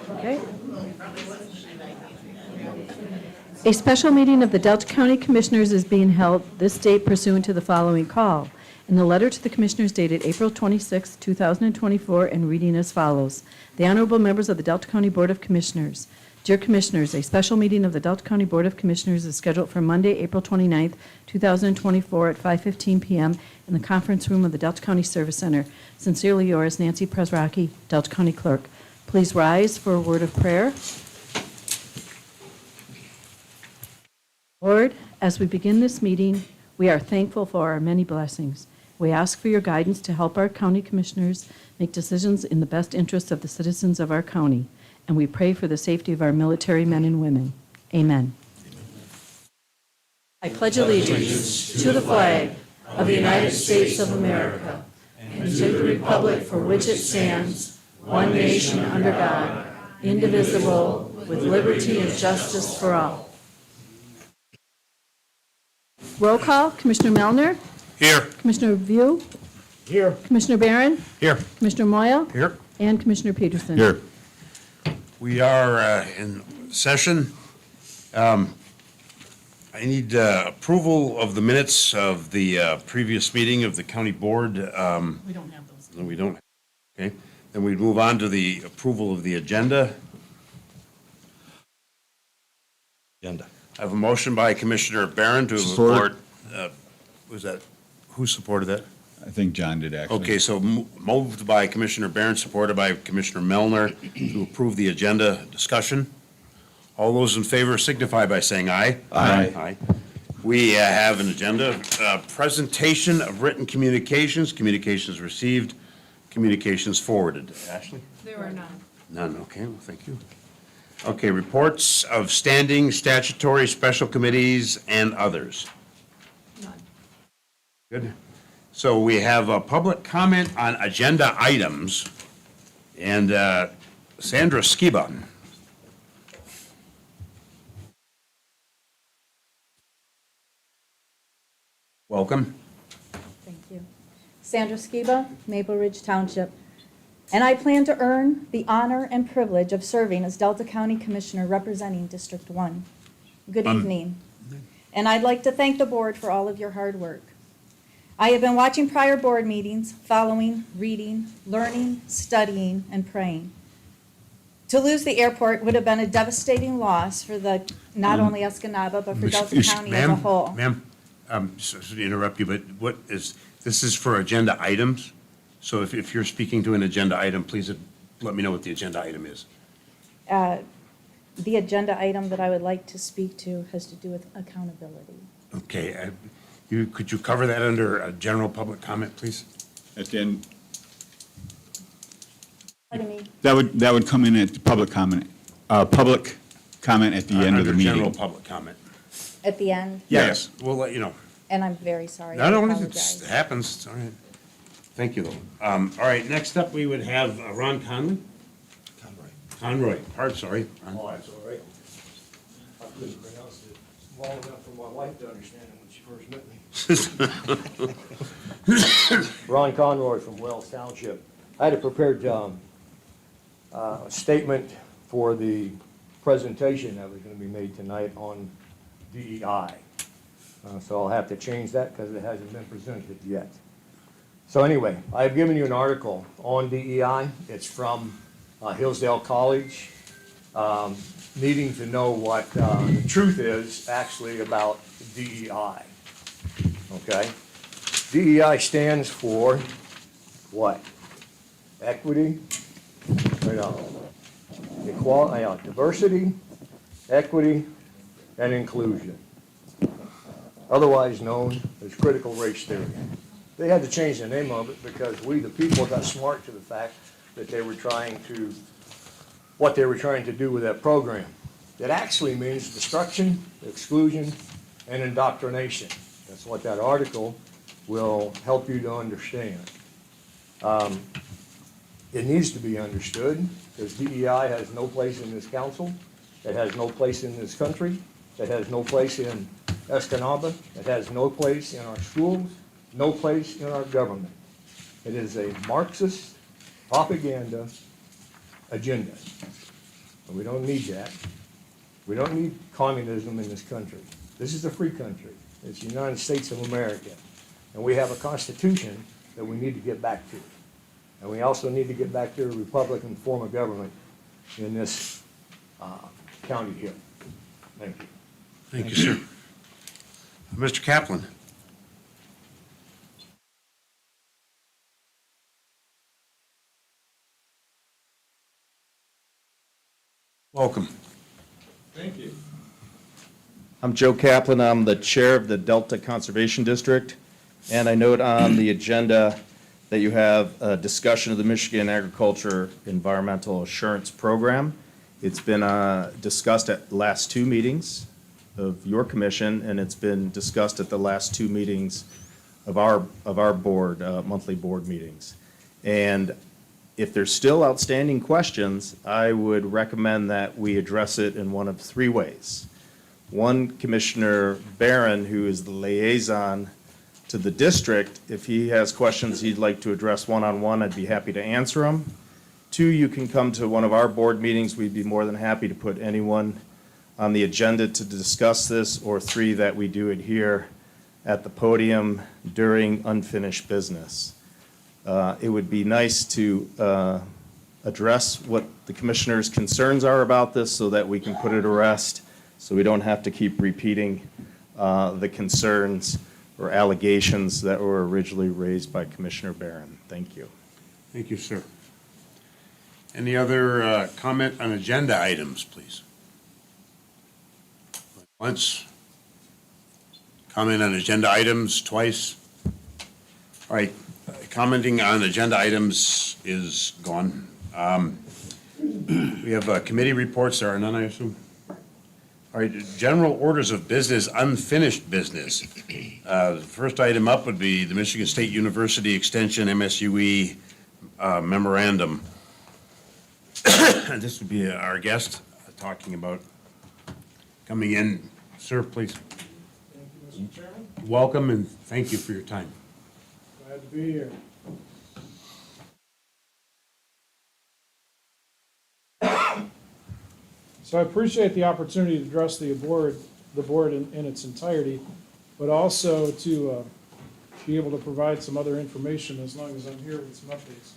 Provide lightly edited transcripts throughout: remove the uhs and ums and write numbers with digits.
Okay. A special meeting of the Delta County Commissioners is being held this date pursuant to the following call. In the letter to the Commissioners dated April 26, 2024, and reading as follows. The Honorable Members of the Delta County Board of Commissioners. Dear Commissioners, a special meeting of the Delta County Board of Commissioners is scheduled for Monday, April 29, 2024 at 5:15 p.m. in the conference room of the Delta County Service Center. Sincerely yours, Nancy Presrocki, Delta County Clerk. Please rise for a word of prayer. Lord, as we begin this meeting, we are thankful for our many blessings. We ask for your guidance to help our county commissioners make decisions in the best interest of the citizens of our county, and we pray for the safety of our military men and women. Amen. I pledge allegiance to the flag of the United States of America and to the republic for which it stands, one nation under God, indivisible, with liberty and justice for all. Roll call, Commissioner Melner. Here. Commissioner View. Here. Commissioner Barron. Here. Commissioner Moyle. Here. And Commissioner Peterson. Here. We are in session. I need approval of the minutes of the previous meeting of the county board. We don't have those. No, we don't. Okay. Then we move on to the approval of the agenda. I have a motion by Commissioner Barron to support. Was that, who supported that? I think John did, actually. Okay, so moved by Commissioner Barron, supported by Commissioner Melner to approve the agenda discussion. All those in favor signify by saying aye. Aye. Aye. We have an agenda, presentation of written communications, communications received, communications forwarded. Ashley? There are none. None, okay, well, thank you. Okay, reports of standing statutory special committees and others. None. Good. So we have a public comment on agenda items, and Sandra Skiba. Welcome. Thank you. Sandra Skiba, Maple Ridge Township. And I plan to earn the honor and privilege of serving as Delta County Commissioner representing District 1. Good evening. And I'd like to thank the board for all of your hard work. I have been watching prior board meetings, following, reading, learning, studying, and praying. To lose the airport would have been a devastating loss for not only Escanaba, but for Delta County as a whole. Ma'am, sorry to interrupt you, but this is for agenda items? So if you're speaking to an agenda item, please let me know what the agenda item is. The agenda item that I would like to speak to has to do with accountability. Okay, could you cover that under a general public comment, please? At the end, Pardon me. that would come in at the public comment at the end of the Under general meeting. public comment. At the end, Yes, we'll let you know. and I'm very sorry. Not I only, it apologize. happens, it's all right. Thank you, though. All right, next up, we would have Ron Conley. Conroy, sorry. Ron. Oh, that's all right. I couldn't pronounce it long enough for my wife to understand it when she first met me. Ron Conroy from Wells Township. I had a prepared statement for the presentation that was going to be made tonight on DEI. So I'll have to change that because it hasn't been presented yet. So anyway, I've given you an article on DEI. It's from Hillsdale College, needing to know what the truth is actually about DEI. Okay? DEI stands for what? Equity, equality, diversity, equity, and inclusion, otherwise known as critical race theory. They had to change the name of it because we, the people, got smart to the fact that what they were trying to do with that program. It actually means destruction, exclusion, and indoctrination. That's what that article will help you to understand. It needs to be understood because DEI has no place in this council. It has no place in this country. It has no place in Escanaba. It has no place in our schools, no place in our government. It is a Marxist propaganda agenda. And we don't need that. We don't need communism in this country. This is a free country. It's the United States of America. And we have a constitution that we need to get back to. And we also need to get back to a Republican form of government in this county here. Thank you. Thank you, sir. Mr. Kaplan. Welcome. Thank you. I'm Joe Kaplan. I'm the chair of the Delta Conservation District. And I note on the agenda that you have a discussion of the Michigan Agriculture Environmental Assurance Program. It's been discussed at the last two meetings of your commission, and it's been discussed at the last two meetings of our board, monthly board meetings. And if there's still outstanding questions, I would recommend that we address it in one of three ways. One, Commissioner Barron, who is the liaison to the district, if he has questions he'd like to address one-on-one, I'd be happy to answer them. Two, you can come to one of our board meetings. We'd be more than happy to put anyone on the agenda to discuss this. Or three, that we do it here at the podium during unfinished business. It would be nice to address what the commissioners' concerns are about this so that we can put it to rest, so we don't have to keep repeating the concerns or allegations that were originally raised by Commissioner Barron. Thank you. Thank you, sir. Any other comment on agenda items, please? Once. Comment on agenda items twice. All right, commenting on agenda items is gone. We have committee reports. There are none, I assume. All right, general orders of business, unfinished business. The first item up would be the Michigan State University Extension MSUE memorandum. This would be our guest talking about coming in. Sir, please. Thank you, Mr. Chairman. Welcome and thank you for your time. Glad to be here. So I appreciate the opportunity to address the board in its entirety, but also to be able to provide some other information as long as I'm here with some updates.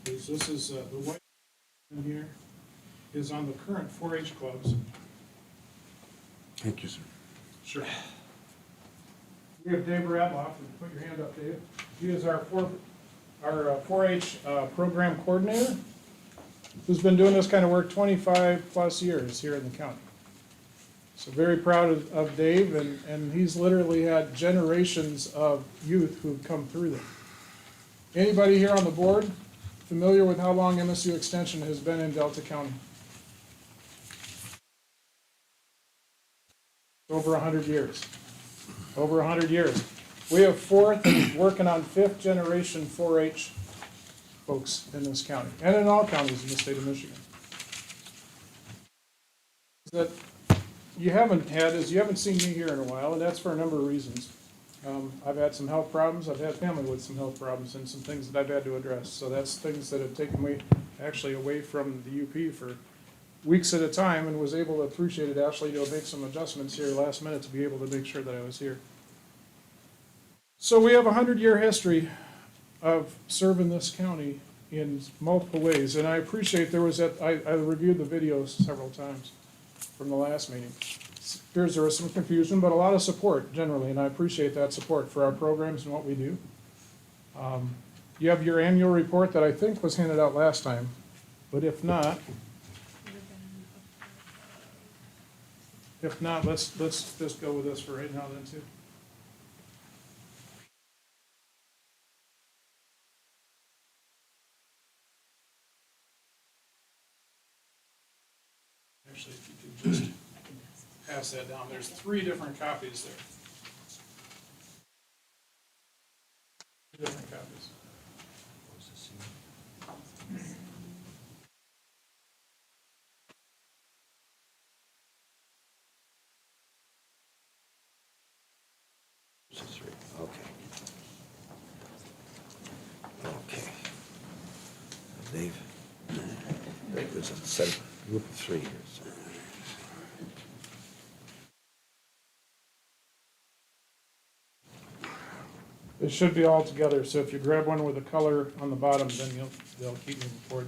This is the white in here is on the current 4-H clubs. Thank you, sir. Sure. We have Dave Ratloff. Put your hand up, Dave. He is our 4-H program coordinator, who's been doing this kind of work 25-plus years here in the county. So very proud of Dave, and he's literally had generations of youth who've come through there. Anybody here on the board familiar with how long MSU Extension has been in Delta County? Over 100 years. Over 100 years. We have fourth and working on fifth generation 4-H folks in this county, and in all counties in the state of Michigan. That you haven't had is you haven't seen me here in a while, and that's for a number of reasons. I've had some health problems. I've had family with some health problems and some things that I've had to address. So that's things that have taken me actually away from the UP for weeks at a time, and was able to appreciate it actually to make some adjustments here last minute to be able to make sure that I was here. So we have a 100-year history of serving this county in multiple ways, and I appreciate I reviewed the videos several times from the last meeting. appears there was some confusion, but a lot of support generally, and I appreciate that support for our programs and what we do. You have your annual report that I think was handed out last time, but if not, let's just go with this for right now then too. Actually, if you could just pass that down, there's 3 different copies there. 3 different copies. Okay. Okay. Dave, there's a set of group of 3 here. So. It should be all together, so if you grab one with a color on the bottom, then they'll keep moving forward.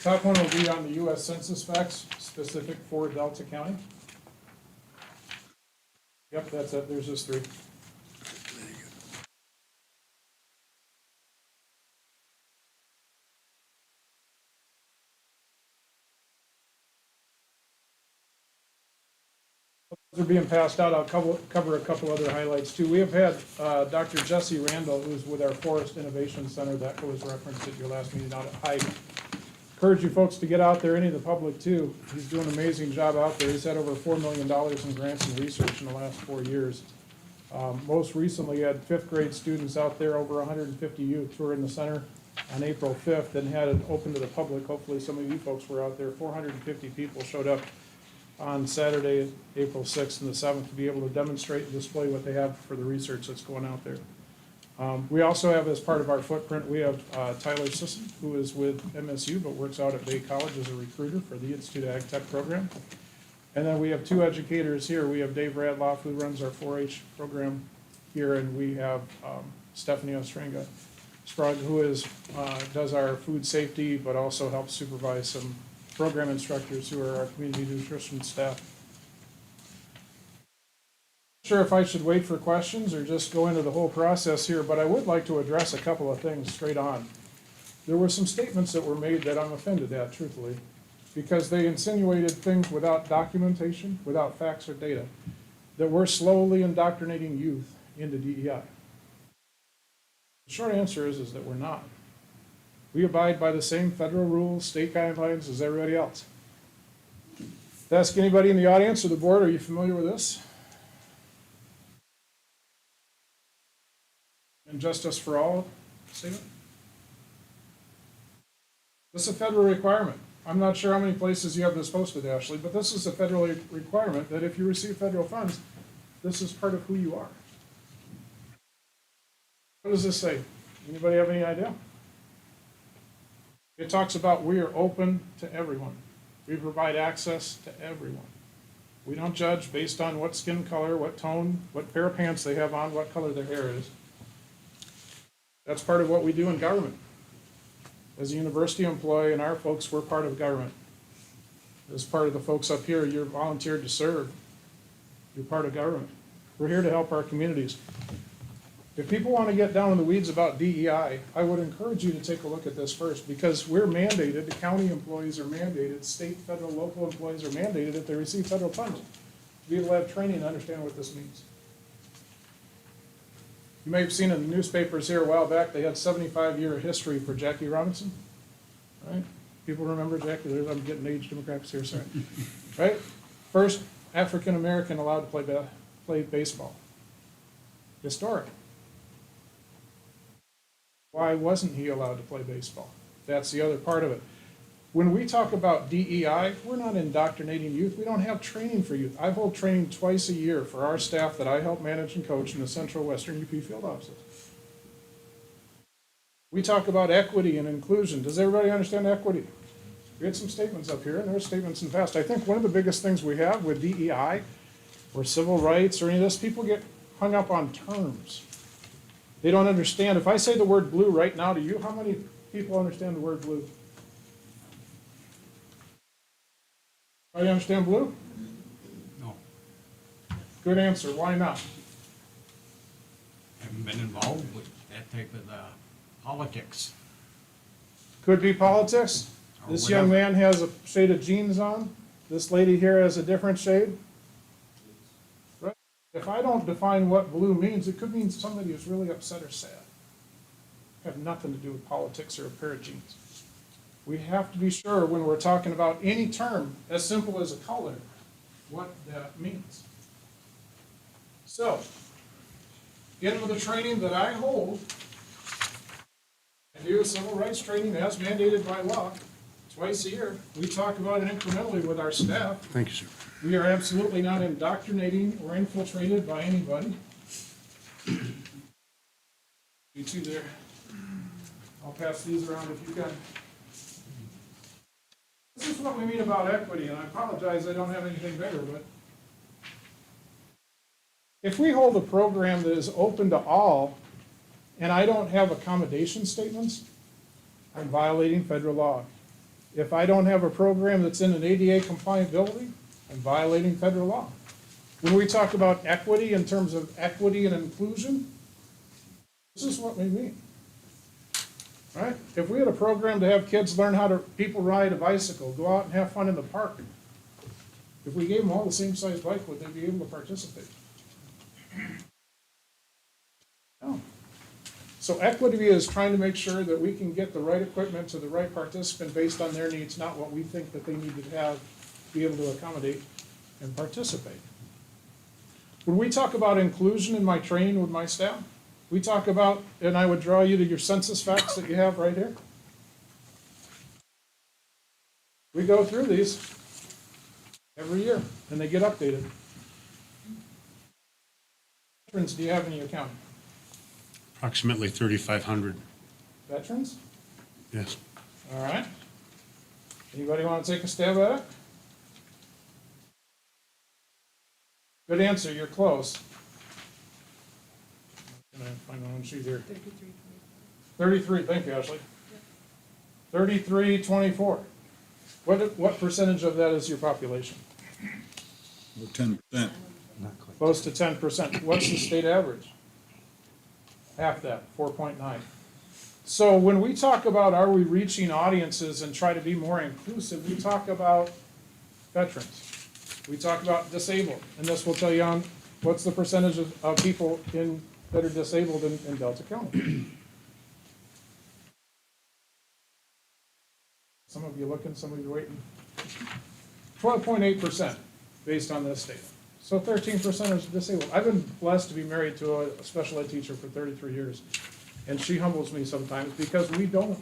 Top one will be on the U.S. Census facts specific for Delta County. Yep, that's it, there's just 3. They're being passed out. I'll cover a couple other highlights too. We have had Dr. Jesse Randall, who's with our Forest Innovation Center, that was referenced at your last meeting out at Hyde. Encourage you folks to get out there, any of the public too. He's doing an amazing job out there. He's had over $4 million in grants and research in the last 4 years. Most recently, had 5th grade students out there, over 150 youth who were in the center on April 5th and had it open to the public. Hopefully some of you folks were out there. 450 people showed up on Saturday, April 6th and the 7th to be able to demonstrate and display what they have for the research that's going out there. We also have, as part of our footprint, we have Tyler Sisson, who is with MSU but works out at Bay College as a recruiter for the Institute of Ag Tech program. And then we have 2 educators here. We have Dave Radloff, who runs our 4-H program here, and we have Stephanie Ostrenga Sprague, who does our food safety but also helps supervise some program instructors who are our community nutrition staff. Not sure if I should wait for questions or just go into the whole process here, but I would like to address a couple of things straight on. There were some statements that were made that I'm offended at, truthfully, because they insinuated things without documentation, without facts or data, that we're slowly indoctrinating youth into DEI. The short answer is that we're not. We abide by the same federal rules, state guidelines as everybody else. Ask anybody in the audience or the board, are you familiar with this? And Justice for All statement? This is a federal requirement. I'm not sure how many places you have this posted, Ashley, but this is a federal requirement that if you receive federal funds, this is part of who you are. What does this say? Anybody have any idea? It talks about we are open to everyone. We provide access to everyone. We don't judge based on what skin color, what tone, what pair of pants they have on, what color their hair is. That's part of what we do in government. As a university employee and our folks, we're part of government. As part of the folks up here, you're volunteered to serve. You're part of government. We're here to help our communities. If people want to get down in the weeds about DEI, I would encourage you to take a look at this first, because we're mandated, the county employees are mandated, state, federal, local employees are mandated if they receive federal funds to be able to have training and understand what this means. You may have seen in the newspapers here a while back, they had 75-year history for Jackie Robinson, right? People remember Jackie? I'm getting age demographics here, sorry. Right? First African-American allowed to play baseball. Historic. Why wasn't he allowed to play baseball? That's the other part of it. When we talk about DEI, we're not indoctrinating youth. We don't have training for youth. I hold training twice a year for our staff that I help manage and coach in the Central Western UP field offices. We talk about equity and inclusion. Does everybody understand equity? We had some statements up here, and there are statements in the past. I think one of the biggest things we have with DEI or civil rights or any of this, people get hung up on terms. They don't understand. If I say the word blue right now to you, how many people understand the word blue? Do you understand blue? No. Good answer, why not? Haven't been involved with that type of politics. Could be politics. Or This young whatever. man has a shade of jeans on. This lady here has a different shade. Right? If I don't define what blue means, it could mean somebody is really upset or sad. Have nothing to do with politics or a pair of jeans. We have to be sure when we're talking about any term as simple as a color, what that means. So, in with the training that I hold, I do civil rights training as mandated by law twice a year. We talk about it incrementally with our staff. Thank you, sir. We are absolutely not indoctrinating or infiltrated by anybody. You two there. I'll pass these around if you can. This is what we mean about equity, and I apologize, I don't have anything better, but if we hold a program that is open to all, and I don't have accommodation statements, I'm violating federal law. If I don't have a program that's in an ADA compliant building, I'm violating federal law. When we talk about equity in terms of equity and inclusion, this is what we mean. Right? If we had a program to have kids learn how to, people ride a bicycle, go out and have fun in the park, if we gave them all the same size bike, would they be able to participate? No. So equity is trying to make sure that we can get the right equipment to the right participant based on their needs, not what we think that they need to have to be able to accommodate and participate. When we talk about inclusion in my training with my staff, we talk about, and I would draw you to your census facts that you have right here. We go through these every year, and they get updated. Veterans do you have in your county? Approximately 3,500, Veterans? yes. All right. Anybody want to take a stab at it? Good answer, you're close. Can I find my own sheet here? 33, thank you, Ashley. 3324. What percentage of that is your population? 10%. Close to 10%. What's the state average? Half that, 4.9. So when we talk about are we reaching audiences and try to be more inclusive, we talk about veterans. We talk about disabled, and this will tell you on what's the percentage of people that are disabled in Delta County. Some of you looking, some of you waiting. 12.8% based on this data. So 13% is disabled. I've been blessed to be married to a special ed teacher for 33 years. And she humbles me sometimes because we don't,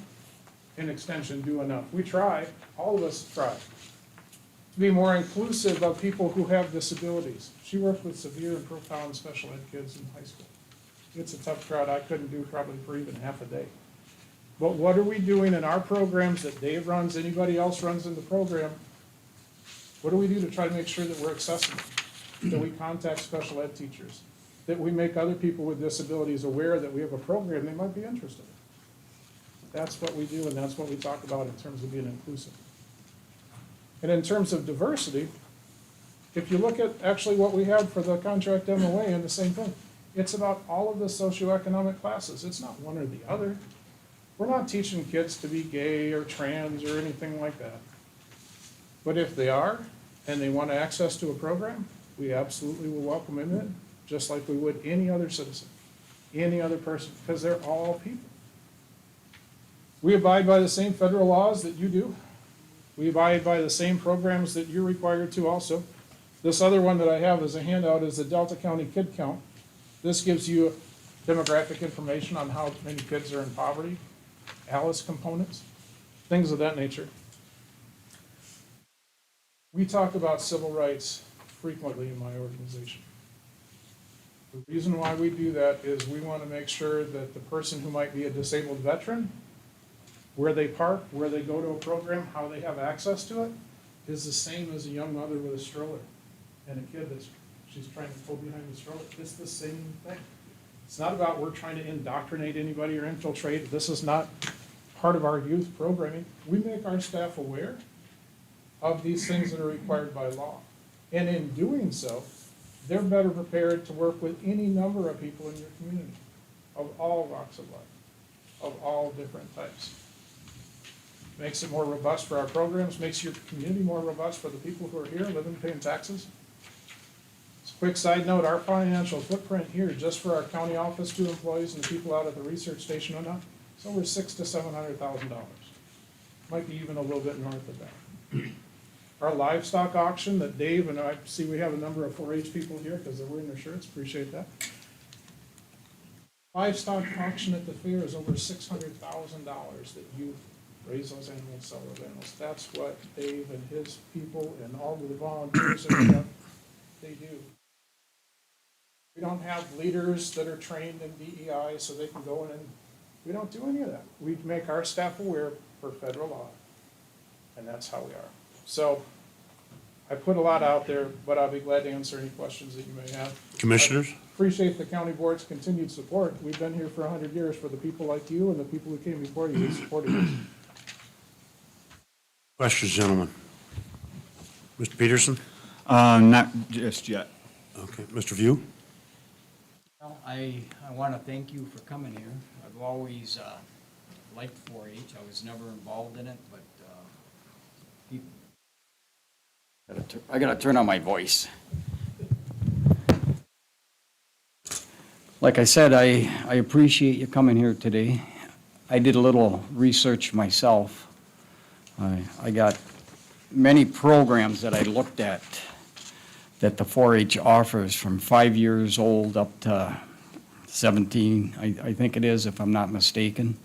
in extension, do enough. We try, all of us try, to be more inclusive of people who have disabilities. She worked with severe and profound special ed kids in high school. It's a tough crowd. I couldn't do probably for even half a day. But what are we doing in our programs that Dave runs, anybody else runs in the program? What do we do to try to make sure that we're accessible? That we contact special ed teachers? That we make other people with disabilities aware that we have a program they might be interested in? That's what we do, and that's what we talk about in terms of being inclusive. And in terms of diversity, if you look at actually what we have for the contract MOA and the same thing, it's about all of the socioeconomic classes. It's not one or the other. We're not teaching kids to be gay or trans or anything like that. But if they are, and they want access to a program, we absolutely will welcome them in, just like we would any other citizen, any other person, because they're all people. We abide by the same federal laws that you do. We abide by the same programs that you're required to also. This other one that I have as a handout is the Delta County Kid Count. This gives you demographic information on how many kids are in poverty, ALICE components, things of that nature. We talk about civil rights frequently in my organization. The reason why we do that is we want to make sure that the person who might be a disabled veteran, where they park, where they go to a program, how they have access to it, is the same as a young mother with a stroller and a kid that's she's trying to pull behind the stroller. It's the same thing. It's not about we're trying to indoctrinate anybody or infiltrate. This is not part of our youth programming. We make our staff aware of these things that are required by law. And in doing so, they're better prepared to work with any number of people in your community, of all walks of life, of all different types. Makes it more robust for our programs, makes your community more robust for the people who are here living, paying taxes. Just a quick side note, our financial footprint here, just for our county office, 2 employees, and the people out at the research station and all, it's over $600,000 to $700,000. Might be even a little bit north of that. Our livestock auction that Dave, and I see we have a number of 4-H people here because they're wearing their shirts, appreciate that. Livestock auction at the fair is over $600,000 that you raise those animals, sell those animals. That's what Dave and his people and all of the volunteers that we have, they do. We don't have leaders that are trained in DEI so they can go in and, we don't do any of that. We make our staff aware for federal law, and that's how we are. So I put a lot out there, but I'll be glad to answer any questions that you may have. Commissioners? Appreciate the county board's continued support. We've been here for 100 years for the people like you and the people who came before you who supported us. Questions, gentlemen? Mr. Peterson? Not just yet. Okay, Mr. View? Well, I want to thank you for coming here. I've always liked 4-H. I was never involved in it, but I gotta turn on my voice. Like I said, I appreciate you coming here today. I did a little research myself. I got many programs that I looked at that the 4-H offers from 5 years old up to 17, I think it is, if I'm not mistaken.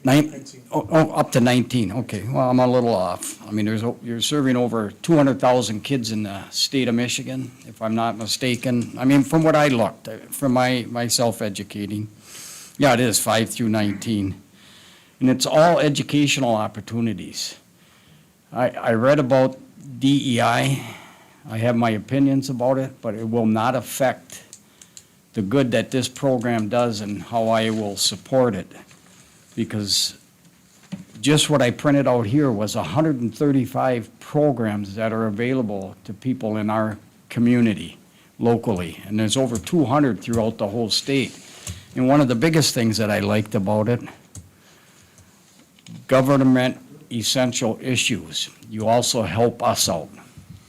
19. Up to 19, okay. Well, I'm a little off. I mean, you're serving over 200,000 kids in the state of Michigan, if I'm not mistaken. I mean, from what I looked, from my self-educating. Yeah, it is 5 through 19. And it's all educational opportunities. I read about DEI. I have my opinions about it, but it will not affect the good that this program does and how I will support it. Because just what I printed out here was 135 programs that are available to people in our community locally. And there's over 200 throughout the whole state. And one of the biggest things that I liked about it, government essential issues. You also help us out.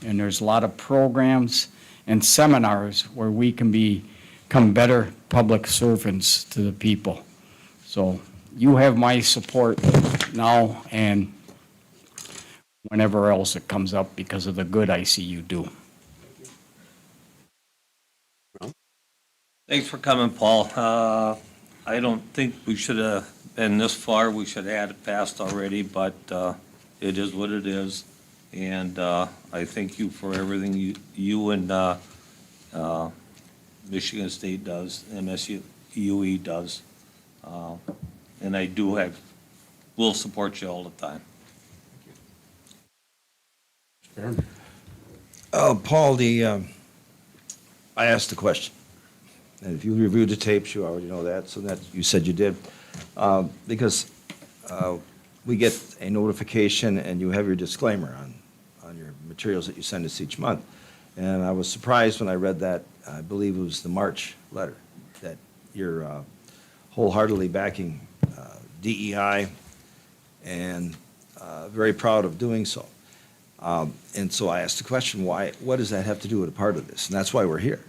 And there's a lot of programs and seminars where we can become better public servants to the people. So you have my support now and whenever else it comes up because of the good I see you do. Thanks for coming, Paul. I don't think we should have been this far. We should have had it passed already, but it is what it is. And I thank you for everything you and Michigan State does, MSUE does. And I will support you all the time. Paul, I asked the question. And if you reviewed the tapes, you already know that, so that, you said you did. Because we get a notification and you have your disclaimer on your materials that you send us each month. And I was surprised when I read that, I believe it was the March letter, that you're wholeheartedly backing DEI and very proud of doing so. And so I asked the question, what does that have to do with a part of this? And that's why we're here.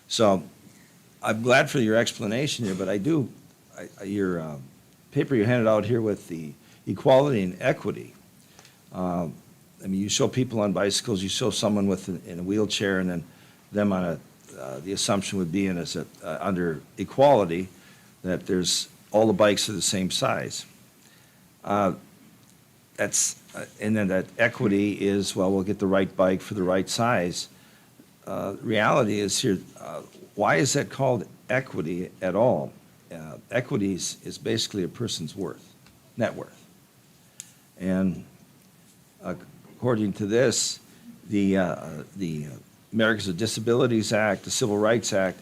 So I'm glad for your explanation here, but your paper you handed out here with the equality and equity, I mean, you show people on bicycles, you show someone in a wheelchair, and then them on the assumption would be under equality, that all the bikes are the same size. And then that equity is, well, we'll get the right bike for the right size. Reality is here, why is that called equity at all? Equity is basically a person's worth, net worth. And according to this, the Americans with Disabilities Act, the Civil Rights Act,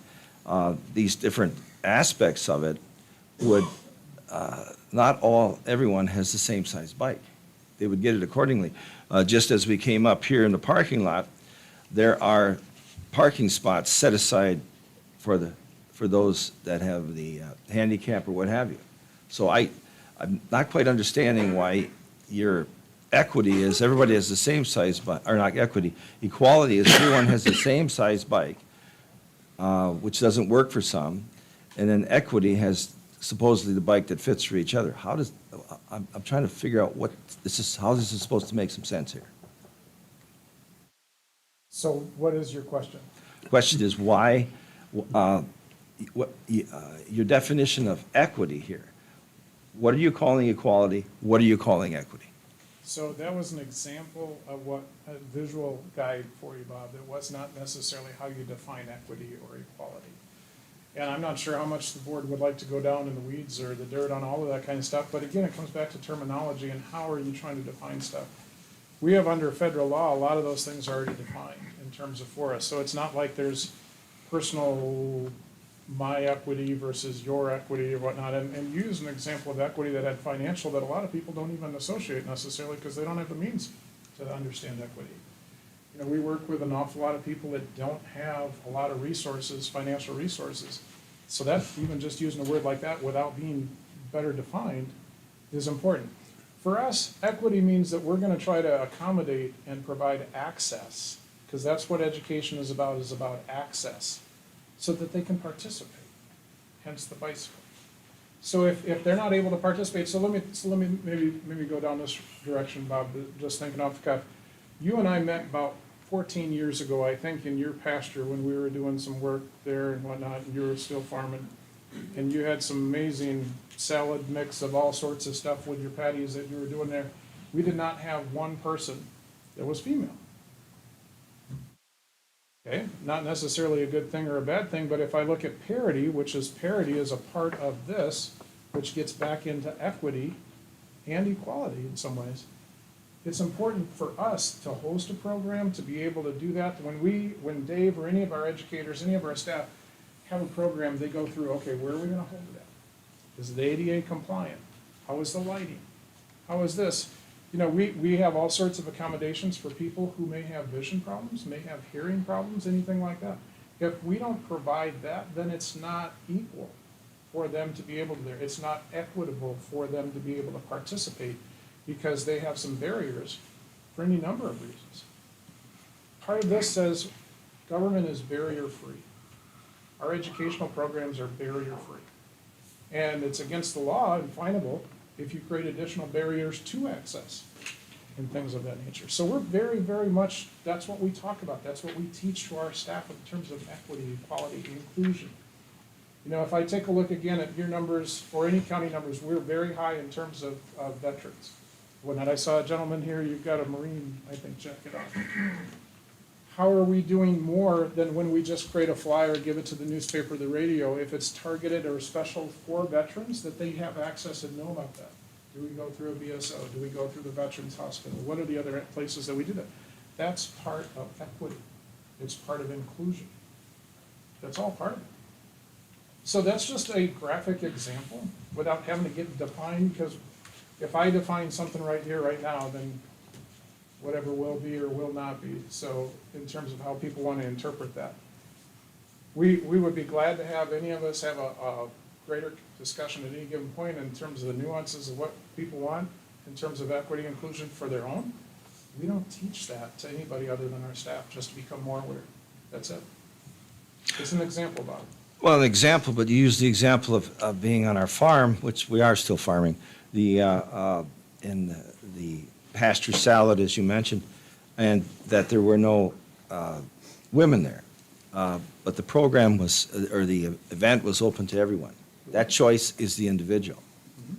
these different aspects of it would, everyone has the same size bike. They would get it accordingly. Just as we came up here in the parking lot, there are parking spots set aside for those that have the handicap or what have you. So I'm not quite understanding why your equity is, everybody has the same size, or not equity, equality is everyone has the same size bike, which doesn't work for some, and then equity has supposedly the bike that fits for each other. I'm trying to figure out how this is supposed to make some sense here. So what is your question? Question is why, your definition of equity here, what are you calling equality? What are you calling equity? So that was an example of what, a visual guide for you, Bob, that was not necessarily how you define equity or equality. And I'm not sure how much the board would like to go down in the weeds or the dirt on all of that kind of stuff, but again, it comes back to terminology and how are you trying to define stuff. We have under federal law, a lot of those things are already defined in terms of for us. So it's not like there's personal, my equity versus your equity or whatnot. And you use an example of equity that had financial that a lot of people don't even associate necessarily because they don't have the means to understand equity. You know, we work with an awful lot of people that don't have a lot of resources, financial resources. So that, even just using a word like that without being better defined is important. For us, equity means that we're gonna try to accommodate and provide access, because that's what education is about access, so that they can participate, hence the bicycle. So if they're not able to participate, so let me maybe go down this direction, Bob, just thinking off the cuff. You and I met about 14 years ago, I think, in your pasture when we were doing some work there and whatnot, and you were still farming. And you had some amazing salad mix of all sorts of stuff with your patties that you were doing there. We did not have one person that was female. Okay, not necessarily a good thing or a bad thing, but if I look at parity, which is parity is a part of this, which gets back into equity and equality in some ways. It's important for us to host a program, to be able to do that. When Dave or any of our educators, any of our staff have a program, they go through, okay, where are we gonna hold it at? Is the ADA compliant? How is the lighting? How is this? You know, we have all sorts of accommodations for people who may have vision problems, may have hearing problems, anything like that. If we don't provide that, then it's not equal for them to be able to, it's not equitable for them to be able to participate because they have some barriers for any number of reasons. Part of this says government is barrier-free. Our educational programs are barrier-free. And it's against the law and finable if you create additional barriers to access and things of that nature. So we're very, very much, that's what we talk about. That's what we teach to our staff in terms of equity, equality, inclusion. You know, if I take a look again at your numbers or any county numbers, we're very high in terms of veterans. When I saw a gentleman here, you've got a Marine, I think, jacket on. How are we doing more than when we just create a flyer, give it to the newspaper, the radio, if it's targeted or special for veterans, that they have access and know about that? Do we go through a BSO? Do we go through the Veterans Hospital? What are the other places that we do that? That's part of equity. It's part of inclusion. That's all part of it. So that's just a graphic example without having to get defined, because if I define something right here, right now, then whatever will be or will not be. So in terms of how people want to interpret that. We would be glad to have any of us have a greater discussion at any given point in terms of the nuances of what people want in terms of equity inclusion for their own. We don't teach that to anybody other than our staff, just to become more aware. That's it. It's an example, Bob. Well, an example, but you used the example of being on our farm, which we are still farming, in the pasture salad, as you mentioned, and that there were no women there. But the program was, or the event was open to everyone. That choice is the individual.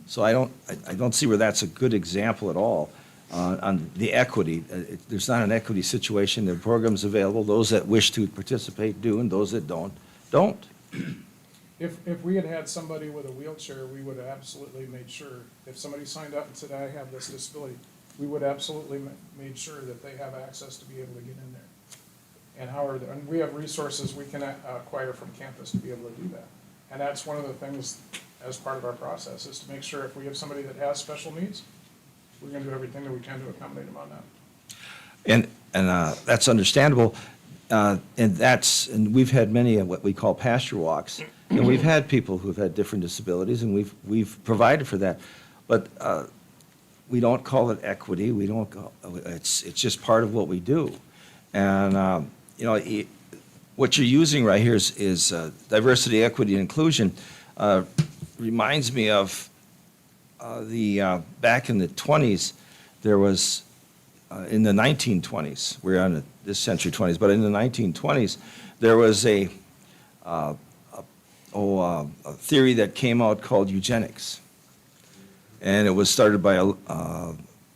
So I don't see where that's a good example at all on the equity. There's not an equity situation. The program's available. Those that wish to participate do, and those that don't. If we had had somebody with a wheelchair, we would have absolutely made sure, if somebody signed up and said, I have this disability, we would absolutely made sure that they have access to be able to get in there. And we have resources we can acquire from campus to be able to do that. And that's one of the things as part of our process, is to make sure if we have somebody that has special needs, we're gonna do everything that we can to accommodate them on that. And that's understandable. and we've had many of what we call pasture walks, and we've had people who've had different disabilities, and we've provided for that. But we don't call it equity, we don't, it's just part of what we do. And, you know, what you're using right here is diversity, equity, and inclusion. Reminds me of back in the 20s, there was, in the 1920s, we're on this century 20s, but in the 1920s, there was a theory that came out called eugenics. And it was started by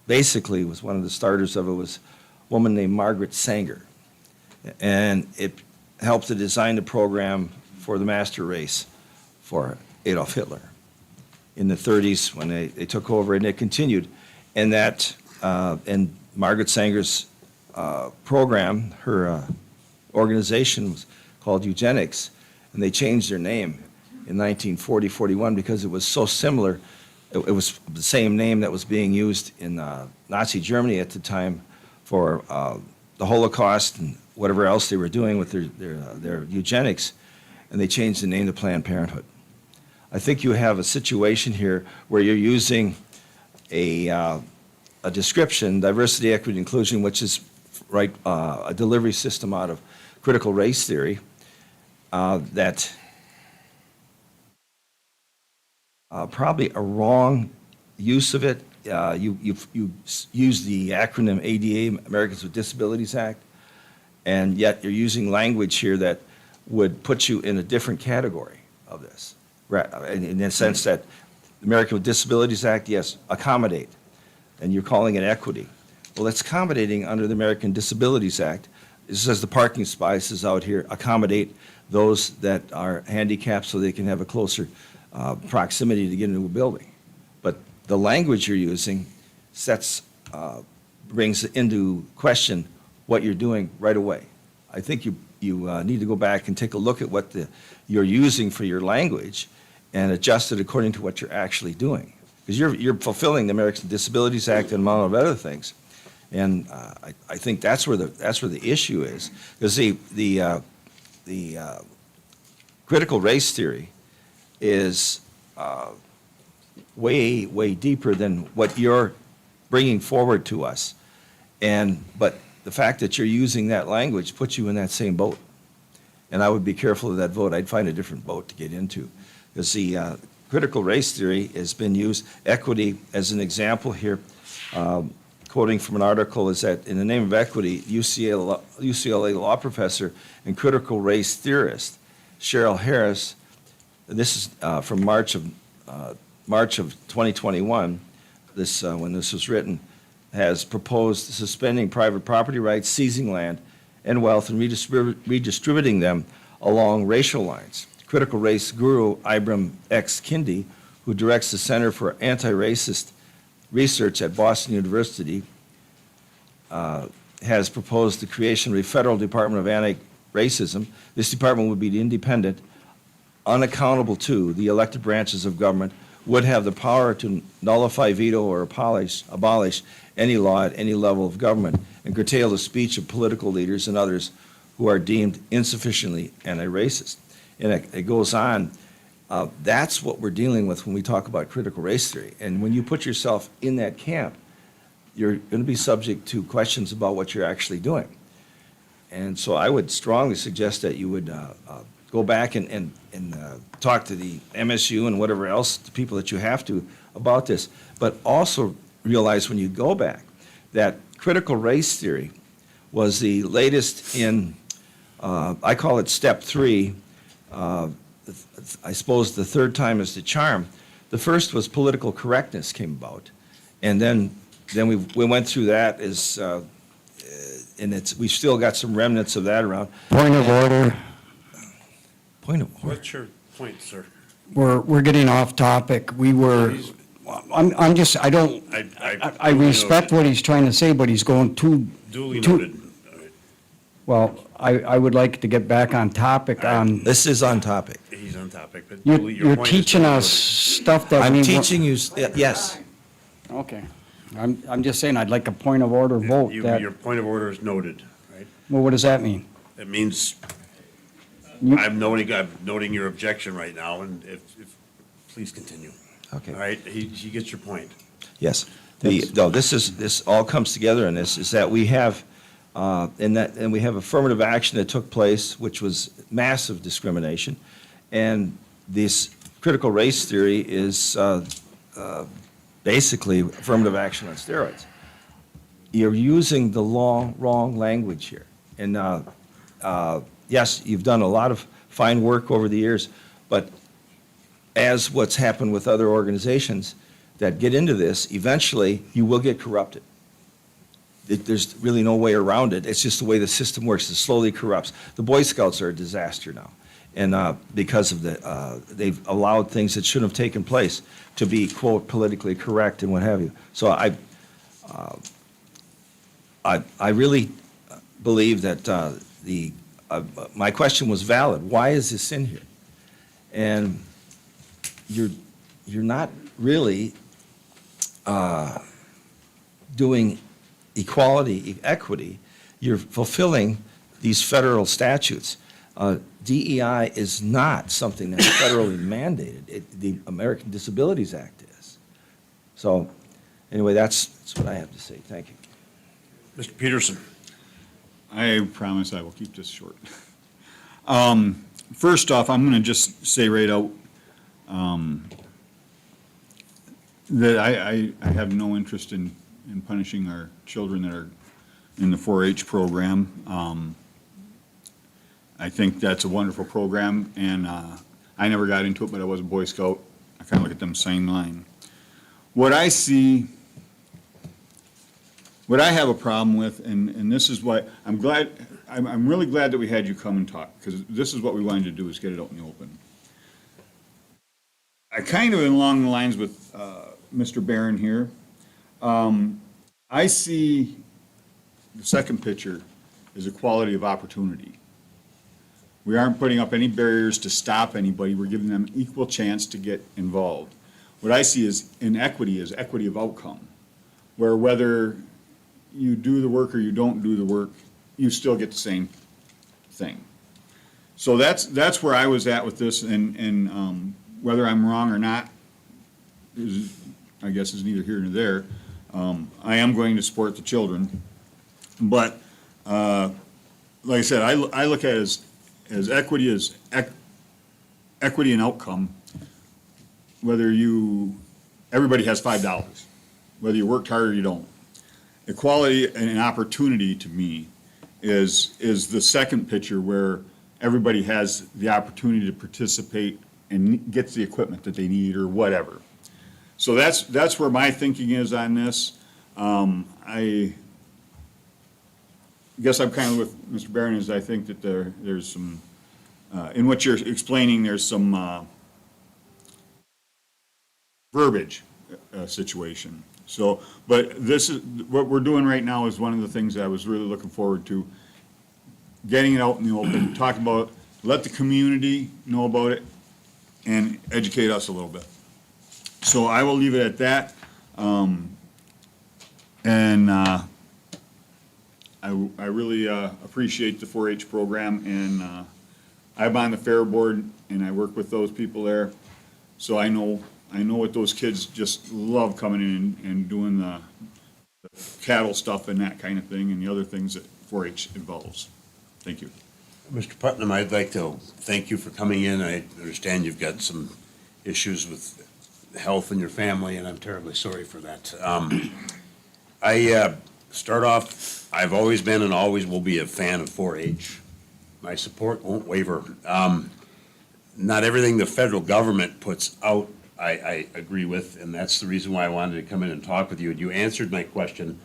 basically, was one of the starters of it was a woman named Margaret Sanger. And it helped to design the program for the master race for Adolf Hitler in the 30s when they took over, and it continued. And that, and Margaret Sanger's program, her organization was called Eugenics, and they changed their name in 1940-41 because it was so similar. It was the same name that was being used in Nazi Germany at the time for the Holocaust and whatever else they were doing with their eugenics, and they changed the name to Planned Parenthood. I think you have a situation here where you're using a description, diversity, equity, inclusion, which is right a delivery system out of critical race theory that probably a wrong use of it. You use the acronym ADA, Americans with Disabilities Act, and yet you're using language here that would put you in a different category of this. In the sense that American with Disabilities Act, yes, accommodate, and you're calling it equity. Well, it's accommodating under the American Disabilities Act. It says the parking spaces out here accommodate those that are handicapped so they can have a closer proximity to get into a building. But the language you're using brings into question what you're doing right away. I think you need to go back and take a look at what you're using for your language and adjust it according to what you're actually doing. Because you're fulfilling the Americans with Disabilities Act and a lot of other things. And I think that's where the issue is. Because the critical race theory is way, way deeper than what you're bringing forward to us. But the fact that you're using that language puts you in that same boat. And I would be careful of that vote. I'd find a different boat to get into. Because the critical race theory has been used, equity as an example here, quoting from an article, is that in the name of equity, UCLA law professor and critical race theorist Cheryl Harris, this is from March of 2021, when this was written, has proposed suspending private property rights, seizing land and wealth, and redistributing them along racial lines. Critical race guru Ibram X. Kendi, who directs the Center for Anti-Racist Research at Boston University, has proposed the creation of a federal Department of Anti-Racism. This department would be independent, unaccountable to the elected branches of government, would have the power to nullify, veto, or abolish any law at any level of government, and curtail the speech of political leaders and others who are deemed insufficiently anti-racist. And it goes on. That's what we're dealing with when we talk about critical race theory. And when you put yourself in that camp, you're going to be subject to questions about what you're actually doing. And so I would strongly suggest that you would go back and talk to the MSU and whatever else, the people that you have to, about this. But also realize when you go back that critical race theory was the latest in, I call it step 3. I suppose the third time is the charm. The first was political correctness came about. And then we went through that and we've still got some remnants of that around. Point of order. Point of order. What's your point, sir? We're getting off topic. I'm just, I don't, I respect what he's trying to say, but he's going too. Duly too- noted. All right. Well, I would like to get back on topic on, This is on topic. He's on topic, but you're your point is teaching duly us stuff that we. I'm teaching you, yes. Okay. I'm just saying, I'd like a point of order vote noted. that, Your point of order is noted, right? well, what does that mean? That means I'm noting your objection right now, and please continue. Okay. All right, he gets your point. Yes. No, this all comes together in this, is that we have, and we have affirmative action that took place, which was massive discrimination. And this critical race theory is basically affirmative action on steroids. You're using the wrong language here. And yes, you've done a lot of fine work over the years, but as what's happened with other organizations that get into this, eventually you will get corrupted. There's really no way around it. It's just the way the system works. It slowly corrupts. The Boy Scouts are a disaster now. And because of they've allowed things that shouldn't have taken place to be, quote, politically correct and what have you. So I really believe that my question was valid. Why is this in here? And you're not really doing equality, equity. You're fulfilling these federal statutes. DEI is not something that's federally mandated. The American Disabilities Act is. So anyway, that's what I have to say. Thank you. Mr. Peterson. I promise I will keep this short. First off, I'm going to just say right out that I have no interest in punishing our children that are in the 4-H program. I think that's a wonderful program, and I never got into it, but I was a Boy Scout. I kind of look at them same line. What I see, what I have a problem with, and this is why I'm really glad that we had you come and talk, because this is what we wanted to do, is get it out in the open. I kind of along the lines with Mr. Barron here. I see the second picture as equality of opportunity. We aren't putting up any barriers to stop anybody. We're giving them equal chance to get involved. What I see is inequity is equity of outcome, where whether you do the work or you don't do the work, you still get the same thing. So that's where I was at with this, and whether I'm wrong or not is, I guess, is neither here nor there. I am going to support the children, but like I said, I look at it as equity as equity and outcome. Whether everybody has $5, whether you worked hard or you don't. Equality and an opportunity to me is the second picture, where everybody has the opportunity to participate and gets the equipment that they need or whatever. So that's where my thinking is on this. I guess I'm kind of with Mr. Barron, is I think that there's some, in what you're explaining, there's some verbiage situation. So, but this is, what we're doing right now is one of the things I was really looking forward to, getting it out in the open, talk about, let the community know about it, and educate us a little bit. So I will leave it at that. I really appreciate the 4-H program, and I'm on the fair board, and I work with those people there. So I know what those kids just love coming in and doing the cattle stuff and that kind of thing, and the other things that 4-H involves. Thank you. Mr. Putnam, I'd like to thank you for coming in. I understand you've got some issues with health in your family, and I'm terribly sorry for that. I start off, I've always been and always will be a fan of 4-H. My support won't waver. Not everything the federal government puts out I agree with, and that's the reason why I wanted to come in and talk with you. And you answered my question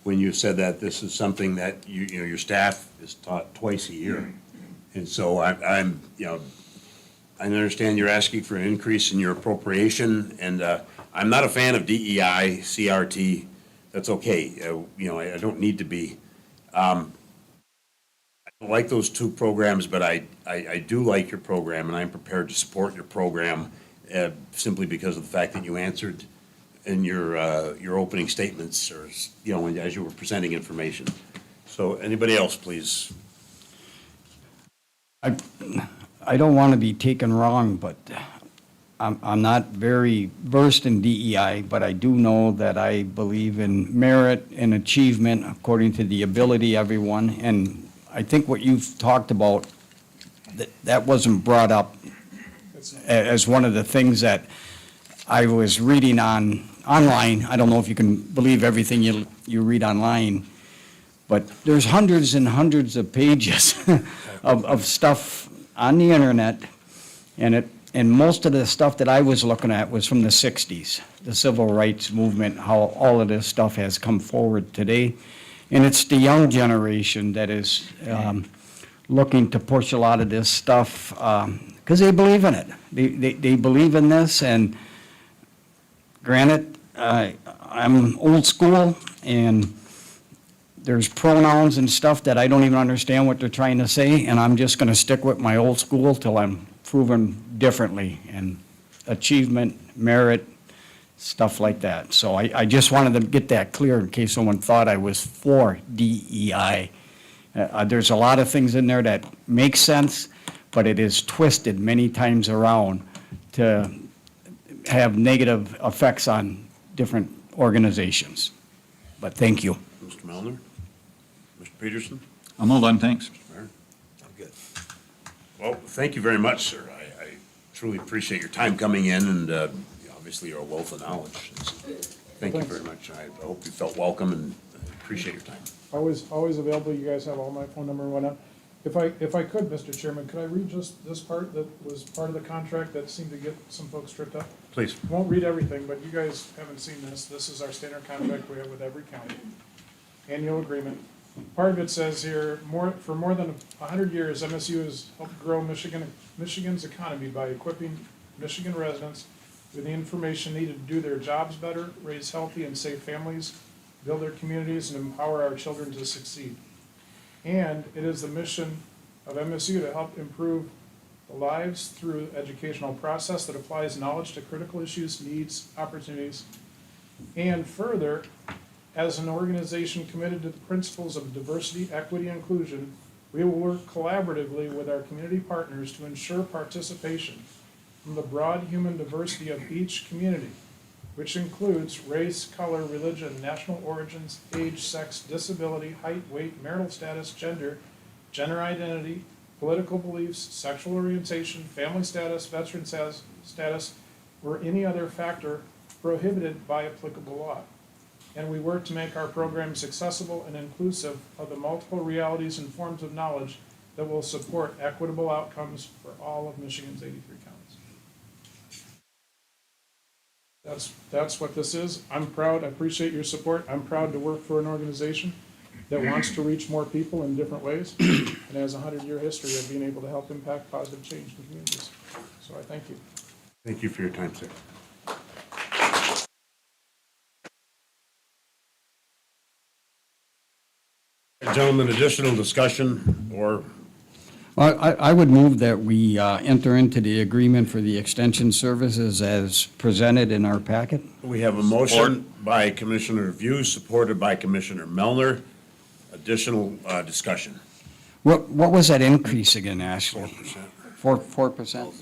when you said that this is something that your staff is taught twice a year. And so I understand you're asking for an increase in your appropriation, and I'm not a fan of DEI, CRT. That's okay. I don't need to be. I don't like those two programs, but I do like your program, and I'm prepared to support your program simply because of the fact that you answered in your opening statements, or as you were presenting information. So anybody else, please? I don't want to be taken wrong, but I'm not very versed in DEI, but I do know that I believe in merit and achievement according to the ability of everyone. And I think what you've talked about, that wasn't brought up as one of the things that I was reading online. I don't know if you can believe everything you read online, but there's hundreds and hundreds of pages of stuff on the internet, and most of the stuff that I was looking at was from the 60s, the civil rights movement, how all of this stuff has come forward today. And it's the young generation that is looking to push a lot of this stuff because they believe in it. They believe in this, and granted, I'm old school, and there's pronouns and stuff that I don't even understand what they're trying to say, and I'm just going to stick with my old school till I'm proven differently, and achievement, merit, stuff like that. So I just wanted to get that clear in case someone thought I was for DEI. There's a lot of things in there that make sense, but it is twisted many times around to have negative effects on different organizations. But thank you. Mr. Melner? Mr. Peterson? I'm all done, thanks. I'm good. Well, thank you very much, sir. I truly appreciate your time coming in, and obviously you're a wealth of knowledge. Thank you very much. I hope you felt welcome, and appreciate your time. Always available. You guys have all my phone number and whatnot. If I could, Mr. Chairman, could I read just this part that was part of the contract that seemed to get some folks tripped up? Please. Won't read everything, but you guys haven't seen this. This is our standard contract we have with every county. Annual agreement. Part of it says here, for more than 100 years, MSU has helped grow Michigan's economy by equipping Michigan residents with the information needed to do their jobs better, raise healthy and safe families, build their communities, and empower our children to succeed. And it is the mission of MSU to help improve the lives through educational process that applies knowledge to critical issues, needs, opportunities. And further, as an organization committed to the principles of diversity, equity, and inclusion, we will work collaboratively with our community partners to ensure participation from the broad human diversity of each community, which includes race, color, religion, national origins, age, sex, disability, height, weight, marital status, gender identity, political beliefs, sexual orientation, family status, veteran status, or any other factor prohibited by applicable law. And we work to make our programs accessible and inclusive of the multiple realities and forms of knowledge that will support equitable outcomes for all of Michigan's 83 counties. That's what this is. I'm proud. I appreciate your support. I'm proud to work for an organization that wants to reach more people in different ways and has a 100-year history of being able to help impact positive change in communities. So I thank you. Thank you for your time, sir. Gentlemen, additional discussion or I would move that we enter into the agreement for the extension services as presented in our packet. we have a motion by Commissioner View, supported by Commissioner Melner. Additional discussion. What was that increase again, Ashley? 4%. 4%?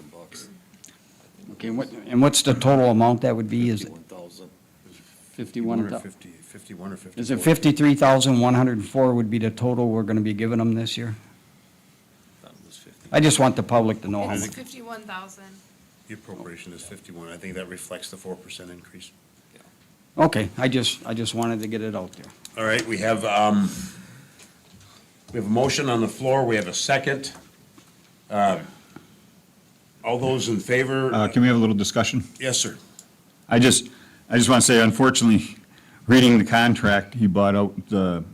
Okay, what's the total amount that would be? Is it 51,000? 51 or 54. Is it 53,104 would be the total we're going to be giving them this year? I just want the public to know how It's much. 51,000. The appropriation is 51. I think that reflects the 4% increase. Okay, I just wanted to get it out there. All right, we have a motion on the floor. We have a second. All those in favor? Can we have a little discussion? Yes, sir. I just want to say, unfortunately, reading the contract, he brought out the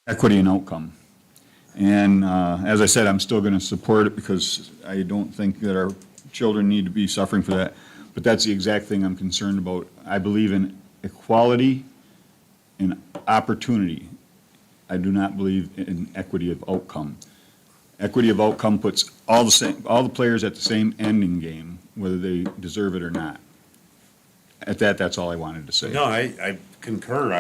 equity and outcome. And as I said, I'm still going to support it because I don't think that our children need to be suffering for that. But that's the exact thing I'm concerned about. I believe in equality and opportunity. I do not believe in equity of outcome. Equity of outcome puts all the players at the same ending game, whether they deserve it or not. At that, that's all I wanted to say. No, I concur.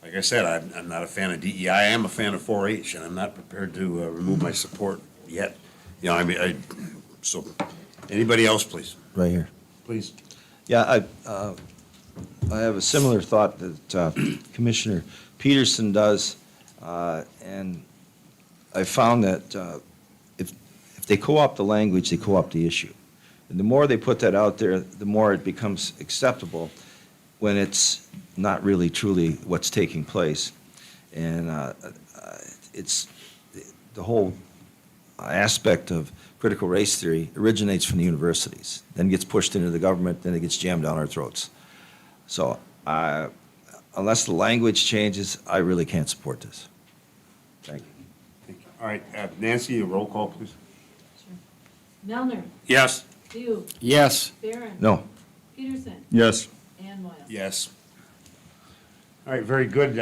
like I said, I'm not a fan of DEI. I am a fan of 4-H, and I'm not prepared to remove my support yet. You know, I mean, so, anybody else, please? Right here. Please. Yeah, I have a similar thought that Commissioner Peterson does, and I found that if they co-opt the language, they co-opt the issue. And the more they put that out there, the more it becomes acceptable when it's not really truly what's taking place. And it's the whole aspect of critical race theory originates from the universities, then gets pushed into the government, then it gets jammed down our throats. So unless the language changes, I really can't support this. Thank you. Thank you. All right, Nancy, a roll call, please. Melner, Yes. View, Yes. Barron. No. Peterson, Yes. and Moyle. Yes. All right, very good.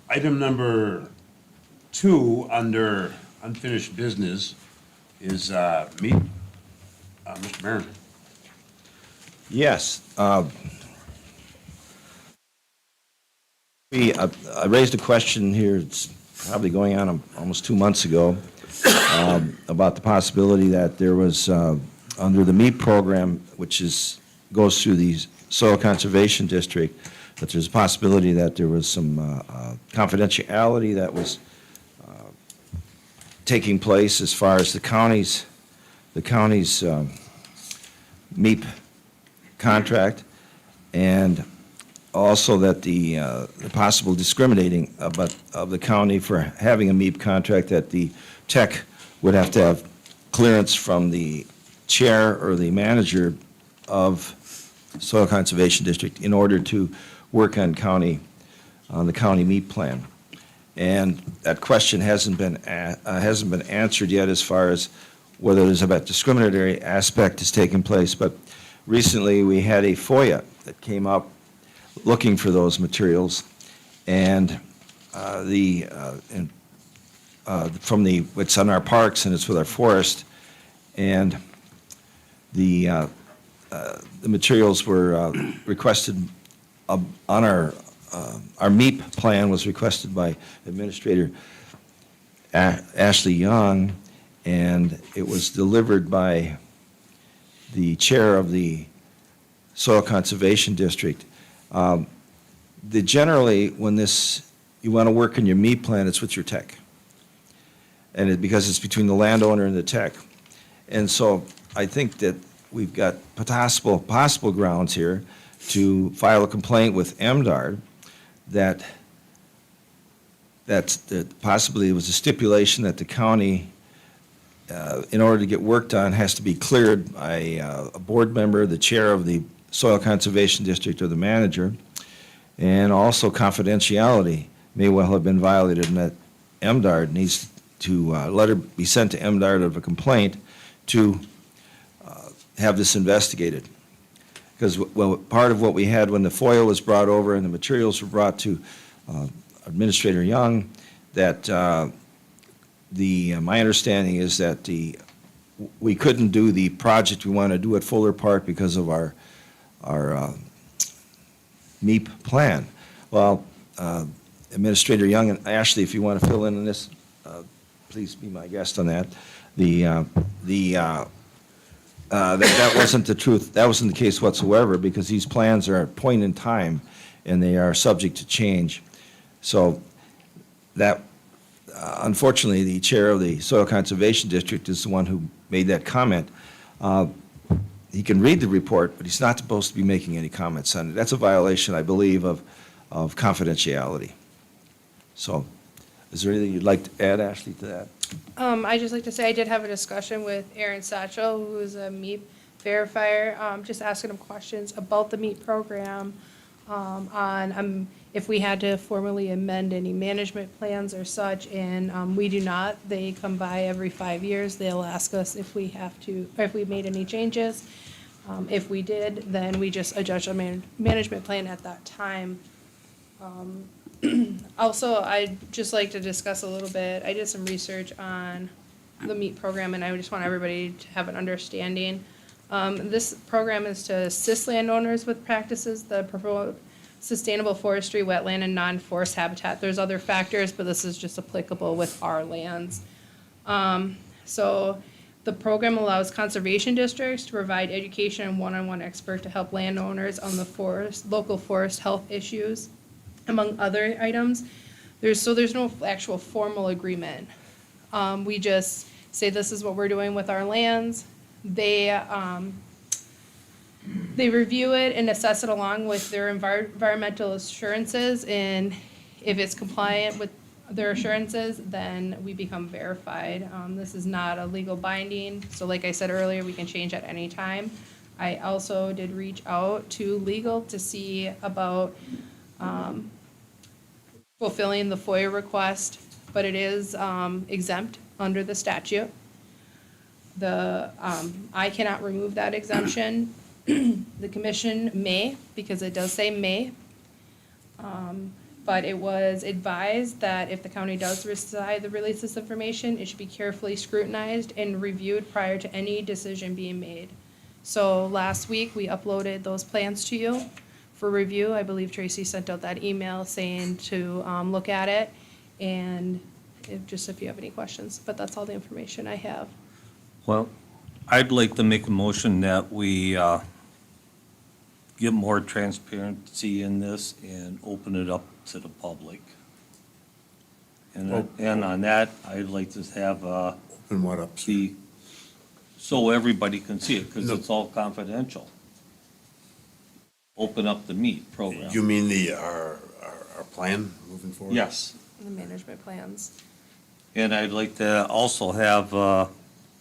Item number 2 under unfinished business is meet. Mr. Barron. Yes. I raised a question here, it's probably going on almost 2 months ago, about the possibility that there was, under the MEAP program, which goes through the Soil Conservation District, that there's a possibility that there was some confidentiality that was taking place as far as the county's MEAP contract, and also that the possible discriminating of the county for having a MEAP contract, that the tech would have to have clearance from the chair or the manager of Soil Conservation District in order to work on the county MEAP plan. And that question hasn't been answered yet as far as whether there's a discriminatory aspect is taking place. But recently, we had a FOIA that came up looking for those materials, and it's on our parks and it's with our forest, and the materials were requested on our MEAP plan was requested by Administrator Ashley Young, and it was delivered by the chair of the Soil Conservation District. Generally, when you want to work in your MEAP plan, it's with your tech, and because it's between the landowner and the tech. And so I think that we've got possible grounds here to file a complaint with MDARD that possibly it was a stipulation that the county, in order to get work done, has to be cleared by a board member, the chair of the Soil Conservation District, or the manager, and also confidentiality may well have been violated, and that MDARD needs to letter be sent to MDARD of a complaint to have this investigated. Because part of what we had when the FOIA was brought over and the materials were brought to Administrator Young, that my understanding is that we couldn't do the project we want to do at Fuller Park because of our MEAP plan. Well, Administrator Young and Ashley, if you want to fill in on this, please be my guest on that. That wasn't the truth. That wasn't the case whatsoever, because these plans are at a point in time and they are subject to change. So that, unfortunately, the chair of the Soil Conservation District is the one who made that comment. He can read the report, but he's not supposed to be making any comments on it. That's a violation, I believe, of confidentiality. So, is there anything you'd like to add, Ashley, to that? I'd just like to say I did have a discussion with Aaron Satchel, who is a MEAP verifier, just asking him questions about the MEAP program, on if we had to formally amend any management plans or such, and we do not. They come by every 5 years. They'll ask us if we have to, or if we made any changes. If we did, then we just adjust our management plan at that time. Also, I'd just like to discuss a little bit, I did some research on the MEAP program, and I just want everybody to have an understanding. This program is to assist landowners with practices that sustainable forestry, wetland, and non-forest habitat. There's other factors, but this is just applicable with our lands. So the program allows conservation districts to provide education and one-on-one expert to help landowners on the local forest health issues, among other items. There's no actual formal agreement. We just say this is what we're doing with our lands. They review it and assess it along with their environmental assurances, and if it's compliant with their assurances, then we become verified. This is not a legal binding, so like I said earlier, we can change at any time. I also did reach out to legal to see about fulfilling the FOIA request, but it is exempt under the statute. I cannot remove that exemption. The commission may, because it does say may. But it was advised that if the county does decide to release this information, it should be carefully scrutinized and reviewed prior to any decision being made. So last week, we uploaded those plans to you for review. I believe Tracy sent out that email saying to look at it, and if you have any questions, but that's all the information I have. Well, I'd like to make a motion that we get more transparency in this and open it up to the public. And on that, I'd like to have Open what up? so everybody can see it, because it's all confidential. Open up the meat program. You mean our plan moving forward? Yes. The management plans. And I'd like to also have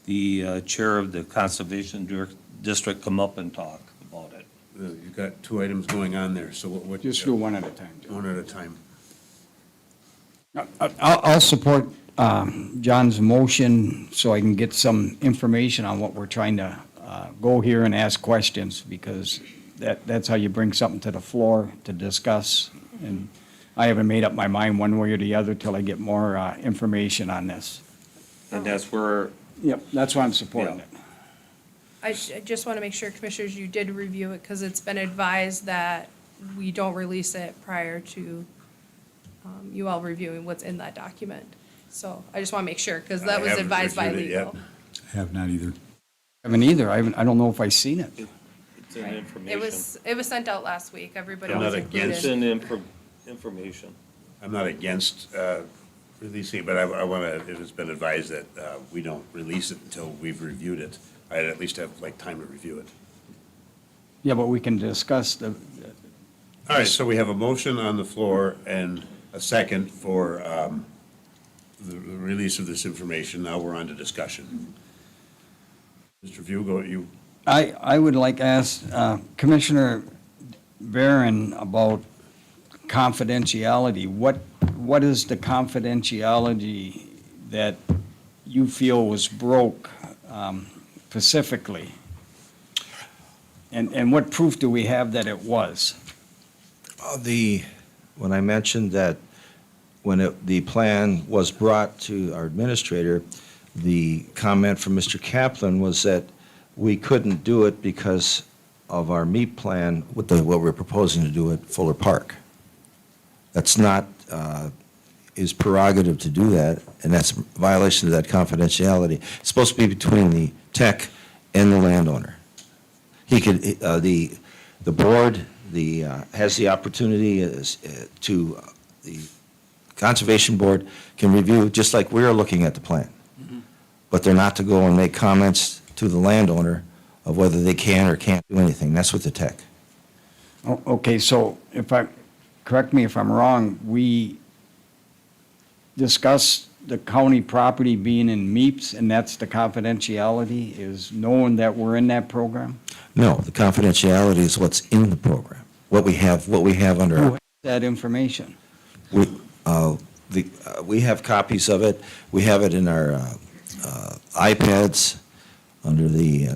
the chair of the Conservation District come up and talk about it. You've got two items going on there, so what? Just do one at a time, Joe. One at a time. I'll support John's motion so I can get some information on what we're trying to go here and ask questions, because that's how you bring something to the floor to discuss. And I haven't made up my mind one way or the other till I get more information on this. And that's where, Yep, that's why I'm supporting Yeah. it. I just want to make sure, Commissioners, you did review it, because it's been advised that we don't release it prior to you all reviewing what's in that document. So I just want to make sure, because that I was haven't advised by reviewed it yet. legal. Have not either. I haven't either. I don't know if I've seen it. it's in information. It was sent out last week. Everybody I'm was not included. It's in information. I'm not against releasing, but I want to, it has been advised that we don't release it until we've reviewed it. I'd at least have like time to review it. Yeah, but we can discuss the, All right, so we have a motion on the floor and a second for the release of this information. Now we're on to discussion. Mr. Vugo, you, I would like to ask Commissioner Barron about confidentiality. What is the confidentiality that you feel was broke specifically? And what proof do we have that it was? When I mentioned that when the plan was brought to our administrator, the comment from Mr. Kaplan was that we couldn't do it because of our meat plan with what we're proposing to do at Fuller Park. That's not his prerogative to do that, and that's a violation of that confidentiality. It's supposed to be between the tech and the landowner. He could, the board, has the opportunity to, the Conservation Board can review, just like we're looking at the plan. But they're not to go and make comments to the landowner of whether they can or can't do anything. That's with the tech. Okay, so correct me if I'm wrong, we discussed the county property being in MEPS, and that's the confidentiality, is knowing that we're in that program? No, the confidentiality is what's in the program, what we have under Who our. has that information? We have copies of it. We have it in our iPads under the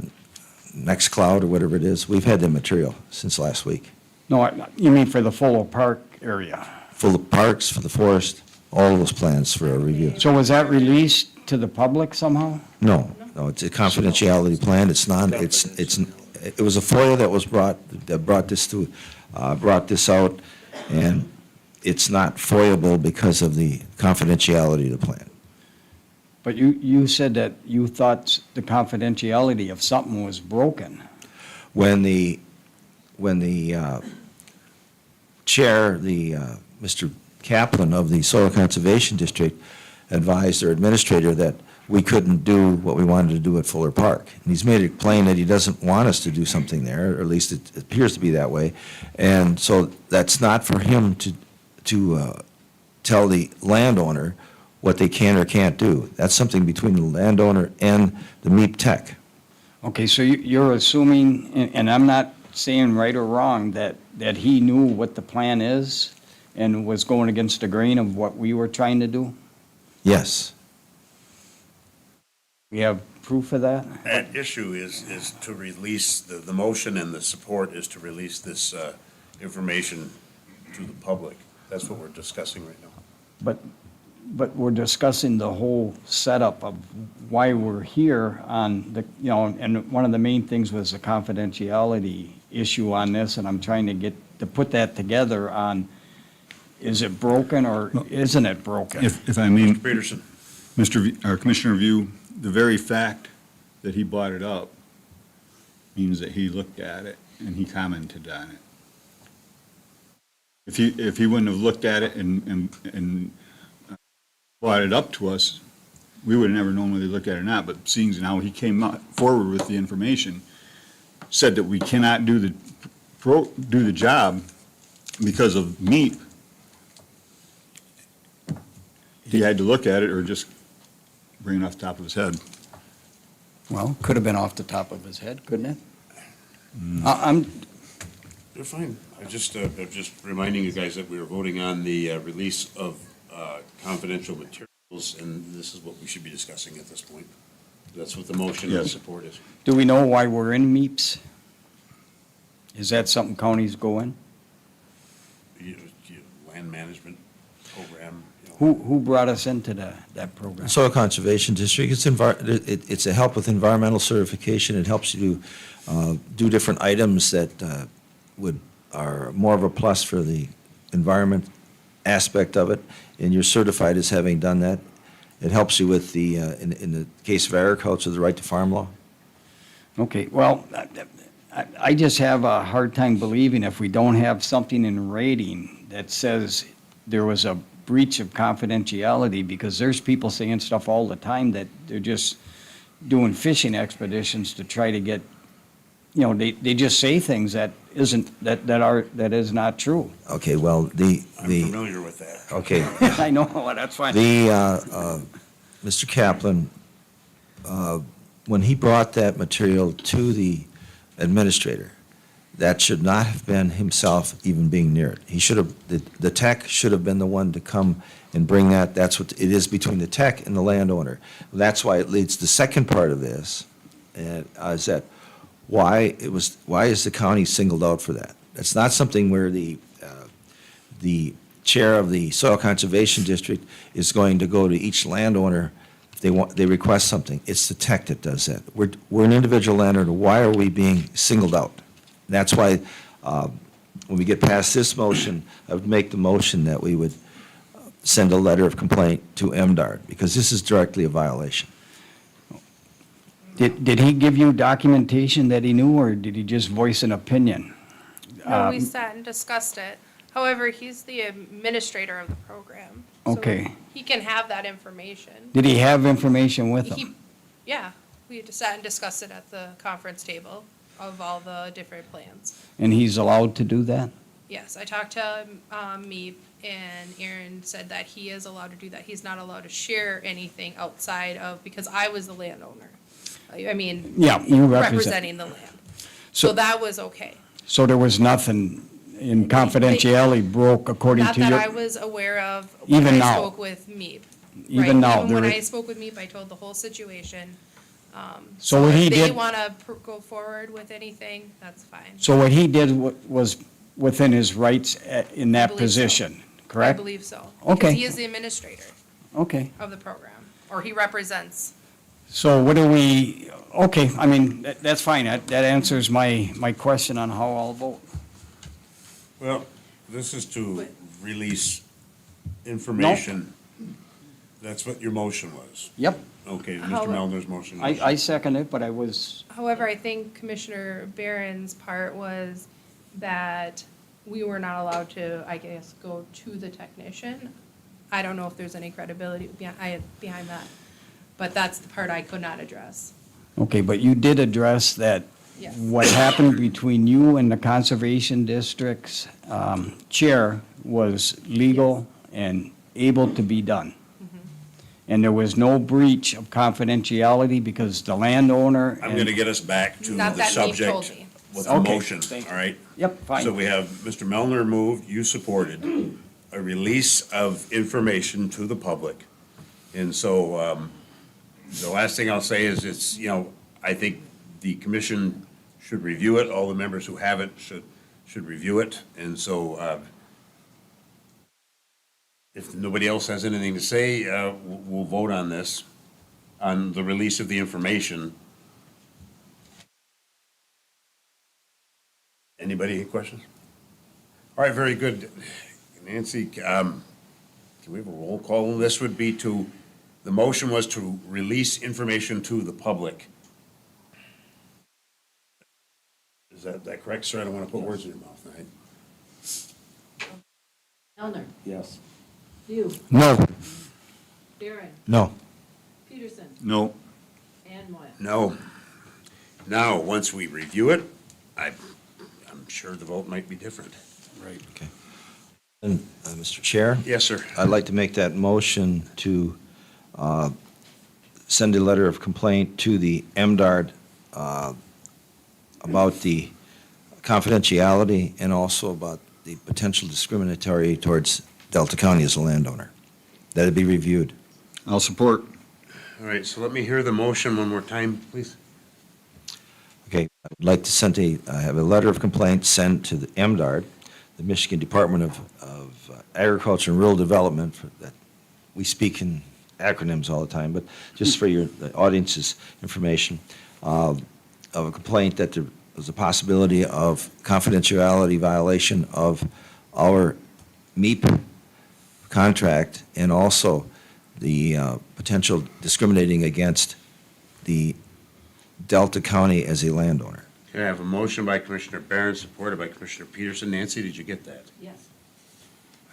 Nextcloud or whatever it is. We've had the material since last week. No, you mean for the Fuller Park area? For the parks, for the forest, all of those plans for our review. So was that released to the public somehow? No, it's a confidentiality plan. It's not, it was a FOIA that brought this to brought this out, and it's not foiable because of the confidentiality of the plan. But you said that you thought the confidentiality of something was broken. When the chair, Mr. Kaplan of the Soil Conservation District advised their administrator that we couldn't do what we wanted to do at Fuller Park. And he's made it plain that he doesn't want us to do something there, or at least it appears to be that way. And so that's not for him to tell the landowner what they can or can't do. That's something between the landowner and the MEP Tech. Okay, so you're assuming, and I'm not saying right or wrong, that he knew what the plan is and was going against the grain of what we were trying to do? Yes. We have proof of that? That issue is to release, the motion and the support is to release this information to the public. That's what we're discussing right now. But we're discussing the whole setup of why we're here on the, and one of the main things was the confidentiality issue on this, and I'm trying to put that together on, is it broken or isn't it broken? If I mean, Peterson. Commissioner View, the very fact that he brought it up means that he looked at it and he commented on it. If he wouldn't have looked at it and brought it up to us, we would have never known whether he looked at it or not. But seeing as now he came forward with the information, said that we cannot do the job because of MEP, he had to look at it or just bring it off the top of his head. Well, could have been off the top of his head, couldn't it? I'm, You're fine. I'm just reminding you guys that we were voting on the release of confidential materials, and this is what we should be discussing at this point. That's what the motion and Yes. support is. do we know why we're in MEPS? Is that something counties go in? Land management program. You know. Who brought us into that program? Soil Conservation District, it's a help with environmental certification. It helps you do different items that are more of a plus for the environment aspect of it, and you're certified as having done that. It helps you with the, in the case of agriculture, the right to farm law. Okay, well, I just have a hard time believing if we don't have something in writing that says there was a breach of confidentiality, because there's people saying stuff all the time that they're just doing fishing expeditions to try to get, they just say things that that is not true. Okay, well, I'm familiar with that. okay. I know, that's fine. Mr. Kaplan, when he brought that material to the administrator, that should not have been himself even being near it. He should have, the tech should have been the one to come and bring that. That's what it is between the tech and the landowner. That's why it leads to the second part of this, and is that why is the county singled out for that? That's not something where the chair of the Soil Conservation District is going to go to each landowner if they request something. It's the tech that does that. We're an individual landowner. Why are we being singled out? That's why when we get past this motion, I would make the motion that we would send a letter of complaint to MDARD, because this is directly a violation. Did he give you documentation that he knew, or did he just voice an opinion? No, we sat and discussed it. However, he's the administrator of the program. so Okay. He can have that information. Did he have information with him? Yeah, we just sat and discussed it at the conference table of all the different plans. And he's allowed to do that? Yes, I talked to Meep, and Aaron said that he is allowed to do that. He's not allowed to share anything outside of, because I was the landowner. I mean, Yeah, you represent. representing the land. So that was okay. So there was nothing in confidentiality broke according Not to that I your, was aware of when Even I now. spoke with Meep. Even Right, now, Even when there I is- spoke with Meep, I told the whole situation. So what he If they did- want to go forward with anything, that's fine. so what he did was within his rights in that believe so. position, I correct? believe so. Okay. Because he is the administrator Okay, of the program, or he represents. so what do we, okay, I mean, that's fine, that answers my question on how I'll vote. Well, this is to release information. That's what your motion was. Yep, Okay, Mr. How- Melner's motion. I second it, but I was, However, I think Commissioner Barron's part was that we were not allowed to, I guess, go to the technician. I don't know if there's any credibility behind that, but that's the part I could not address. okay, but you did address that Yes. what happened between you and the Conservation District's chair was legal and able to be done. And there was no breach of confidentiality because the landowner. I'm going to get us back to Not the that Nate told subject me. with the Okay, motion, thank all right? Yep, fine. So we have Mr. Melner moved, you supported, a release of information to the public. And so, the last thing I'll say is it's, I think the commission should review it. All the members who have it should review it. And so, if nobody else has anything to say, we'll vote on this, on the release of the information. Anybody, any questions? All right, very good. Nancy, can we have a roll call? This would be the motion was to release information to the public. Is that correct, sir? I don't want to put words in your mouth, all right? Elner. Yes. View. No. Barron. No. Peterson. No. And Moyle. No. Now, once we review it, I'm sure the vote might be different. Right. Okay. And, Mr. Chair? Yes, sir. I'd like to make that motion to send a letter of complaint to the MDARD about the confidentiality and also about the potential discriminatory towards Delta County as a landowner. That'd be reviewed. I'll support. All right, so let me hear the motion one more time, please. Okay, I would like to have a letter of complaint sent to the MDARD, the Michigan Department of Agriculture and Rural Development, that we speak in acronyms all the time, but just for the audience's information, of a complaint that there was a possibility of confidentiality violation of our MEP contract and also the potential discriminating against the Delta County as a landowner. Okay, I have a motion by Commissioner Barron, supported by Commissioner Peterson. Nancy, did you get that? Yes.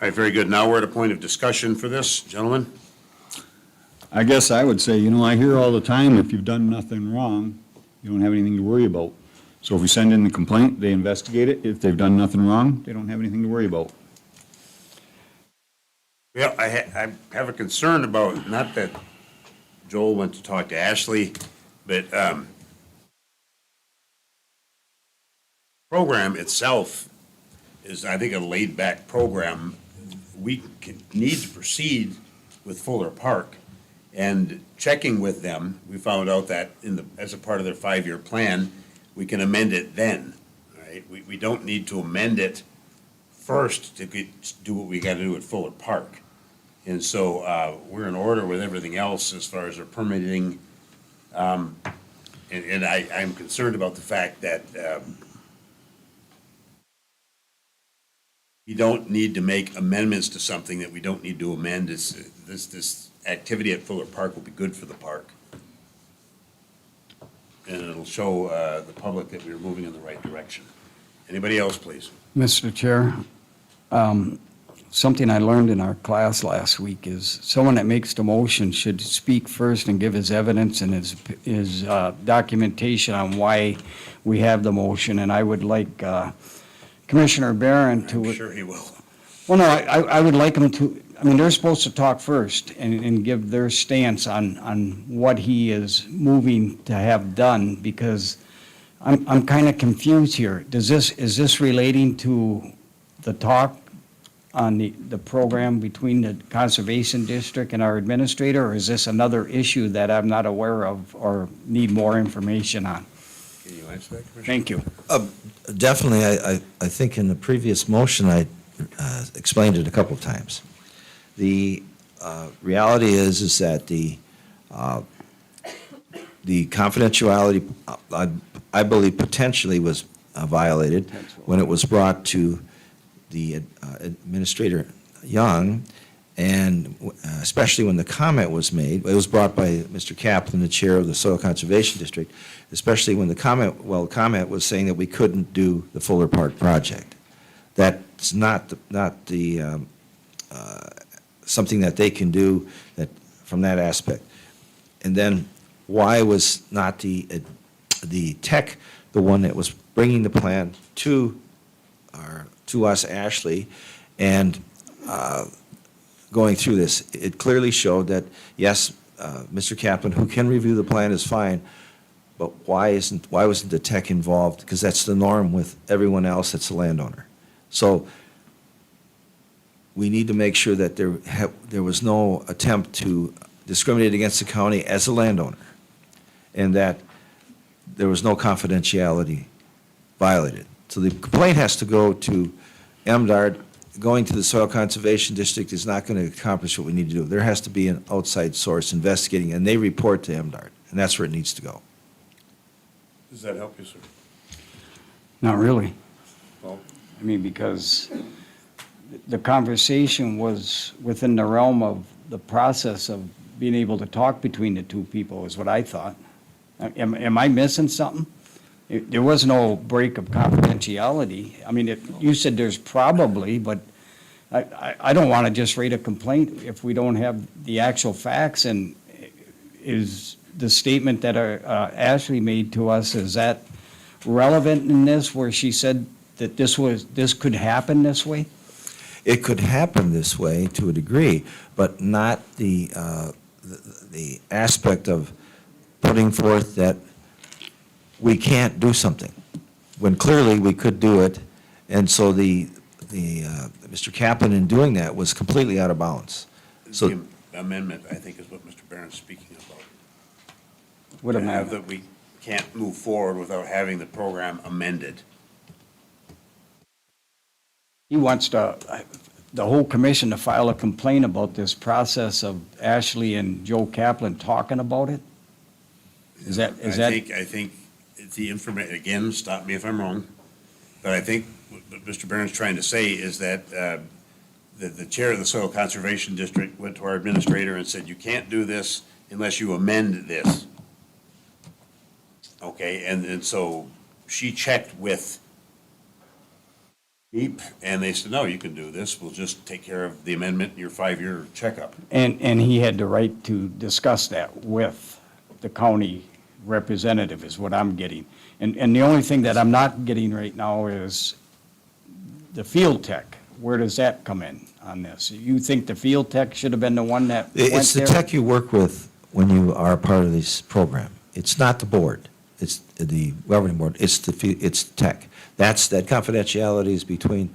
All right, very good. Now we're at a point of discussion for this, gentlemen. I guess I would say, I hear all the time, if you've done nothing wrong, you don't have anything to worry about. So if we send in the complaint, they investigate it. If they've done nothing wrong, they don't have anything to worry about. Well, I have a concern about, not that Joel went to talk to Ashley, but program itself is, I think, a laid-back program. We need to proceed with Fuller Park. And checking with them, we found out that as a part of their 5-year plan, we can amend it then, right? We don't need to amend it first to do what we got to do at Fuller Park. And so we're in order with everything else as far as our permitting. And I'm concerned about the fact that we don't need to make amendments to something that we don't need to amend. This activity at Fuller Park will be good for the park. And it'll show the public that we're moving in the right direction. Anybody else, please? Mr. Chair, something I learned in our class last week is someone that makes the motion should speak first and give his evidence and his documentation on why we have the motion. And I would like Commissioner Barron to. I'm sure he will. Well, no, I would like him to, they're supposed to talk first and give their stance on what he is moving to have done, because I'm kind of confused here. Is this relating to the talk on the program between the Conservation District and our administrator, or is this another issue that I'm not aware of or need more information on? Can you answer that, Commissioner? Thank you. Definitely, I think in the previous motion, I explained it a couple of times. The reality is that the confidentiality, I believe, potentially was violated when it was brought to the Administrator Young, and especially when the comment was made, it was brought by Mr. Kaplan, the Chair of the Soil Conservation District, especially when the comment was saying that we couldn't do the Fuller Park project. That's not something that they can do that, from that aspect. And then why was not the tech the one that was bringing the plan to us, Ashley, and going through this? It clearly showed that, yes, Mr. Kaplan, who can review the plan, is fine, but why wasn't the tech involved? Because that's the norm with everyone else that's a landowner. So we need to make sure that there was no attempt to discriminate against the county as a landowner, and that there was no confidentiality violated. So the complaint has to go to MDARD. Going to the Soil Conservation District is not going to accomplish what we need to do. There has to be an outside source investigating, and they report to MDARD, and that's where it needs to go. Does that help you, sir? Not really. Well, I mean, because the conversation was within the realm of the process of being able to talk between the two people, is what I thought. Am I missing something? There was no break of confidentiality. I mean, you said there's probably, but I don't want to just rate a complaint if we don't have the actual facts. And is the statement that Ashley made to us, is that relevant in this, where she said that this could happen this way? It could happen this way to a degree, but not the aspect of putting forth that we can't do something, when clearly we could do it. And so Mr. Kaplan, in doing that, was completely out of bounds. So the amendment, I think, is what Mr. Barron's speaking about. What To am I- have that we can't move forward without having the program amended. He wants the whole commission to file a complaint about this process of Ashley and Joe Kaplan talking about it? Is that? I think it's the information, again, stop me if I'm wrong, but I think what Mr. Barron's trying to say is that the chair of the Soil Conservation District went to our administrator and said, you can't do this unless you amend this. Okay, and so she checked with DEEP, and they said, no, you can do this, we'll just take care of the amendment in your 5-year checkup. And he had the right to discuss that with the county representative, is what I'm getting. And the only thing that I'm not getting right now is the field tech. Where does that come in on this? You think the field tech should have been the one that went it's the there? tech you work with when you are a part of this program. It's not the board. It's the governing board. It's tech. That confidentiality is between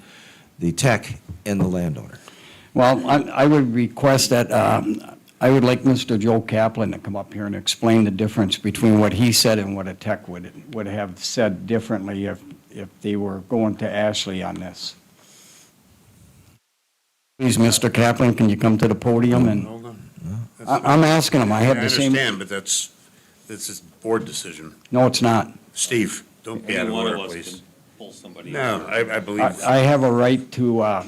the tech and the landowner. Well, I would request that, I would like Mr. Joe Kaplan to come up here and explain the difference between what he said and what a tech would have said differently if they were going to Ashley on this. Please, Mr. Kaplan, can you come to the podium? And Hold on. I'm asking him, I have the same. understand, but that's a board decision. No, it's not. Steve, don't be out Any of one order, of us please. can pull somebody. No, I believe. I have a right to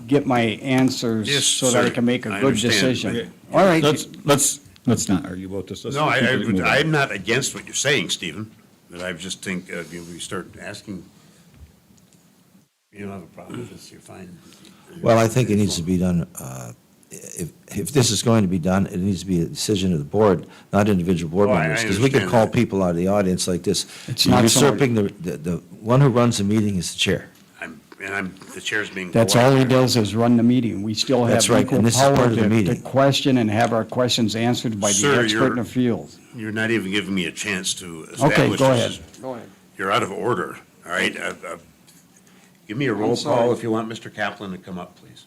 get my answers Yes, so that I sir. can make a I good understand. decision. Okay. All right. Let's not argue about this. Let's No, completely move on. I'm not against what you're saying, Stephen, but I just think we start asking, you don't have a problem with this, you're fine. Well, I think it needs to be done, if this is going to be done, it needs to be a decision of the board, not individual board Oh, I members. Because we could understand call that. people out of the audience like this. It's You're not usurping the one who runs the meeting is the chair. The chair's being. That's all he does is run the meeting. We still have That's right, equal and this is power part of the to meeting. question and have our questions answered by the Sir, expert in the field. You're not even giving me a chance to establish. go this ahead. is- Go ahead. You're out of order, all right? Give me a roll sorry. call if you want Mr. Kaplan to come up, please.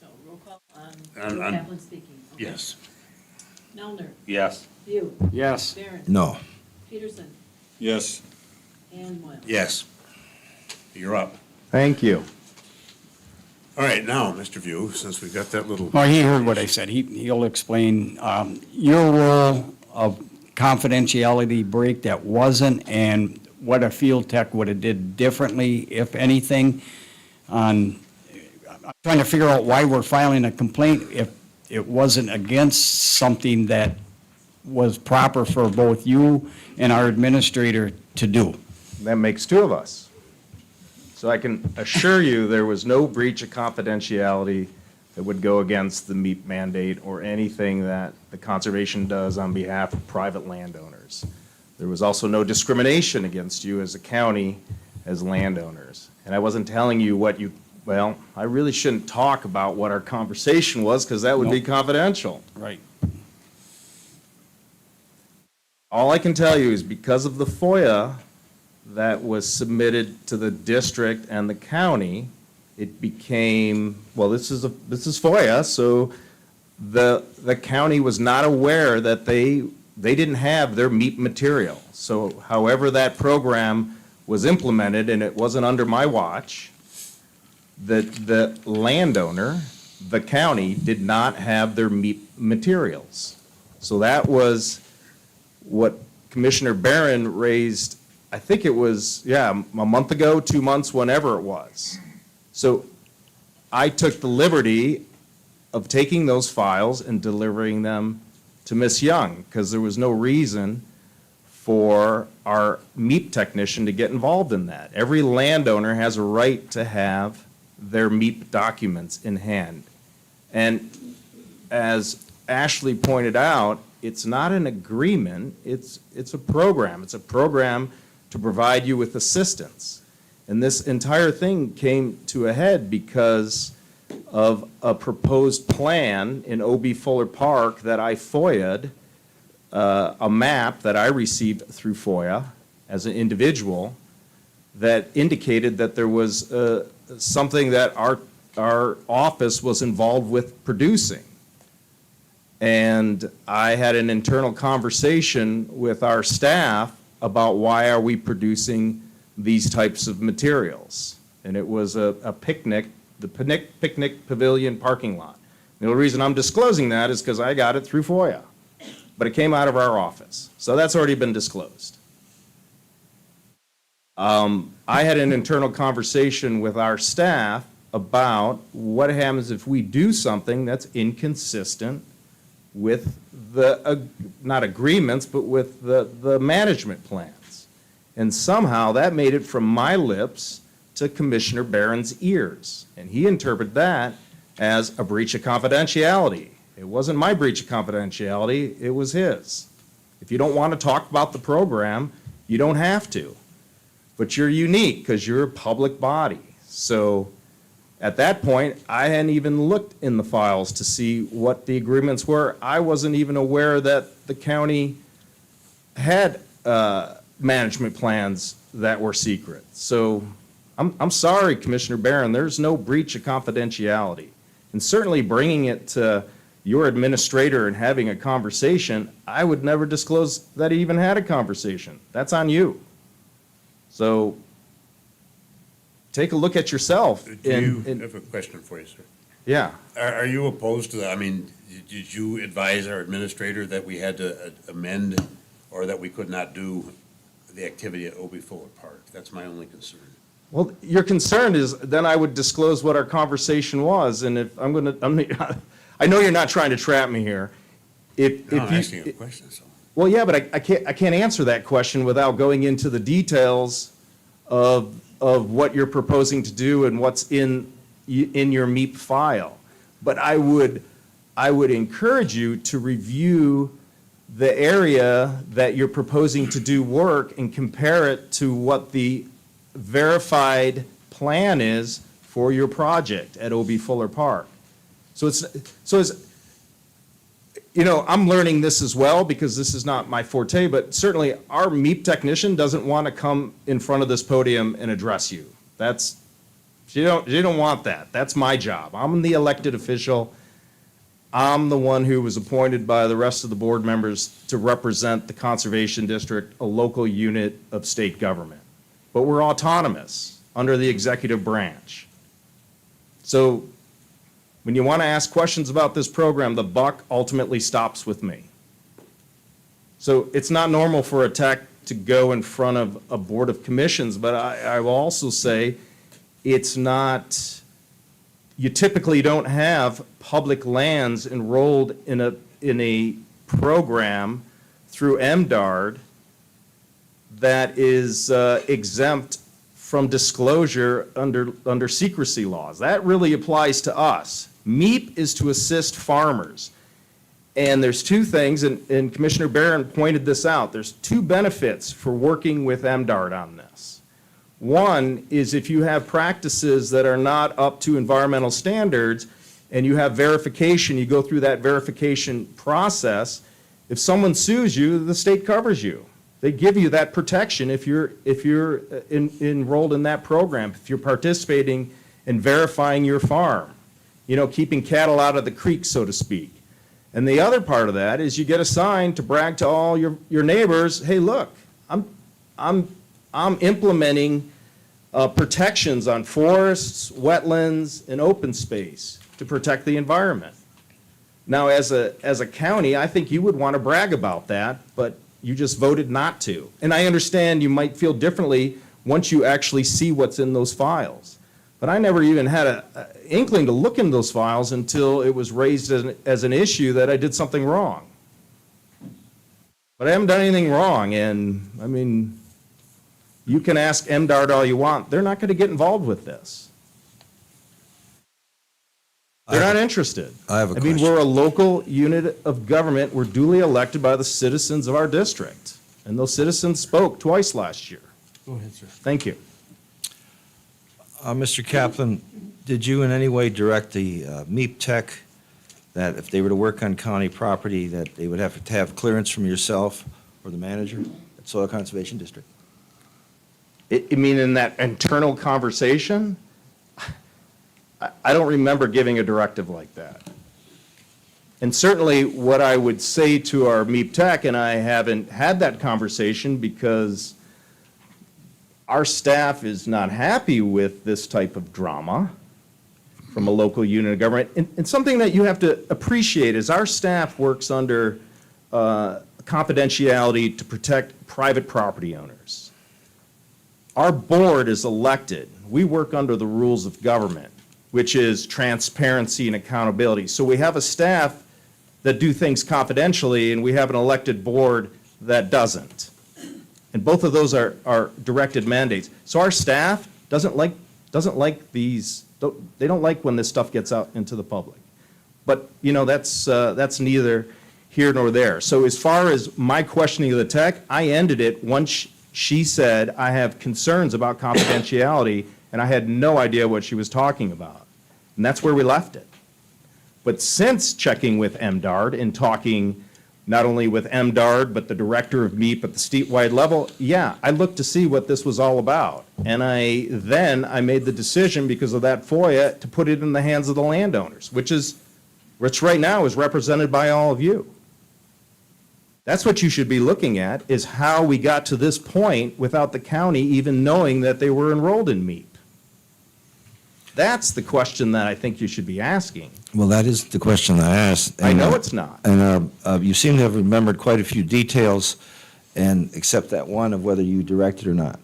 So roll call On- Joe on- Kaplan speaking. Okay. Yes. Melner, Yes. View, Yes. Barron, No. Peterson, Yes. and Moyle. Yes. You're up. Thank you. All right, now, Mr. View, since we've got that little. Well, he heard what I said. He'll explain your role of confidentiality break that wasn't, and what a field tech would have did differently, if anything. on, I'm trying to figure out why we're filing a complaint if it wasn't against something that was proper for both you and our administrator to do. That makes two of us. So I can assure you, there was no breach of confidentiality that would go against the MEP mandate or anything that the conservation does on behalf of private landowners. There was also no discrimination against you as a county as landowners. And I wasn't telling you what you, well, I really shouldn't talk about what our conversation was because that would be Nope. confidential. Right. All I can tell you is because of the FOIA that was submitted to the district and the county, it became, well, this is FOIA, so the county was not aware that they didn't have their MEP material. So however that program was implemented, and it wasn't under my watch, the landowner, the county, did not have their MEP materials. So that was what Commissioner Barron raised, I think it was, yeah, a month ago, 2 months, whenever it was. So I took the liberty of taking those files and delivering them to Ms. Young, because there was no reason for our MEP technician to get involved in that. Every landowner has a right to have their MEP documents in hand. And as Ashley pointed out, it's not an agreement, it's a program. It's a program to provide you with assistance. And this entire thing came to a head because of a proposed plan in O.B. Fuller Park that I FOIA'd, a map that I received through FOIA as an individual that indicated that there was something that our office was involved with producing. And I had an internal conversation with our staff about why are we producing these types of materials. And it was a picnic, the picnic pavilion parking lot. The only reason I'm disclosing that is because I got it through FOIA, but it came out of our office. So that's already been disclosed. I had an internal conversation with our staff about what happens if we do something that's inconsistent with the, not agreements, but with the management plans. And somehow that made it from my lips to Commissioner Barron's ears. And he interpreted that as a breach of confidentiality. It wasn't my breach of confidentiality, it was his. If you don't want to talk about the program, you don't have to. But you're unique because you're a public body. So at that point, I hadn't even looked in the files to see what the agreements were. I wasn't even aware that the county had management plans that were secret. So I'm sorry, Commissioner Barron, there's no breach of confidentiality. And certainly bringing it to your administrator and having a conversation, I would never disclose that he even had a conversation. That's on you. So take a look at yourself. Do you have a question for you, sir? Yeah. Are you opposed to that? I mean, did you advise our administrator that we had to amend or that we could not do the activity at O.B. Fuller Park? That's my only concern. Well, your concern is then I would disclose what our conversation was, and if I'm going to, I know you're not trying to trap me here. If No, I'm you- asking a question, so. Well, yeah, but I can't answer that question without going into the details of what you're proposing to do and what's in your MEP file. But I would encourage you to review the area that you're proposing to do work and compare it to what the verified plan is for your project at O.B. Fuller Park. So it's, you know, I'm learning this as well because this is not my forte, but certainly our MEP technician doesn't want to come in front of this podium and address you. She don't want that. That's my job. I'm the elected official. I'm the one who was appointed by the rest of the board members to represent the Conservation District, a local unit of state government. But we're autonomous under the executive branch. So when you want to ask questions about this program, the buck ultimately stops with me. So it's not normal for a tech to go in front of a board of commissions, but I will also say, it's not, you typically don't have public lands enrolled in a program through MDARD that is exempt from disclosure under secrecy laws. That really applies to us. MEEP is to assist farmers. And there's two things, and Commissioner Barron pointed this out. There's two benefits for working with MDARD on this. One is if you have practices that are not up to environmental standards and you have verification, you go through that verification process, if someone sues you, the state covers you. They give you that protection if you're enrolled in that program, if you're participating in verifying your farm, keeping cattle out of the creek, so to speak. And the other part of that is you get a sign to brag to all your neighbors, hey, look, I'm implementing protections on forests, wetlands, and open space to protect the environment. Now, as a county, I think you would want to brag about that, but you just voted not to. And I understand you might feel differently once you actually see what's in those files. But I never even had an inkling to look in those files until it was raised as an issue that I did something wrong. But I haven't done anything wrong, and, I mean, you can ask MDARD all you want. They're not going to get involved with this. They're not interested. I have a I mean, question. we're a local unit of government. We're duly elected by the citizens of our district. And those citizens spoke twice last year. Go ahead, sir. Thank you. Mr. Kaplan, did you in any way direct the MEEP Tech that if they were to work on county property, that they would have to have clearance from yourself or the manager at Soil Conservation District? You mean in that internal conversation? I don't remember giving a directive like that. And certainly what I would say to our MEEP Tech, and I haven't had that conversation because our staff is not happy with this type of drama from a local unit of government. And something that you have to appreciate is our staff works under confidentiality to protect private property owners. Our board is elected. We work under the rules of government, which is transparency and accountability. So we have a staff that do things confidentially, and we have an elected board that doesn't. And both of those are directed mandates. So our staff doesn't like these, they don't like when this stuff gets out into the public. But, that's neither here nor there. So as far as my questioning of the tech, I ended it once she said, I have concerns about confidentiality, and I had no idea what she was talking about. And that's where we left it. But since checking with MDARD and talking not only with MDARD, but the director of MEEP at the statewide level, yeah, I looked to see what this was all about. And I made the decision, because of that FOIA, to put it in the hands of the landowners, which right now is represented by all of you. That's what you should be looking at, is how we got to this point without the county even knowing that they were enrolled in MEEP. That's the question that I think you should be asking. Well, that is the question I asked. I know it's not. And you seem to have remembered quite a few details, and except that one of whether you directed or not.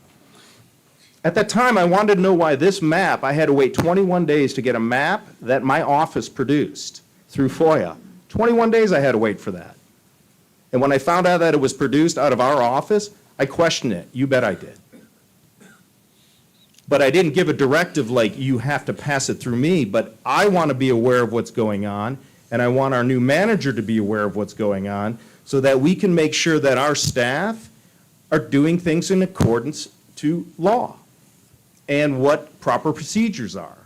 At that time, I wanted to know why this map, I had to wait 21 days to get a map that my office produced through FOIA. 21 days I had to wait for that. And when I found out that it was produced out of our office, I questioned it. You bet I did. But I didn't give a directive like, you have to pass it through me, but I want to be aware of what's going on, and I want our new manager to be aware of what's going on, so that we can make sure that our staff are doing things in accordance to law and what proper procedures are.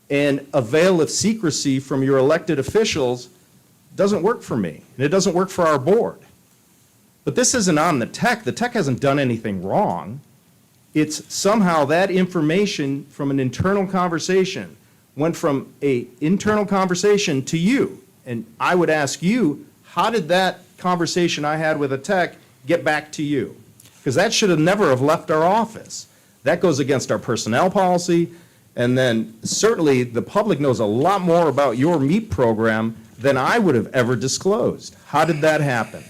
And a veil of secrecy from your elected officials doesn't work for me, and it doesn't work for our board. But this isn't on the tech. The tech hasn't done anything wrong. It's somehow that information from an internal conversation went from an internal conversation to you. And I would ask you, how did that conversation I had with a tech get back to you? Because that should have never have left our office. That goes against our personnel policy. And then certainly the public knows a lot more about your MEEP program than I would have ever disclosed. How did that happen?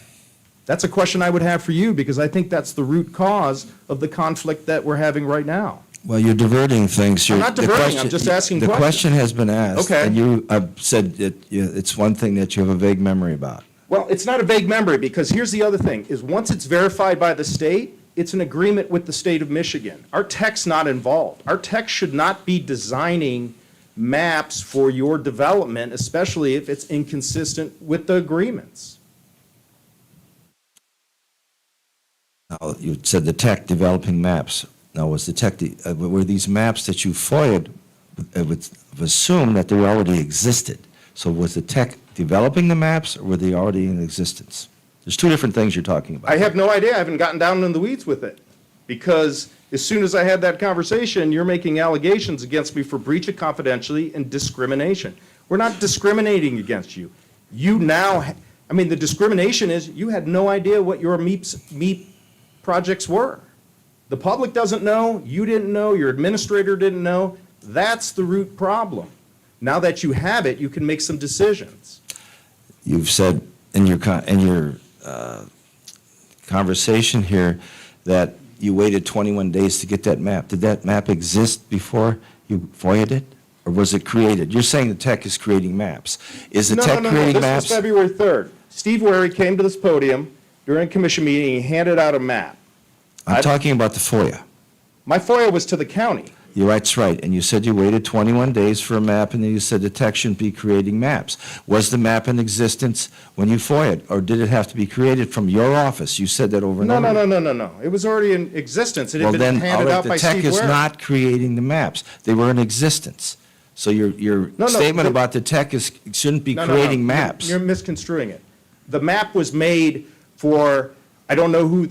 That's a question I would have for you, because I think that's the root cause of the conflict that we're having right now. Well, you're diverting things. I'm not The diverting, I'm question- just asking The questions. question has been asked. Okay. And you have said that it's one thing that you have a vague memory about. Well, it's not a vague memory, because here's the other thing, is once it's verified by the state, it's an agreement with the state of Michigan. Our tech's not involved. Our tech should not be designing maps for your development, especially if it's inconsistent with the agreements. Now, you said the tech developing maps. Now, was the tech, were these maps that you FOIA'd, it would assume that they already existed. So was the tech developing the maps, or were they already in existence? There's two different things you're talking about. I have no idea. I haven't gotten down in the weeds with it. Because as soon as I had that conversation, you're making allegations against me for breach of confidentiality and discrimination. We're not discriminating against you. You now, I mean, the discrimination is you had no idea what your MEP projects were. The public doesn't know, you didn't know, your administrator didn't know. That's the root problem. Now that you have it, you can make some decisions. You've said in your conversation here that you waited 21 days to get that map. Did that map exist before you FOIA'd it, or was it created? You're saying the tech is creating maps. Is the tech creating This maps? was February 3rd. Steve Wary came to this podium during a commission meeting, he handed out a map. I'm talking about the FOIA. My FOIA was to the county. That's right, and you said you waited 21 days for a map, and then you said the tech shouldn't be creating maps. Was the map in existence when you FOIA'd, or did it have to be created from your office? You said that over and over. No. It was already in existence. It had Well, been then, handed out the by tech Steve is Ware. not creating the maps. They were in existence. So your No, statement the- about the tech shouldn't be No, no. creating maps. You're misconstruing it. The map was made for, I don't know who,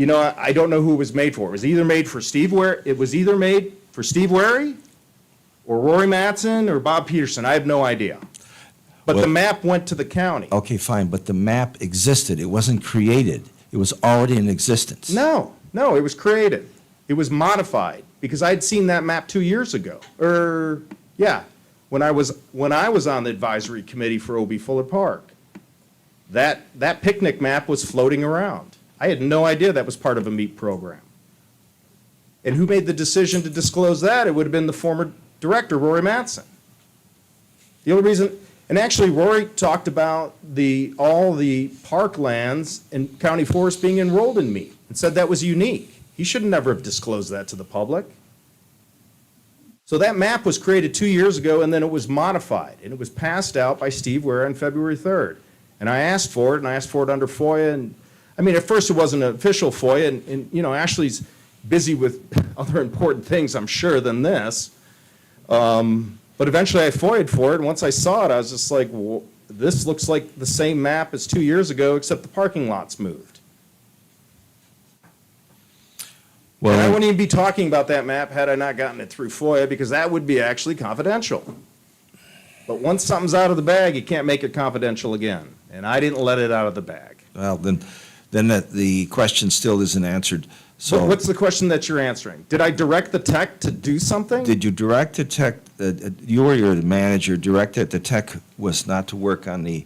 I don't know who it was made for. It was either made for Steve Ware, it was either made for Steve Wary, or Rory Mattson, or Bob Peterson. I have no idea. But the Well- map went to the county. Okay, fine, but the map existed. It wasn't created. It was already in existence. No, it was created. It was modified, because I'd seen that map 2 years ago. When I was on the advisory committee for OB Fuller Park. That picnic map was floating around. I had no idea that was part of a MEEP program. And who made the decision to disclose that? It would have been the former director, Rory Mattson. The only reason, and actually Rory talked about all the parklands and county forest being enrolled in MEEP and said that was unique. He should never have disclosed that to the public. So that map was created 2 years ago, and then it was modified, and it was passed out by Steve Ware on February 3rd. And I asked for it, and I asked for it under FOIA, and, I mean, at first it wasn't an official FOIA, and Ashley's busy with other important things, I'm sure, than this. But eventually I FOIA'd for it, and once I saw it, I was just like, well, this looks like the same map as 2 years ago, except the parking lot's moved. And I wouldn't even be talking about that map had I not gotten it through FOIA, because that would be actually confidential. But once something's out of the bag, you can't make it confidential again, and I didn't let it out of the bag. Well, then the question still isn't answered. So What's the question that you're answering? Did I direct the tech to do something? did you direct the tech, you or your manager directed the tech was not to work on the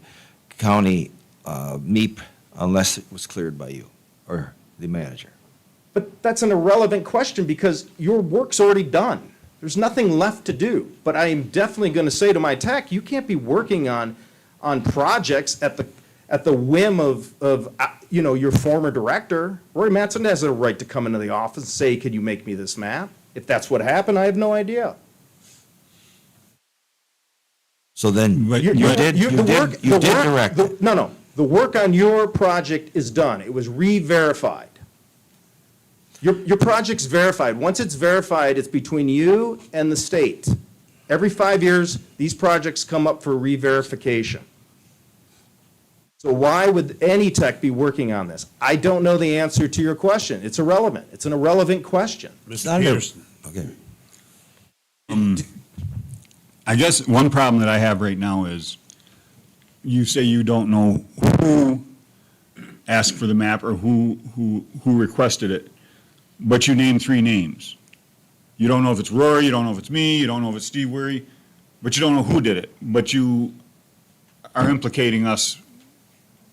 county MEEP unless it was cleared by you or the manager? But that's an irrelevant question, because your work's already done. There's nothing left to do. But I am definitely going to say to my tech, you can't be working on projects at the whim of your former director. Rory Mattson has a right to come into the office and say, can you make me this map? If that's what happened, I have no idea. So then you did direct it. No. The work on your project is done. It was re-verified. Your project's verified. Once it's verified, it's between you and the state. Every 5 years, these projects come up for re-verification. So why would any tech be working on this? I don't know the answer to your question. It's irrelevant. It's an irrelevant question. Mr. Peterson. Okay. I guess one problem that I have right now is you say you don't know who asked for the map or who requested it, but you name 3 names. You don't know if it's Rory, you don't know if it's me, you don't know if it's Steve Weary, but you don't know who did it. But you are implicating us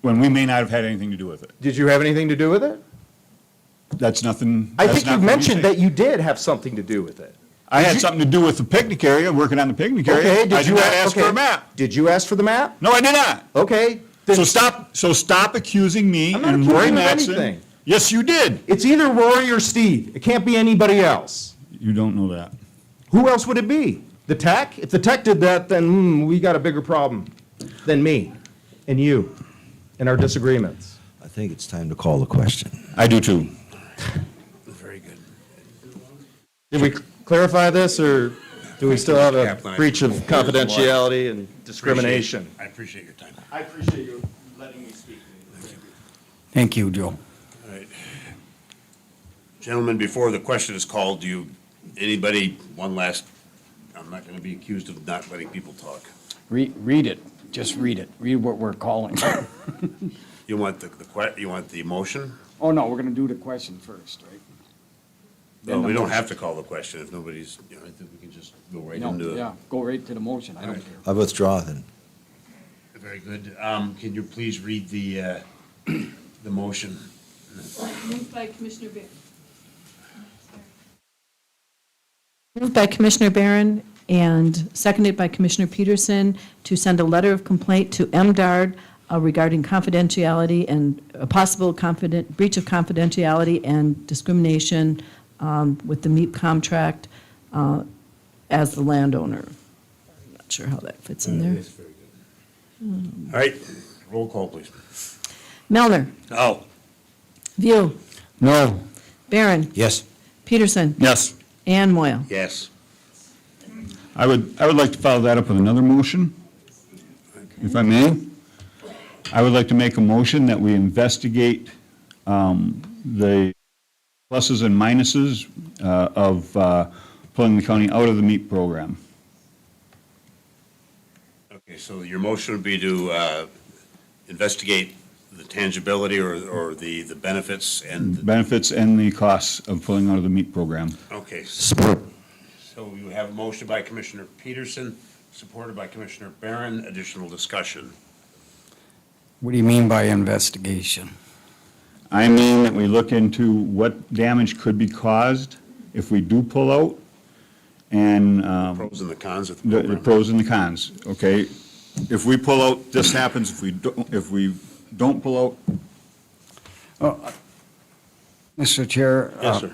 when we may not have had anything to do with it. Did you have anything to do with it? that's nothing. I that's think you not what mentioned say. that you did have something to do with it. I had something to do with the picnic area, working on the picnic area. Okay, I did you not ask for okay. a map. Did you ask for the map? No, I did not. Okay. then So stop accusing me I'm not and accusing Roy you of Matson. anything. Yes, you did. It's either Rory or Steve. It can't be anybody else. You don't know that. Who else would it be? The tech? If the tech did that, then we got a bigger problem than me and you and our disagreements. I think it's time to call the question. I do too. Very good. Did we clarify this, or do we still have a Kaplan, I- breach of confidentiality and discrimination? I appreciate your time. I appreciate you letting me speak. Thank you, Joe. All right. Gentlemen, before the question is called, anybody, one last, I'm not going to be accused of not letting people talk. Read it, just read it. Read what we're calling. You want you want the motion? Oh, no, we're going to do the question first, right? No, Then the we don't motion. have to call the question if nobody's, I think we can just go right No, into it. yeah, go right to the motion, I don't care. I withdraw then. Very good. Can you please read the motion? Moved by Commissioner Barron. Moved by Commissioner Barron and seconded by Commissioner Peterson to send a letter of complaint to MDARD regarding confidentiality and a possible breach of confidentiality and discrimination with the MEP contract as the landowner. I'm not sure how that fits in there. All right, roll call, please. Melner, No. View, No. Barron, Yes. Peterson, Yes. and Moyle. Yes. I would like to follow that up with another motion, if I may. I would like to make a motion that we investigate the pluses and minuses of pulling the county out of the MEAP program. Okay, so your motion would be to investigate the tangibility or the benefits and, Benefits and the costs of pulling out of the MEAP program. okay. Support. So we have a motion by Commissioner Peterson, supported by Commissioner Barron. Additional discussion. What do you mean by investigation? I mean that we look into what damage could be caused if we do pull out, and Pros and the cons of the the program. pros and the cons, okay? If we pull out, this happens. If we don't pull out, Mr. Chair? Yes, sir.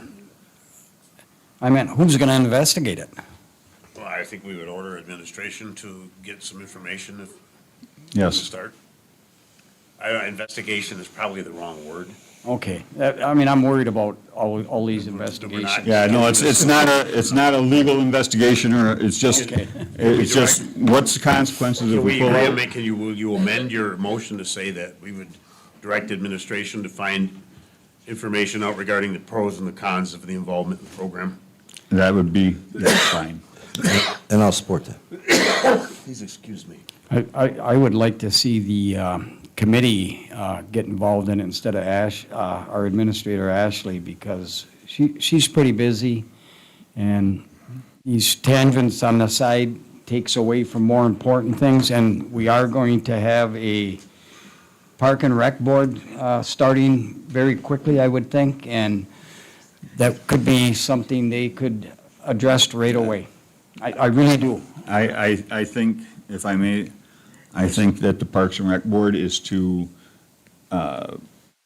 I meant, who's going to investigate it? Well, I think we would order administration to get some information if to yes. start. Investigation is probably the wrong word. Okay, I mean, I'm worried about all these investigations. Yeah, no, it's not a legal investigation, or it's just, Okay. it's just, what's the consequences if Can we we, pull out? will you amend your motion to say that we would direct administration to find information out regarding the pros and the cons of the involvement in the program? That's fine. And I'll support that. Please excuse me. I would like to see the committee get involved in it instead of our administrator Ashley, because she's pretty busy, and these tangents on the side takes away from more important things, and we are going to have a Park and Rec Board starting very quickly, I would think, and that could be something they could address right away. I really do. I think, if I may, I think that the Parks and Rec Board is to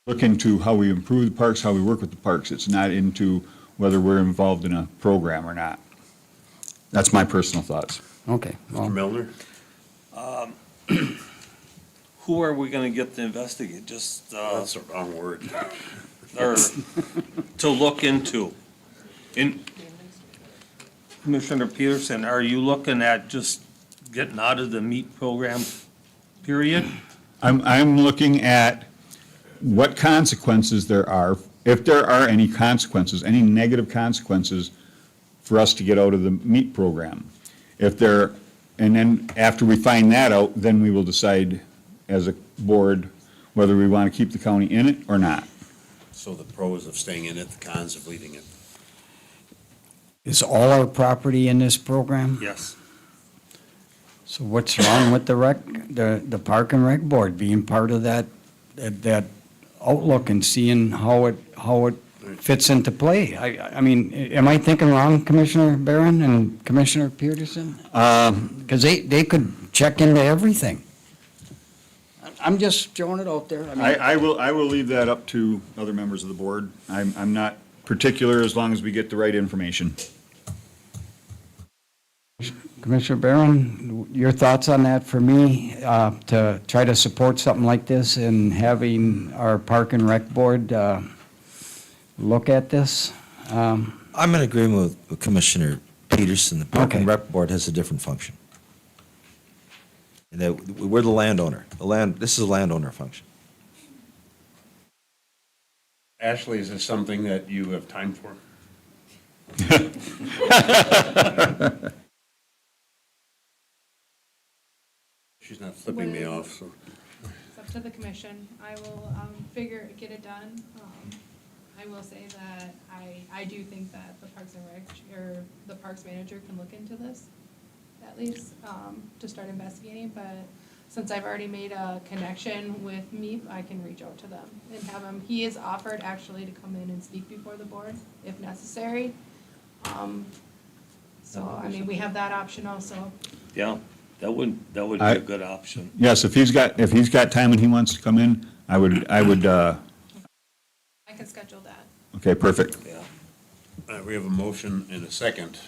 look into how we improve the parks, how we work with the parks. It's not into whether we're involved in a program or not. That's my personal thoughts. Okay. well, Mr. Milner? Who are we gonna get to investigate? Just, That's the wrong word. or to look into? Commissioner Peterson, are you looking at just getting out of the MEAP program, period? I'm looking at what consequences there are, if there are any consequences, any negative consequences for us to get out of the MEAP program. And then after we find that out, then we will decide as a board whether we want to keep the county in it or not. So the pros of staying in it, the cons of leaving it. Is all our property in this program? Yes. So what's wrong with the Park and Rec Board being part of that outlook and seeing how it fits into play. I mean, am I thinking wrong, Commissioner Barron and Commissioner Peterson? Because they could check into everything. I'm just throwing it out there. I mean, I will leave that up to other members of the board. I'm not particular as long as we get the right information. Commissioner Barron, your thoughts on that for me, to try to support something like this and having our Park and Rec Board look at this? I'm in agreement with Commissioner Peterson. The Park and Okay. Rec Board has a different function. And that we're the landowner. This is a landowner function. Ashley, is this something that you have time for? She's not flipping me off, so. It's up to the commission. I will get it done. I will say that I do think that the Parks and Rec, or the Parks Manager can look into this, at least, to start investigating, but since I've already made a connection with MEEP, I can reach out to them and have him, he is offered actually to come in and speak before the board if necessary. So, I mean, we have that option also. Yeah, that would be a good option. Yes, if he's got time and he wants to come in, I would, I can schedule that. okay, perfect. Yeah. We have a motion and a second.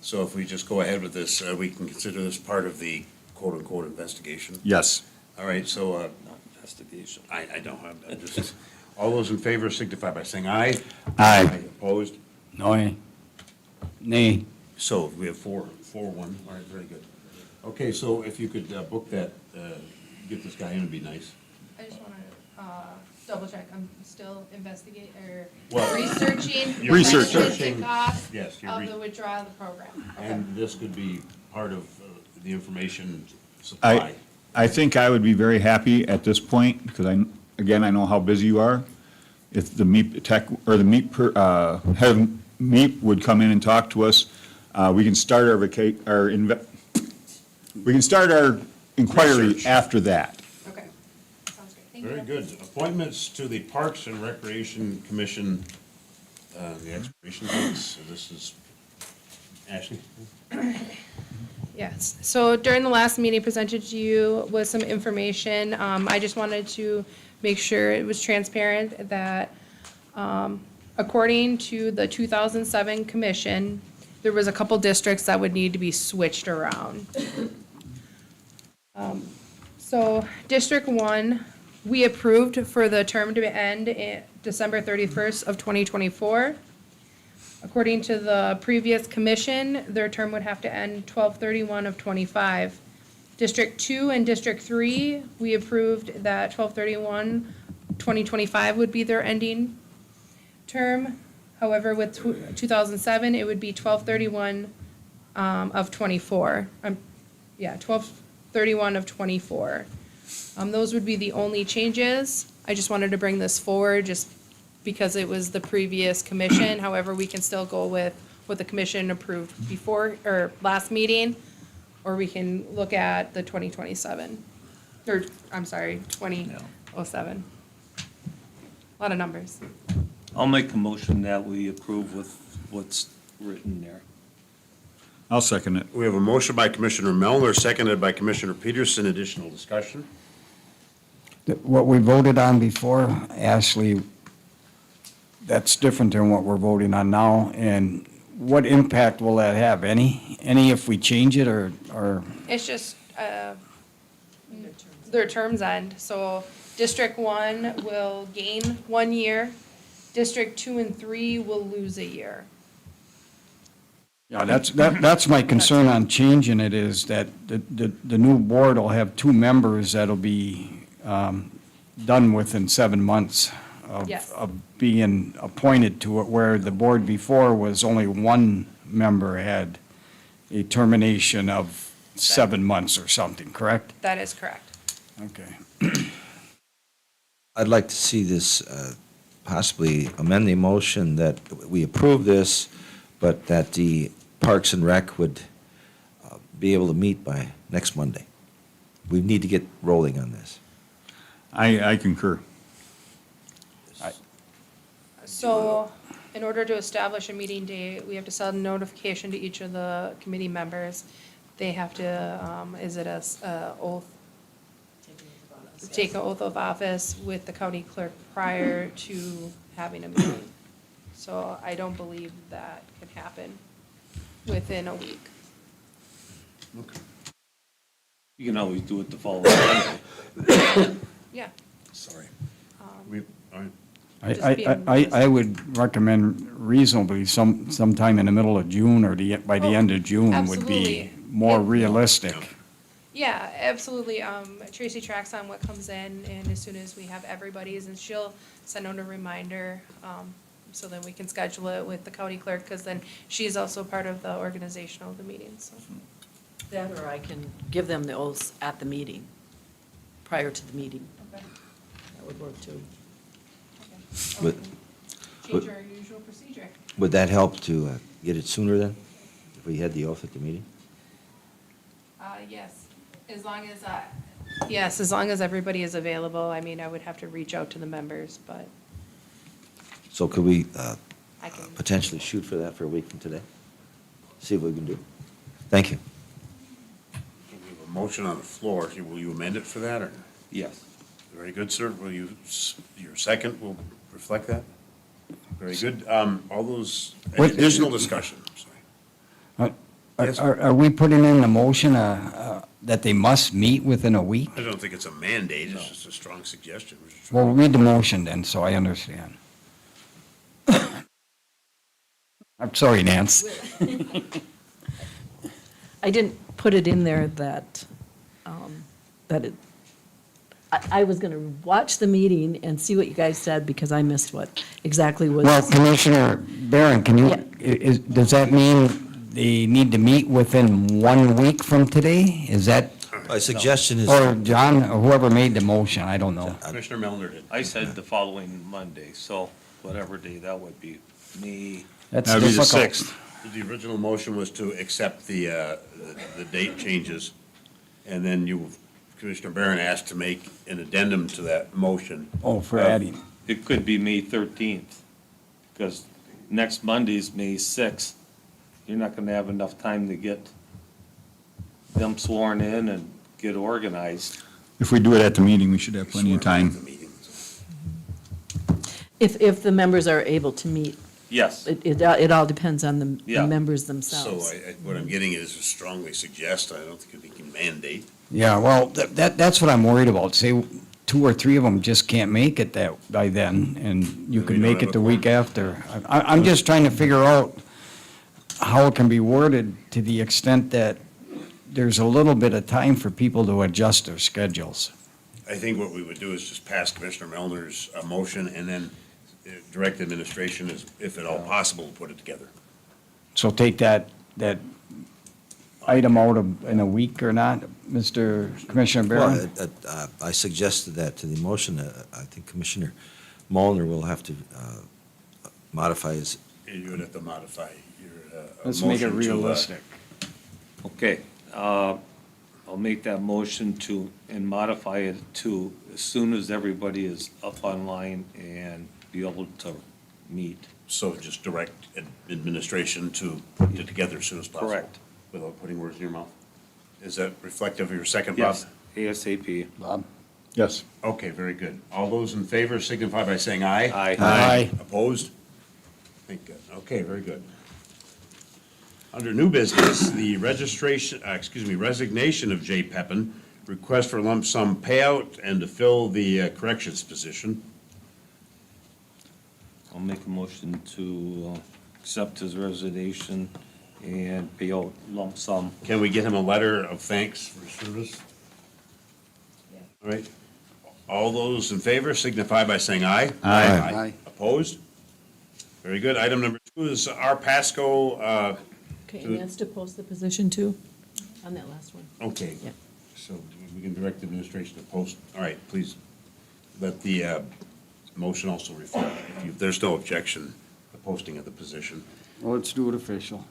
So if we just go ahead with this, we can consider this part of the quote-unquote investigation. Yes. All right, so, Not investigation. I don't have, I'm just, all those in favor signify by saying aye. Aye. Opposed? No, nay. So we have 4-1. All right, very good. Okay, so if you could book that, get this guy in, it'd be nice. I just want to double check, I'm still investigating, or Well, researching. you're researching. The cost Yes, you're of the withdrawal of the program. Okay. And this could be part of the information supply. I think I would be very happy at this point, because I know how busy you are, if the MEEP tech, or the MEEP, head of MEEP would come in and talk to us. We can start we can start our inquiry Research. after that. Okay, sounds great, thank you. Very good. Appointments to the Parks and Recreation Commission, the expiration dates. So this is, Ashley? Yes, so during the last meeting, presented to you with some information. I just wanted to make sure it was transparent that, according to the 2007 commission, there was a couple districts that would need to be switched around. So District 1, we approved for the term to end in December 31st of 2024. According to the previous commission, their term would have to end 12/31 of '25. District 2 and District 3, we approved that 12/31, 2025 would be their ending term. However, with 2007, it would be 12/31 of '24. 12/31 of '24. Those would be the only changes. I just wanted to bring this forward just because it was the previous commission. However, we can still go with what the commission approved before, or last meeting, or we can look at the 2027, or, I'm sorry, 2007. A lot of numbers. I'll make a motion that we approve with what's written there. I'll second it. We have a motion by Commissioner Melner, seconded by Commissioner Peterson. Additional discussion? What we voted on before, Ashley, that's different than what we're voting on now, and what impact will that have? Any if we change it, or? It's just, their terms end, so District 1 will gain 1 year, District 2 and 3 will lose a year. Yeah, that's my concern on changing it, is that the new board will have 2 members that'll be done within 7 months Yes. of being appointed to it, where the board before was only 1 member had a termination of 7 months or something, correct? That is correct. Okay. I'd like to see this possibly amend the motion that we approve this, but that the Parks and Rec would be able to meet by next Monday. We need to get rolling on this. I concur. So, in order to establish a meeting date, we have to send notification to each of the committee members. They have to, is it a oath? Take an oath of office with the county clerk prior to having a meeting. So I don't believe that can happen within a week. You can always do it the following Monday. Yeah. Sorry. We, all right. Just being I would recommend reasonably sometime in the middle of June or by the end of June would be absolutely. more It- realistic. Yeah, absolutely. Tracy tracks on what comes in, and as soon as we have everybody's, and she'll send out a reminder, so then we can schedule it with the county clerk, because then she's also part of the organization of the meeting, so. That, or I can give them the oaths at the meeting, prior to the meeting. Okay. That would work too. But- Change our usual procedure. Would that help to get it sooner then, if we had the oath at the meeting? Yes, as long as, yes, as long as everybody is available. I mean, I would have to reach out to the members, but So could we I can. potentially shoot for that for a week from today? See what we can do. Thank you. We have a motion on the floor. Will you amend it for that, or? Yes. Very good, sir. Will you, your second will reflect that? Very good. All those, Wait, additional discussion, sorry. Yes. Are we putting in the motion that they must meet within a week? I don't think it's a mandate, it's just a strong suggestion. We're just Well, trying- read the motion then, so I understand. I'm sorry, Nance. I didn't put it in there that, that it, I was going to watch the meeting and see what you guys said, because I missed what exactly was. Well, Commissioner Barron, can you, Yeah. does that mean they need to meet within 1 week from today? Is that, My suggestion is, or John, or whoever made the motion, I don't know. Commissioner Melner did. I said the following Monday, so whatever day that would be. Me, That's That'd be the difficult. 6th. The original motion was to accept the date changes, and then Commissioner Barron asked to make an addendum to that motion. Oh, for adding. it could be May 13th, because next Monday's May 6th. You're not going to have enough time to get them sworn in and get organized. If we do it at the meeting, we should have plenty of Sworn in at time. the meeting. If the members are able to meet, Yes, it all depends on the Yeah. members So themselves. what I'm getting is strongly suggest, I don't think we can mandate. Yeah, well, that's what I'm worried about. Say 2 or 3 of them just can't make it by then, and you Then can we don't make have it a the week after. I'm just trying to figure out how it can be worded to the extent that there's a little bit of time for people to adjust their schedules. I think what we would do is just pass Commissioner Melner's motion, and then direct administration, if at all possible, put it together. So take that item out in a week or not, Mr. Commissioner Barron? well, I suggested that to the motion. I think Commissioner Molnar will have to modify his, You would have to modify your Let's make it motion to, realistic. okay. I'll make that motion and modify it to as soon as everybody is up online and be able to meet. So just direct administration to put it together as soon as possible. Correct. Without putting words in your mouth. Is that reflective of your second, Bob? Yes, ASAP. Bob? Yes. Okay, very good. All those in favor signify by saying aye. Aye. Aye. Opposed? Think good. Okay, very good. Under new business, the resignation of Jay Peppin, request for lump sum payout and to fill the corrections position. I'll make a motion to accept his resignation and pay out lump sum. Can we get him a letter of thanks for his service? All right. All those in favor signify by saying aye. Aye. Opposed? Very good. Item number 2 is our Pasco, Okay, and that's to post the position too, on that last one. okay. Yeah. So we can direct administration to post, all right, please let the motion also reflect, if there's no objection, the posting of the position. Well, let's do it official.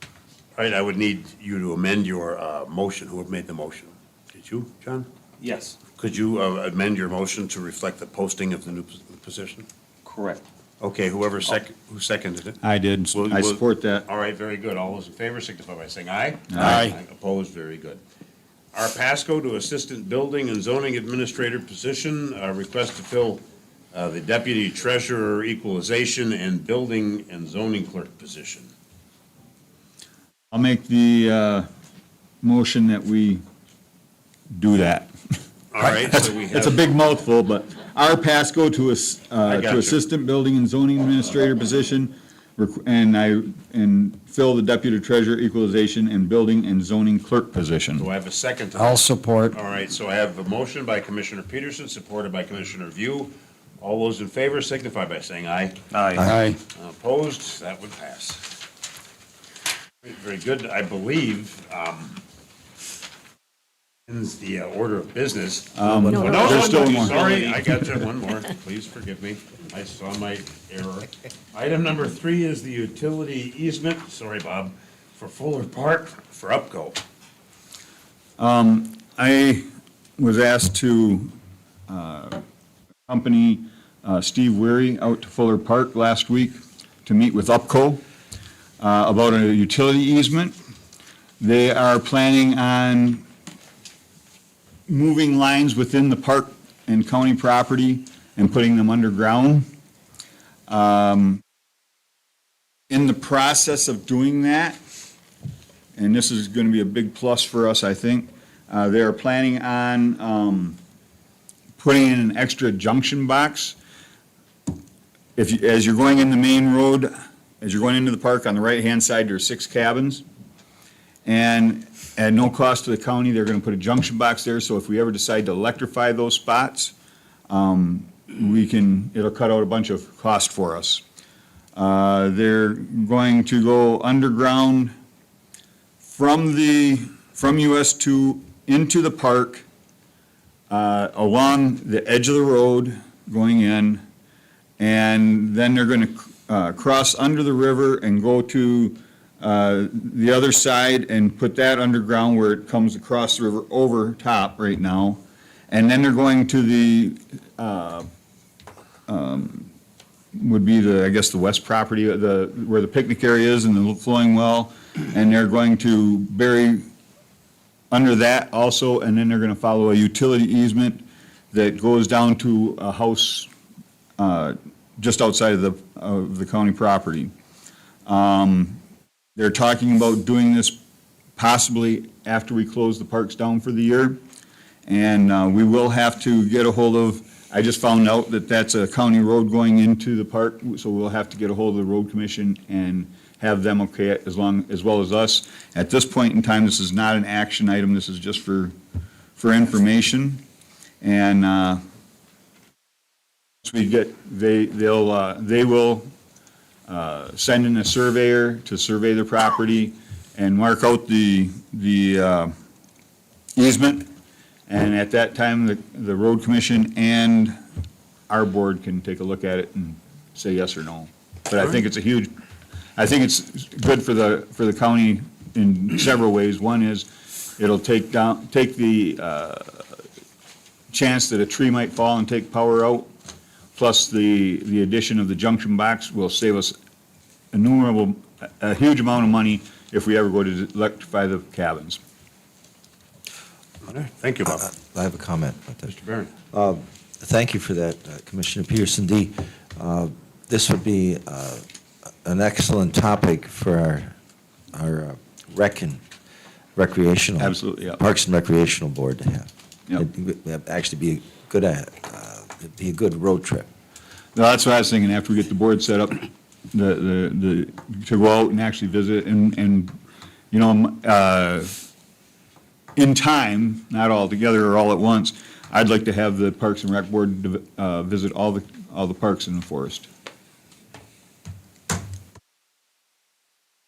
All right, I would need you to amend your motion. Who have made the motion? Did you, John? Yes, Could you amend your motion to reflect the posting of the new position? correct. Okay, who seconded it? I did. Will- I will- support that. All right, very good. All those in favor signify by saying aye. Aye. Opposed, very good. R. Pasco to Assistant Building and Zoning Administrator position, request to fill the Deputy Treasurer Equalization and Building and Zoning Clerk position. I'll make the motion that we do that. All right, so we have. It's a big mouthful, but R. Pasco to I got to you. Assistant Building and Zoning Administrator position, and fill the Deputy Treasurer Equalization and Building and Zoning Clerk position. Do I have a second to that? I'll support. All right, so I have a motion by Commissioner Peterson, supported by Commissioner View. All those in favor signify by saying aye. Aye. Aye. Opposed, that would pass. Very good. I believe, ends the order of business. No, there's still one. Sorry, I got you. One more. Please forgive me. I saw my error. Item number 3 is the utility easement, sorry, Bob, for Fuller Park for UPCO. I was asked to accompany Steve Weary out to Fuller Park last week to meet with UPCO about a utility easement. They are planning on moving lines within the park and county property and putting them underground. In the process of doing that, and this is going to be a big plus for us, I think, they are planning on putting in an extra junction box. As you're going in the main road, as you're going into the park, on the right-hand side, there are 6 cabins. And at no cost to the county, they're going to put a junction box there, so if we ever decide to electrify those spots, it'll cut out a bunch of cost for us. They're going to go underground from US 2 into the park, along the edge of the road going in, and then they're going to cross under the river and go to the other side and put that underground where it comes across the river over top right now. And then they're going to the, would be the, I guess, the west property, where the picnic area is and the flowing well. And they're going to bury under that also, and then they're going to follow a utility easement that goes down to a house just outside of the county property. They're talking about doing this possibly after we close the parks down for the year. And we will have to get a hold of, I just found out that that's a county road going into the park, so we'll have to get a hold of the road commission and have them okay it as well as us. At this point in time, this is not an action item, this is just for information. And once we get, they will send in a surveyor to survey the property and mark out the easement. And at that time, the road commission and our board can take a look at it and say yes or no. But I think it's I think it's good for the county in several ways. One is, it'll take the chance that a tree might fall and take power out, plus the addition of the junction box will save us a huge amount of money if we ever go to electrify the cabins. Thank you, Bob. I have a comment. Mr. Barron. Thank you for that, Commissioner Peterson. This would be an excellent topic for our recreational. Absolutely, yeah. Parks and Recreational Board to have. Yep. It'd actually be it'd be a good road trip. No, that's what I was thinking, after we get the board set up, to go out and actually visit, and, you know, in time, not all together or all at once, I'd like to have the Parks and Rec Board visit all the parks in the forest.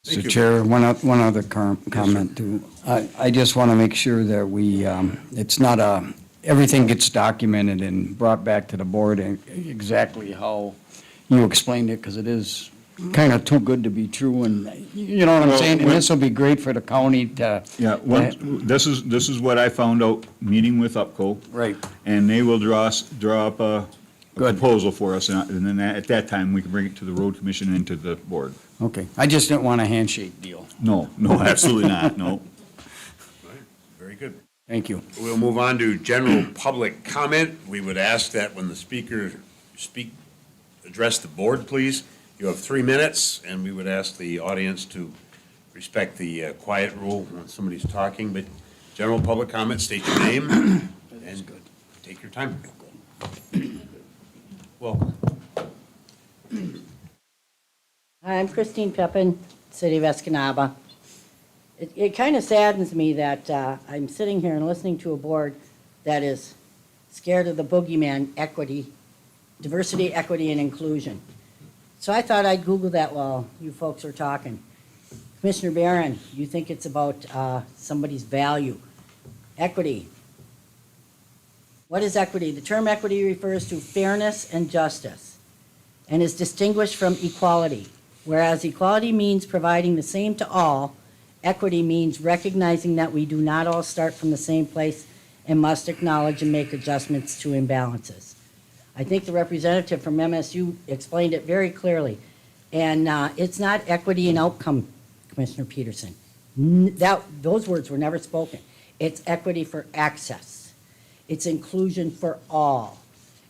Thank Mr. you. Chair, one other comment too. I just want to make sure that we, it's not everything gets documented and brought back to the board and exactly how you explained it, because it is kind of too good to be true, and you know what I'm Well, saying? And when- this will be great for the county to. Yeah, this is what I found out meeting with UPCO. Right. And they will draw up a Good. proposal for us, and then at that time, we can bring it to the road commission and to the board. Okay, I just didn't want a handshake deal. No, absolutely not, no. Very good. Thank you. We'll move on to general public comment. We would ask that when the speaker address the board, please. You have 3 minutes, and we would ask the audience to respect the quiet rule when somebody's talking, but general public comment, state your name, and take your time. Welcome. Hi, I'm Christine Peppin, City of Escanaba. It kind of saddens me that I'm sitting here and listening to a board that is scared of the boogeyman, equity, diversity, equity, and inclusion. So I thought I'd Google that while you folks were talking. Commissioner Barron, you think it's about somebody's value. Equity. What is equity? The term equity refers to fairness and justice and is distinguished from equality. Whereas equality means providing the same to all, equity means recognizing that we do not all start from the same place and must acknowledge and make adjustments to imbalances. I think the representative from MSU explained it very clearly. And it's not equity and outcome, Commissioner Peterson. Those words were never spoken. It's equity for access. It's inclusion for all.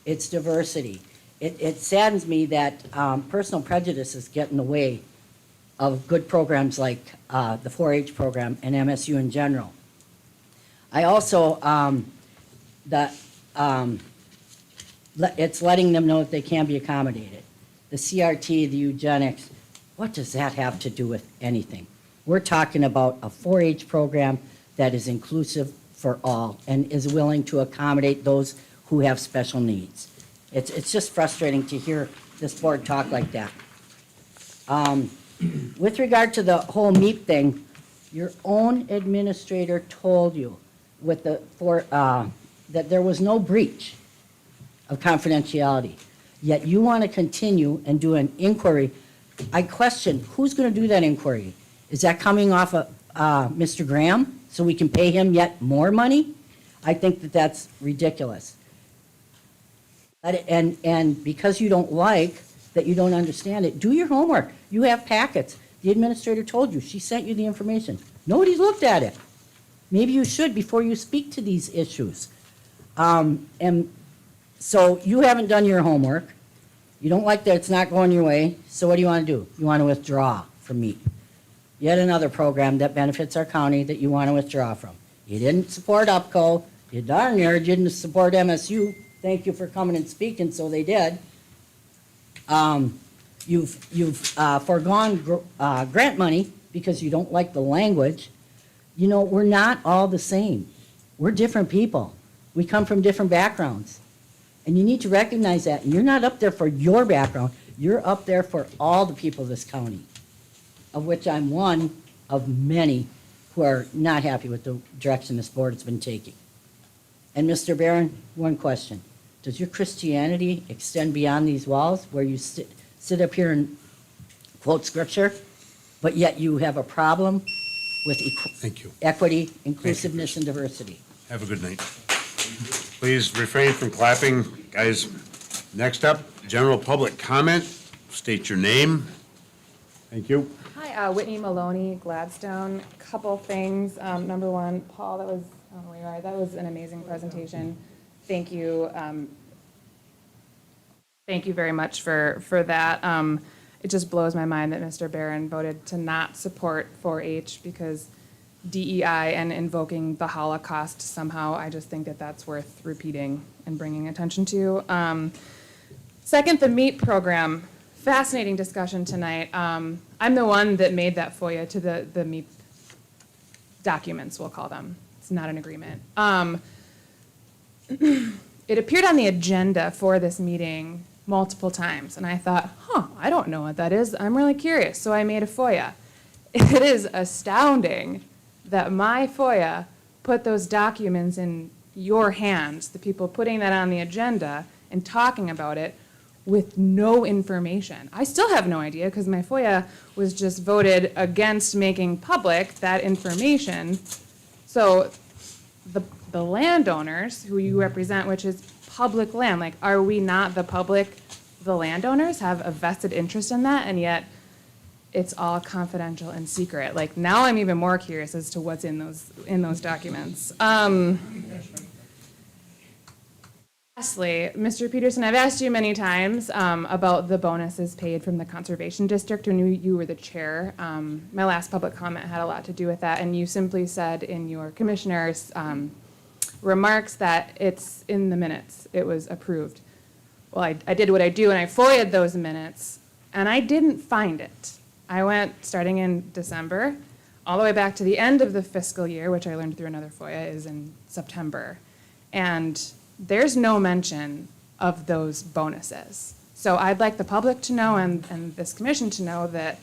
It's diversity. It saddens me that personal prejudices get in the way of good programs like the 4-H program and MSU in general. I also, it's letting them know that they can be accommodated. The CRT, the eugenics, what does that have to do with anything? We're talking about a 4-H program that is inclusive for all and is willing to accommodate those who have special needs. It's just frustrating to hear this board talk like that. With regard to the whole MEEP thing, your own administrator told you that there was no breach of confidentiality, yet you want to continue and do an inquiry. I question, who's going to do that inquiry? Is that coming off of Mr. Graham, so we can pay him yet more money? I think that that's ridiculous. And because you don't like, that you don't understand it, do your homework. You have packets. The administrator told you, she sent you the information. Nobody's looked at it. Maybe you should before you speak to these issues. And so you haven't done your homework. You don't like that it's not going your way, so what do you want to do? You want to withdraw from MEEP. Yet another program that benefits our county that you want to withdraw from. You didn't support UPCO. You darn near didn't support MSU. Thank you for coming and speaking, so they did. You've foregone grant money because you don't like the language. You know, we're not all the same. We're different people. We come from different backgrounds. And you need to recognize that. And you're not up there for your background. You're up there for all the people of this county, of which I'm one of many who are not happy with the direction this board has been taking. And Mr. Barron, one question. Does your Christianity extend beyond these walls where you sit up here and quote scripture, but yet you have a problem with Thank you. equity, inclusiveness, and diversity? Have a good night. Please refrain from clapping. Guys, next up, general public comment. State your name. Thank you. Hi, Whitney Maloney, Gladstone. Couple things. Number one, Paul, that was, I don't know where you are, that was an amazing presentation. Thank you. Thank you very much for that. It just blows my mind that Mr. Barron voted to not support 4-H because DEI and invoking the Holocaust somehow. I just think that that's worth repeating and bringing attention to. Second, the MEEP program. Fascinating discussion tonight. I'm the one that made that FOIA to the MEEP documents, we'll call them. It's not an agreement. It appeared on the agenda for this meeting multiple times, and I thought, I don't know what that is. I'm really curious, so I made a FOIA. It is astounding that my FOIA put those documents in your hands, the people putting that on the agenda and talking about it with no information. I still have no idea because my FOIA was just voted against making public that information. So the landowners who you represent, which is public land. Like, are we not the public, the landowners have a vested interest in that, and yet it's all confidential and secret? Like, now I'm even more curious as to what's in those documents. Lastly, Mr. Peterson, I've asked you many times about the bonuses paid from the Conservation District when you were the chair. My last public comment had a lot to do with that, and you simply said in your commissioner's remarks that it's in the minutes. It was approved. Well, I did what I do, and I FOIA'd those minutes, and I didn't find it. I went, starting in December, all the way back to the end of the fiscal year, which I learned through another FOIA is in September. And there's no mention of those bonuses. So I'd like the public to know and this commission to know that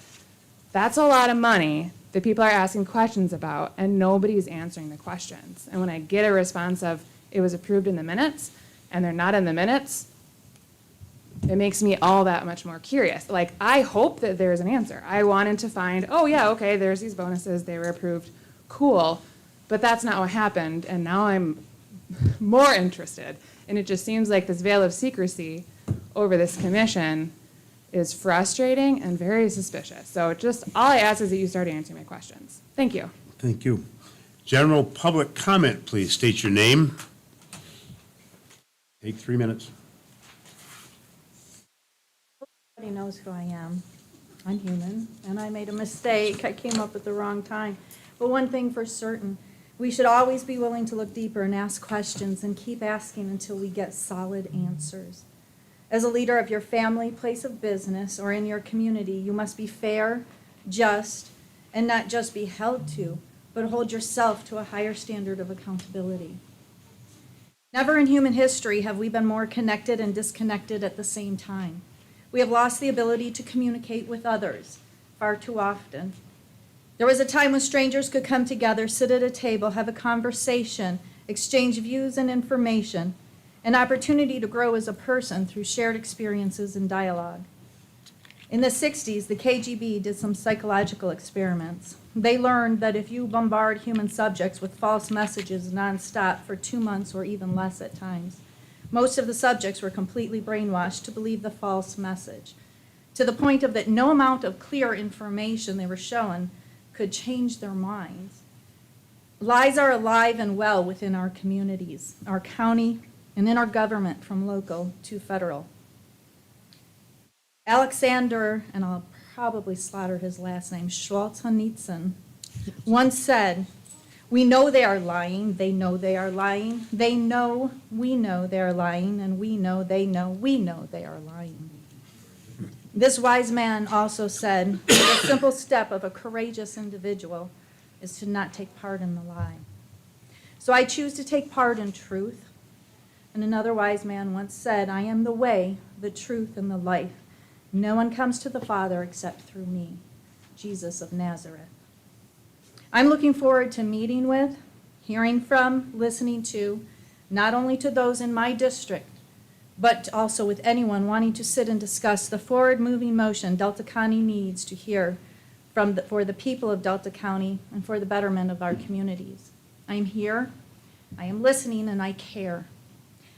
that's a lot of money that people are asking questions about, and nobody's answering the questions. And when I get a response of, it was approved in the minutes, and they're not in the minutes, it makes me all that much more curious. Like, I hope that there's an answer. I wanted to find, oh yeah, okay, there's these bonuses, they were approved, cool. But that's not what happened, and now I'm more interested. And it just seems like this veil of secrecy over this commission is frustrating and very suspicious. So just, all I ask is that you start answering my questions. Thank you. Thank you. General public comment, please. State your name. Take 3 minutes. Everybody knows who I am. I'm human, and I made a mistake. I came up at the wrong time. But one thing for certain, we should always be willing to look deeper and ask questions and keep asking until we get solid answers. As a leader of your family, place of business, or in your community, you must be fair, just, and not just be held to, but hold yourself to a higher standard of accountability. Never in human history have we been more connected and disconnected at the same time. We have lost the ability to communicate with others far too often. There was a time when strangers could come together, sit at a table, have a conversation, exchange views and information, an opportunity to grow as a person through shared experiences and dialogue. In the 60s, the KGB did some psychological experiments. They learned that if you bombard human subjects with false messages nonstop for 2 months or even less at times, most of the subjects were completely brainwashed to believe the false message, to the point of that no amount of clear information they were shown could change their minds. Lies are alive and well within our communities, our county, and in our government from local to federal. Alexander, and I'll probably slaughter his last name, Solzhenitsyn, once said, "We know they are lying, they know they are lying, they know we know they are lying, and we know they know we know they are lying." This wise man also said, "The simple step of a courageous individual is to not take part in the lie." So I choose to take part in truth. And another wise man once said, "I am the way, the truth, and the life. No one comes to the Father except through me," Jesus of Nazareth. I'm looking forward to meeting with, hearing from, listening to, not only to those in my district, but also with anyone wanting to sit and discuss the forward-moving motion Delta County needs to hear for the people of Delta County and for the betterment of our communities. I am here, I am listening, and I care.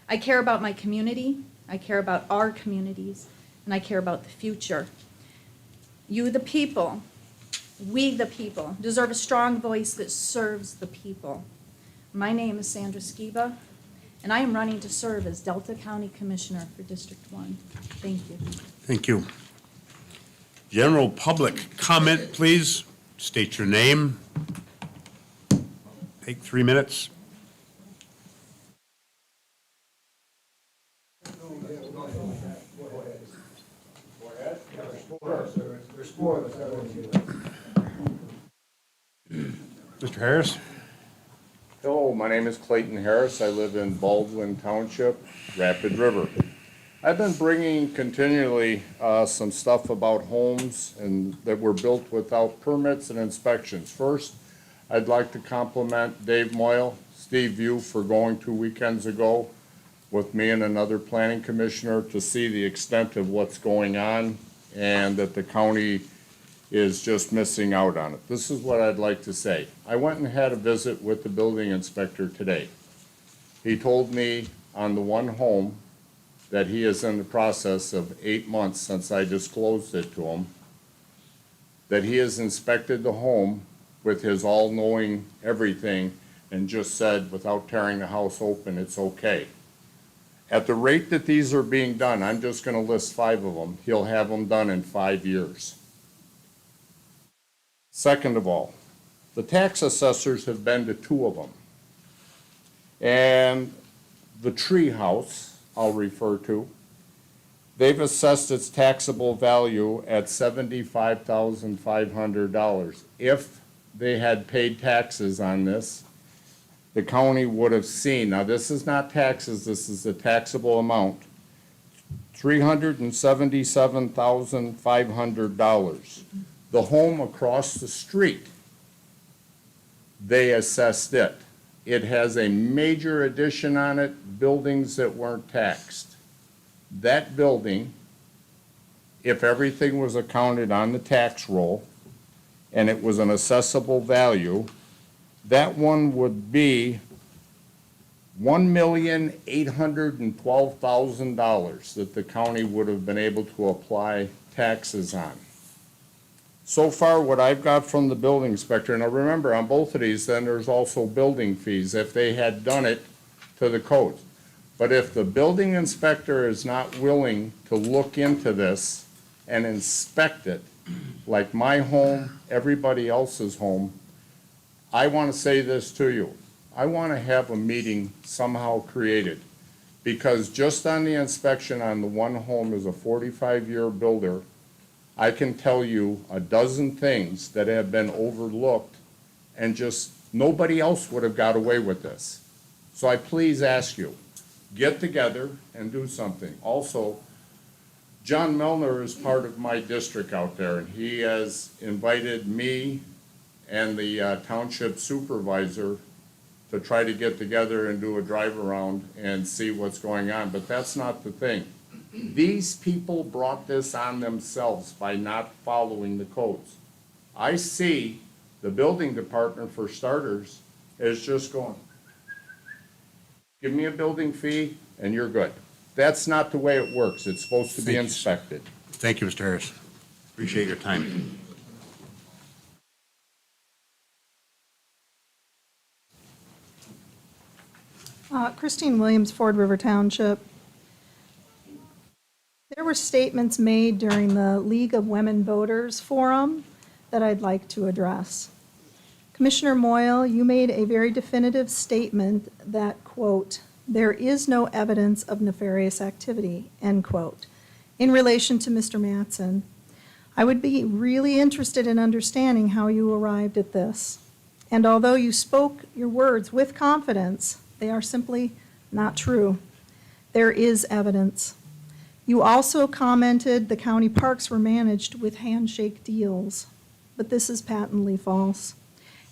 I care about my community, I care about our communities, and I care about the future. You, the people, we, the people, deserve a strong voice that serves the people. My name is Sandra Skiba, and I am running to serve as Delta County Commissioner for District 1. Thank you. Thank you. General public comment, please. State your name. Take 3 minutes. Mr. Harris? Hello, my name is Clayton Harris. I live in Baldwin Township, Rapid River. I've been bringing continually some stuff about homes and that were built without permits and inspections. First, I'd like to compliment Dave Moyle, Steve View for going 2 weekends ago with me and another planning commissioner to see the extent of what's going on and that the county is just missing out on it. This is what I'd like to say. I went and had a visit with the building inspector today. He told me on the one home that he is in the process of 8 months since I disclosed it to him, that he has inspected the home with his all-knowing everything and just said, without tearing the house open, it's okay. At the rate that these are being done, I'm just gonna list 5 of them, he'll have them done in 5 years. Second of all, the tax assessors have been to 2 of them. And the tree house, I'll refer to, they've assessed its taxable value at $75,500. If they had paid taxes on this, the county would have seen, now this is not taxes, this is the taxable amount, $377,500. The home across the street, they assessed it. It has a major addition on it, buildings that weren't taxed. That building, if everything was accounted on the tax roll and it was an assessable value, that one would be $1,812,000 that the county would have been able to apply taxes on. So far, what I've got from the building inspector, now remember, on both of these, then there's also building fees if they had done it to the code. But if the building inspector is not willing to look into this and inspect it, like my home, everybody else's home, I want to say this to you. I want to have a meeting somehow created, because just on the inspection on the one home as a 45-year builder, I can tell you a dozen things that have been overlooked and just nobody else would have got away with this. So I please ask you, get together and do something. Also, John Melner is part of my district out there, and he has invited me and the township supervisor to try to get together and do a drive around and see what's going on, but that's not the thing. These people brought this on themselves by not following the codes. I see the building department, for starters, is just going, give me a building fee and you're good. That's not the way it works. It's supposed to be inspected. Thank you, Mr. Harris. Appreciate your time. Christine Williams, Ford River Township. There were statements made during the League of Women Voters Forum that I'd like to address. Commissioner Moyle, you made a very definitive statement that, quote, "there is no evidence of nefarious activity," end quote, in relation to Mr. Mattson. I would be really interested in understanding how you arrived at this. And although you spoke your words with confidence, they are simply not true. There is evidence. You also commented the county parks were managed with handshake deals, but this is patently false.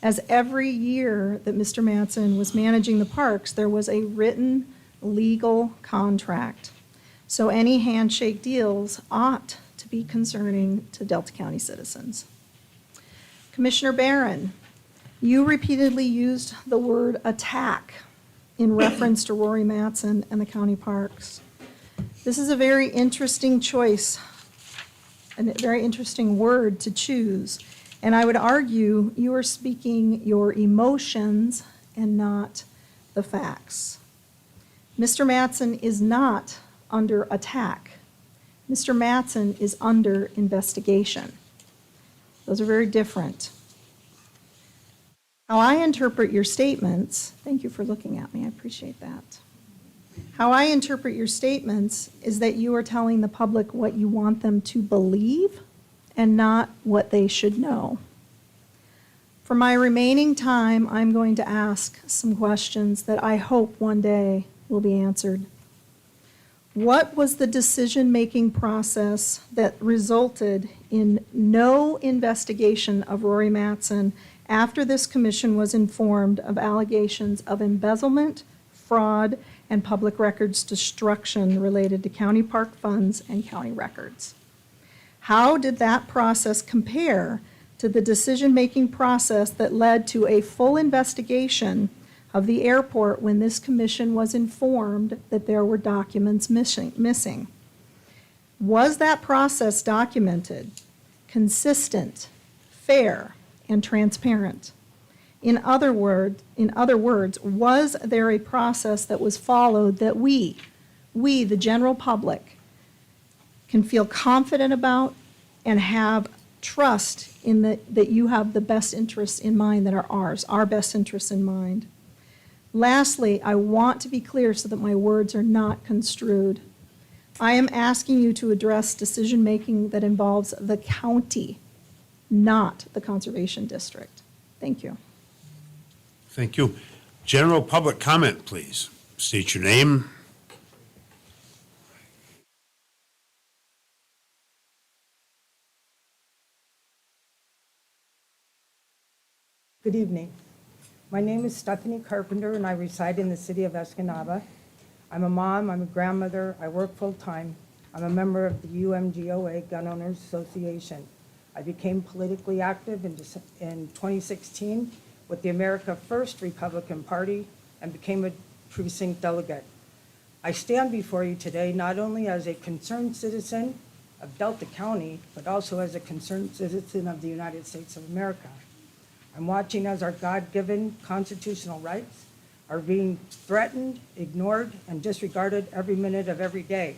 As every year that Mr. Mattson was managing the parks, there was a written legal contract. So any handshake deals ought to be concerning to Delta County citizens. Commissioner Barron, you repeatedly used the word attack in reference to Rory Mattson and the county parks. This is a very interesting choice, a very interesting word to choose. And I would argue you are speaking your emotions and not the facts. Mr. Mattson is not under attack. Mr. Mattson is under investigation. Those are very different. How I interpret your statements, thank you for looking at me, I appreciate that. How I interpret your statements is that you are telling the public what you want them to believe and not what they should know. For my remaining time, I'm going to ask some questions that I hope one day will be answered. What was the decision-making process that resulted in no investigation of Rory Mattson after this commission was informed of allegations of embezzlement, fraud, and public records destruction related to county park funds and county records? How did that process compare to the decision-making process that led to a full investigation of the airport when this commission was informed that there were documents missing. Was that process documented, consistent, fair, and transparent? In other words, was there a process that was followed that we, the general public, can feel confident about and have trust in that you have the best interests in mind that are ours, our best interests in mind? Lastly, I want to be clear so that my words are not construed. I am asking you to address decision-making that involves the county, not the Conservation District. Thank you. Thank you. General public comment, please. State your name. Good evening. My name is Stephanie Carpenter, and I reside in the city of Escanaba. I'm a mom, I'm a grandmother, I work full-time. I'm a member of the UMGOA Gun Owners Association. I became politically active in 2016 with the America First Republican Party and became a precinct delegate. I stand before you today not only as a concerned citizen of Delta County, but also as a concerned citizen of the United States of America. I'm watching as our God-given constitutional rights are being threatened, ignored, and disregarded every minute of every day.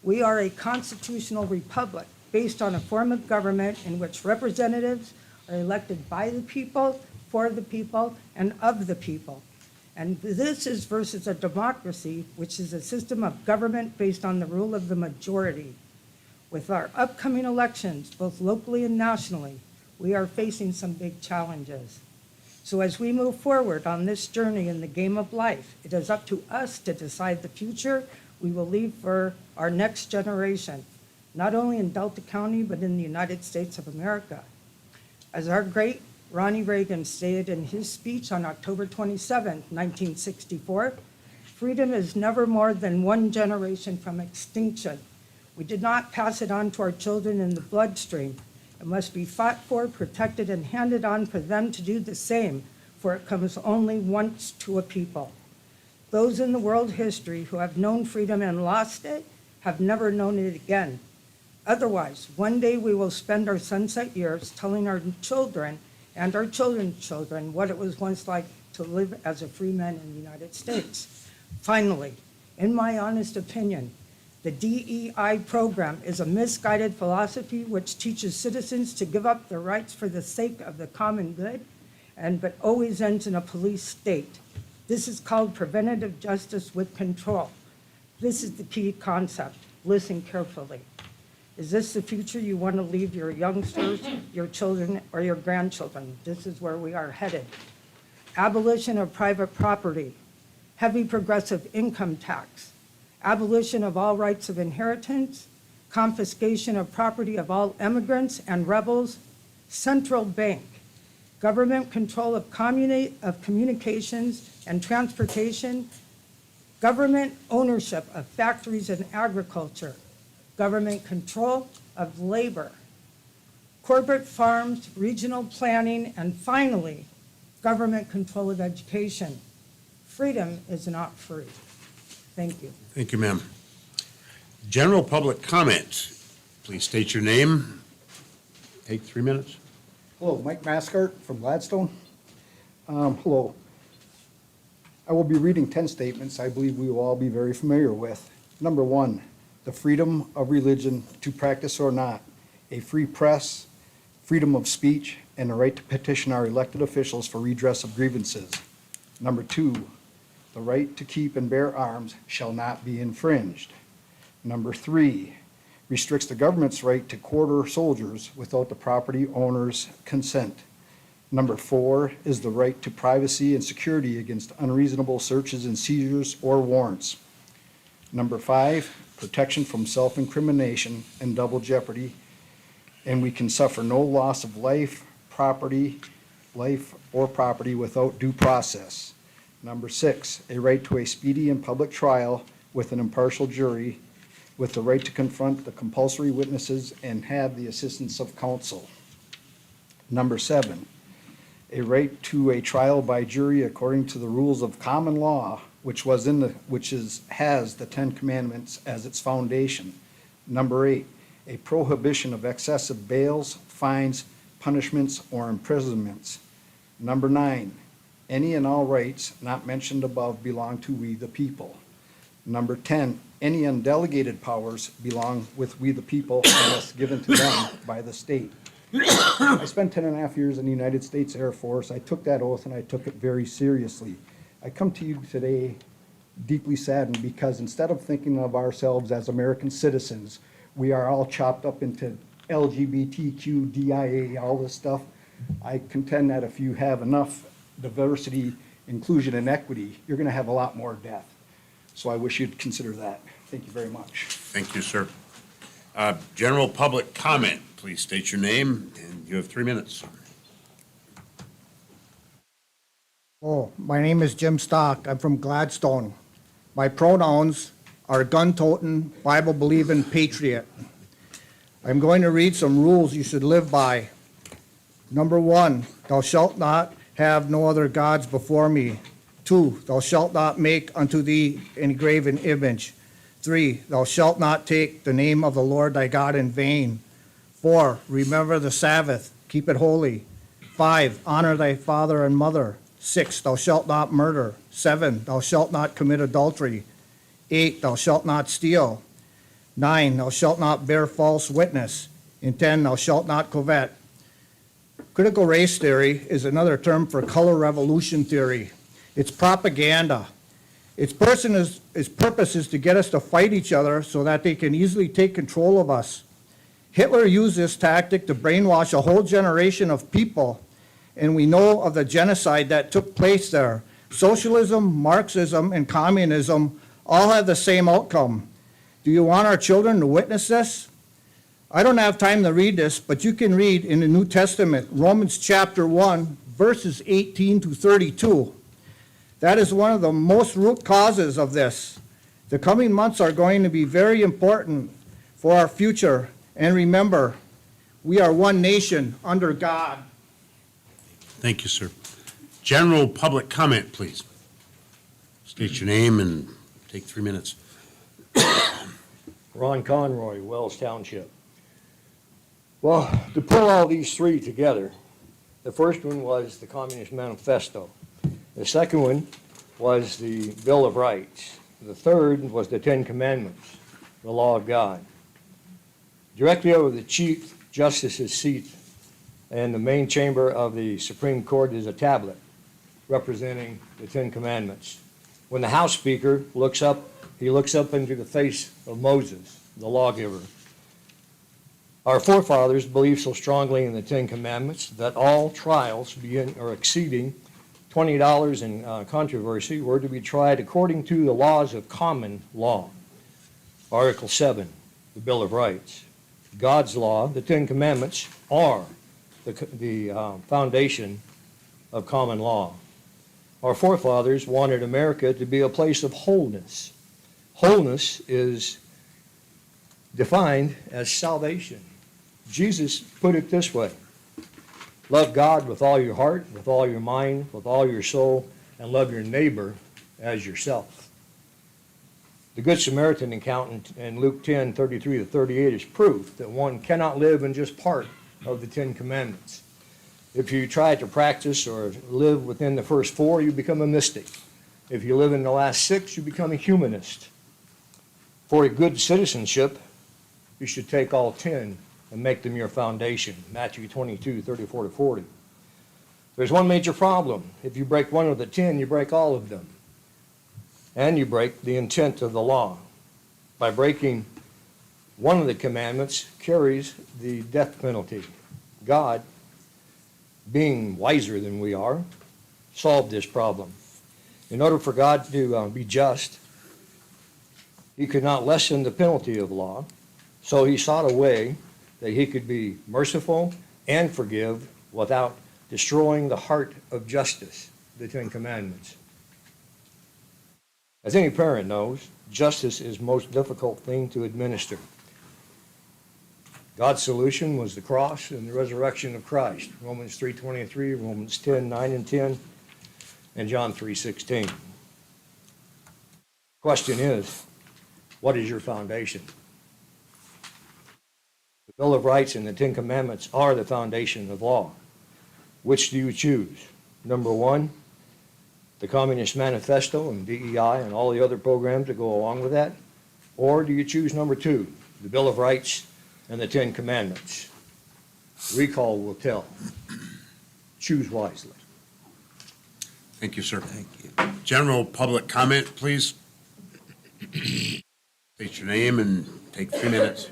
We are a constitutional republic based on a form of government in which representatives are elected by the people, for the people, and of the people. And this is versus a democracy, which is a system of government based on the rule of the majority. With our upcoming elections, both locally and nationally, we are facing some big challenges. So as we move forward on this journey in the game of life, it is up to us to decide the future we will leave for our next generation, not only in Delta County, but in the United States of America. As our great Ronnie Reagan stated in his speech on October 27, 1964, freedom is never more than one generation from extinction. We did not pass it on to our children in the bloodstream. It must be fought for, protected, and handed on for them to do the same, for it comes only once to a people. Those in the world history who have known freedom and lost it have never known it again. Otherwise, one day we will spend our sunset years telling our children and our children's children what it was once like to live as a free man in the United States. Finally, in my honest opinion, the DEI program is a misguided philosophy which teaches citizens to give up their rights for the sake of the common good, but always ends in a police state. This is called preventative justice with control. This is the key concept. Listen carefully. Is this the future you want to leave your youngsters, your children, or your grandchildren? This is where we are headed. Abolition of private property, heavy progressive income tax, abolition of all rights of inheritance, confiscation of property of all immigrants and rebels, central bank, government control of communications and transportation, government ownership of factories and agriculture, government control of labor, corporate farms, regional planning, and finally, government control of education. Freedom is not free. Thank you. Thank you, ma'am. General public comment. Please state your name. Take 3 minutes. Hello, Mike Mascart from Gladstone. Hello. I will be reading 10 statements I believe we will all be very familiar with. Number 1, the freedom of religion to practice or not, a free press, freedom of speech, and the right to petition our elected officials for redress of grievances. Number 2, the right to keep and bear arms shall not be infringed. Number 3, restricts the government's right to quarter soldiers without the property owner's consent. Number 4 is the right to privacy and security against unreasonable searches and seizures or warrants. Number 5, protection from self-incrimination and double jeopardy, and we can suffer no loss of life or property without due process. Number 6, a right to a speedy and public trial with an impartial jury, with the right to confront the compulsory witnesses and have the assistance of counsel. Number 7, a right to a trial by jury according to the rules of common law, which has the Ten Commandments as its foundation. Number 8, a prohibition of excessive bails, fines, punishments, or imprisonments. Number 9, any and all rights not mentioned above belong to we the people. Number 10, any undelegated powers belong with we the people unless given to them by the state. I spent 10 and a half years in the United States Air Force. I took that oath and I took it very seriously. I come to you today deeply saddened because instead of thinking of ourselves as American citizens, we are all chopped up into LGBTQ, DIA, all this stuff. I contend that if you have enough diversity, inclusion, and equity, you're going to have a lot more death. So I wish you'd consider that. Thank you very much. Thank you, sir. General public comment, please state your name, and you have 3 minutes. Oh, my name is Jim Stock. I'm from Gladstone. My pronouns are gun-toting, Bible-believing patriot. I'm going to read some rules you should live by. Number 1, thou shalt not have no other gods before me. 2, thou shalt not make unto thee any graven image. 3, thou shalt not take the name of the Lord thy God in vain. 4, remember the Sabbath, keep it holy. 5, honor thy father and mother. 6, thou shalt not murder. 7, thou shalt not commit adultery. 8, thou shalt not steal. 9, thou shalt not bear false witness. And 10, thou shalt not covet. Critical race theory is another term for color revolution theory. It's propaganda. Its purpose is to get us to fight each other so that they can easily take control of us. Hitler used this tactic to brainwash a whole generation of people, and we know of the genocide that took place there. Socialism, Marxism, and communism all have the same outcome. Do you want our children to witness this? I don't have time to read this, but you can read in the New Testament, Romans chapter 1, verses 18 to 32. That is one of the most root causes of this. The coming months are going to be very important for our future. And remember, we are one nation under God. Thank you, sir. General public comment, please. State your name and take 3 minutes. Ron Conroy, Wells Township. Well, to pull all these three together, the first one was the Communist Manifesto. The second one was the Bill of Rights. The third was the Ten Commandments, the law of God. Directly over the Chief Justice's seat and the main chamber of the Supreme Court is a tablet representing the Ten Commandments. When the House Speaker looks up, he looks up into the face of Moses, the lawgiver. Our forefathers believed so strongly in the Ten Commandments that all trials exceeding $20 in controversy were to be tried according to the laws of common law. Article 7, the Bill of Rights. God's law, the Ten Commandments, are the foundation of common law. Our forefathers wanted America to be a place of wholeness. Wholeness is defined as salvation. Jesus put it this way: love God with all your heart, with all your mind, with all your soul, and love your neighbor as yourself. The Good Samaritan account in Luke 10, 33 to 38 is proof that one cannot live in just part of the Ten Commandments. If you try to practice or live within the first 4, you become a mystic. If you live in the last 6, you become a humanist. For a good citizenship, you should take all 10 and make them your foundation. Matthew 22, 34 to 40. There's one major problem. If you break one of the 10, you break all of them. And you break the intent of the law. By breaking one of the commandments carries the death penalty. God, being wiser than we are, solved this problem. In order for God to be just, he could not lessen the penalty of law, so he sought a way that he could be merciful and forgive without destroying the heart of justice, the Ten Commandments. As any parent knows, justice is the most difficult thing to administer. God's solution was the cross and the resurrection of Christ. Romans 3:23, Romans 10:9 and 10, and John 3:16. Question is, what is your foundation? The Bill of Rights and the Ten Commandments are the foundation of law. Which do you choose? Number one, the Communist Manifesto and DEI and all the other programs that go along with that? Or do you choose number two, the Bill of Rights and the Ten Commandments? Recall will tell. Choose wisely. Thank you, sir. Thank you. General public comment, please. State your name and take 3 minutes.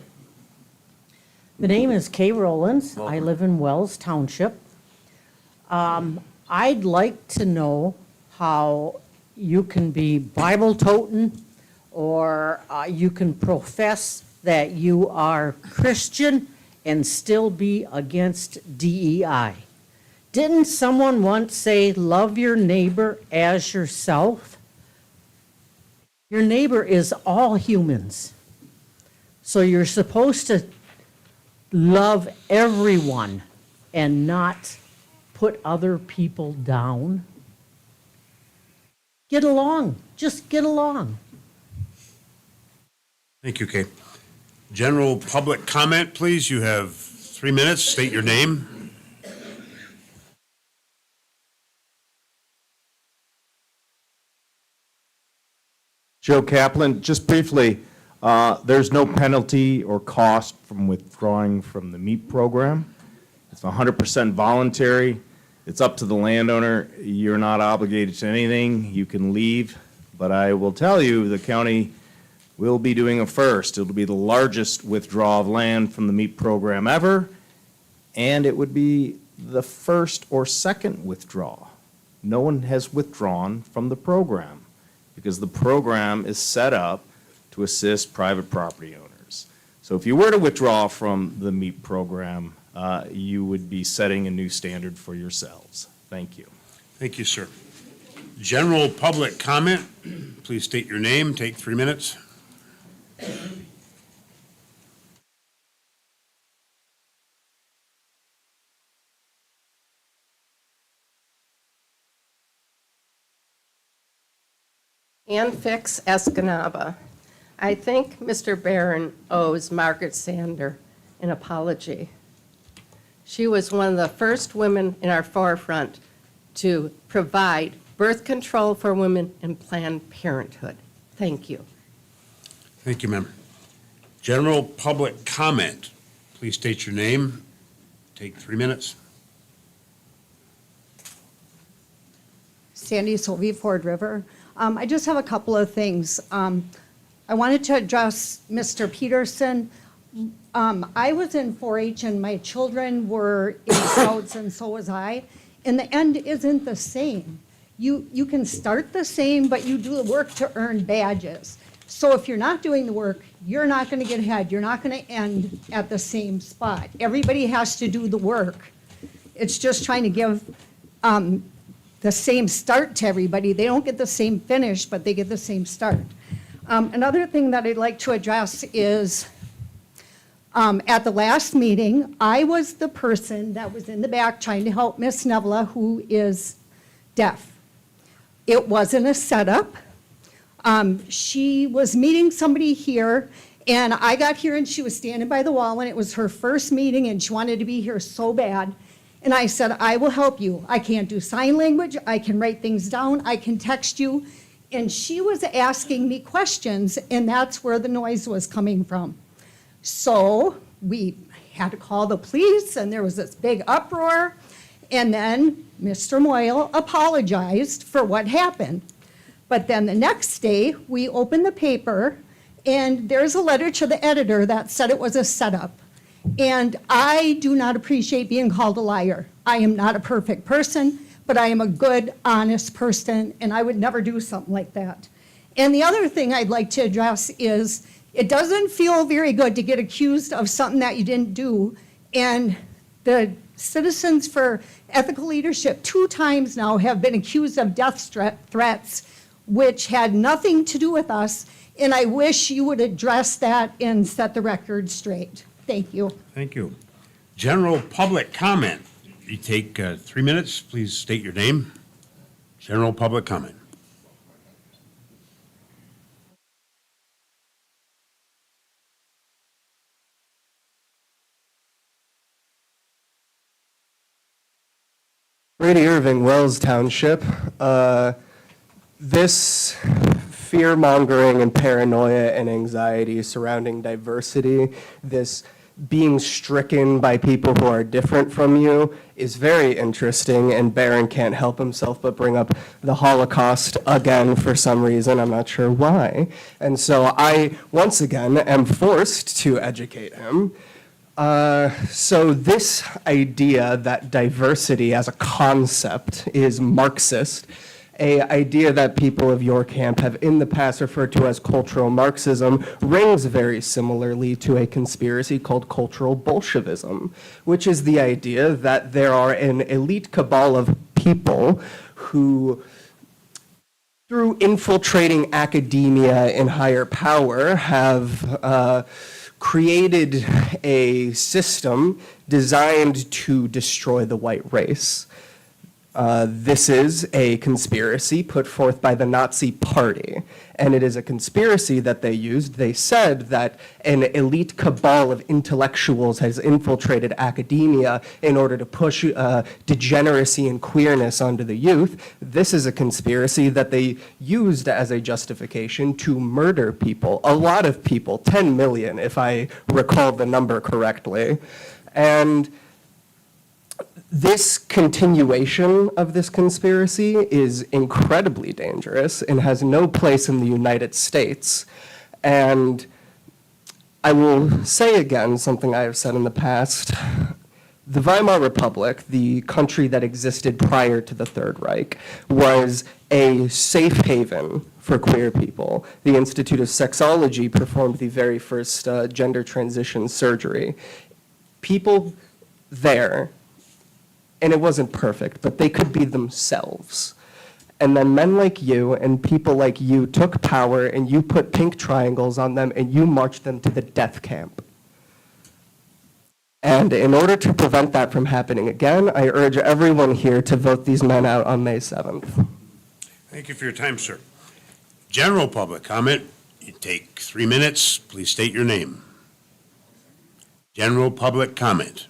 The name is Kay Rollins. I live in Wells Township. I'd like to know how you can be Bible-toting or you can profess that you are Christian and still be against DEI. Didn't someone once say, love your neighbor as yourself? Your neighbor is all humans. So you're supposed to love everyone and not put other people down. Get along. Just get along. Thank you, Kay. General public comment, please. You have 3 minutes. State your name. Joe Kaplan, just briefly, there's no penalty or cost from withdrawing from the MEAP program. It's 100% voluntary. It's up to the landowner. You're not obligated to anything. You can leave. But I will tell you, the county will be doing a first. It'll be the largest withdrawal of land from the MEAP program ever, and it would be the first or second withdrawal. No one has withdrawn from the program because the program is set up to assist private property owners. So if you were to withdraw from the MEAP program, you would be setting a new standard for yourselves. Thank you. Thank you, sir. General public comment, please state your name, take 3 minutes. Ann Fix, Escanaba. I think Mr. Barron owes Margaret Sander an apology. She was one of the first women in our forefront to provide birth control for women and Planned Parenthood. Thank you. Thank you, ma'am. General public comment, please state your name, take 3 minutes. Sandy Sylvie, Ford River. I just have a couple of things. I wanted to address Mr. Peterson. I was in 4-H and my children were in Scouts and so was I. And the end isn't the same. You can start the same, but you do the work to earn badges. So if you're not doing the work, you're not going to get ahead. You're not going to end at the same spot. Everybody has to do the work. It's just trying to give the same start to everybody. They don't get the same finish, but they get the same start. Another thing that I'd like to address is at the last meeting, I was the person that was in the back trying to help Miss Nevela, who is deaf. It wasn't a setup. She was meeting somebody here, and I got here and she was standing by the wall, and it was her first meeting, and she wanted to be here so bad. And I said, I will help you. I can't do sign language. I can write things down. I can text you. And she was asking me questions, and that's where the noise was coming from. So we had to call the police, and there was this big uproar. And then Mr. Moyle apologized for what happened. But then the next day, we opened the paper, and there's a letter to the editor that said it was a setup. And I do not appreciate being called a liar. I am not a perfect person, but I am a good, honest person, and I would never do something like that. And the other thing I'd like to address is it doesn't feel very good to get accused of something that you didn't do. And the Citizens for Ethical Leadership 2 times now have been accused of death threats, which had nothing to do with us. And I wish you would address that and set the record straight. Thank you. Thank you. General public comment. You take 3 minutes. Please state your name. General public comment. Brady Irving, Wells Township. This fear-mongering and paranoia and anxiety surrounding diversity, this being stricken by people who are different from you is very interesting, and Barron can't help himself but bring up the Holocaust again for some reason. I'm not sure why. And so I, once again, am forced to educate him. So this idea that diversity as a concept is Marxist, an idea that people of your camp have in the past referred to as cultural Marxism, rings very similarly to a conspiracy called cultural Bolshevism, which is the idea that there are an elite cabal of people who, through infiltrating academia and higher power, have created a system designed to destroy the white race. This is a conspiracy put forth by the Nazi Party, and it is a conspiracy that they used. They said that an elite cabal of intellectuals has infiltrated academia in order to push degeneracy and queerness onto the youth. This is a conspiracy that they used as a justification to murder people, a lot of people, 10 million, if I recall the number correctly. And this continuation of this conspiracy is incredibly dangerous and has no place in the United States. And I will say again something I have said in the past. The Weimar Republic, the country that existed prior to the Third Reich, was a safe haven for queer people. The Institute of Sexology performed the very first gender transition surgery. People there, and it wasn't perfect, but they could be themselves. And then men like you and people like you took power and you put pink triangles on them and you marched them to the death camp. And in order to prevent that from happening again, I urge everyone here to vote these men out on May 7th. Thank you for your time, sir. General public comment. You take 3 minutes. Please state your name. General public comment.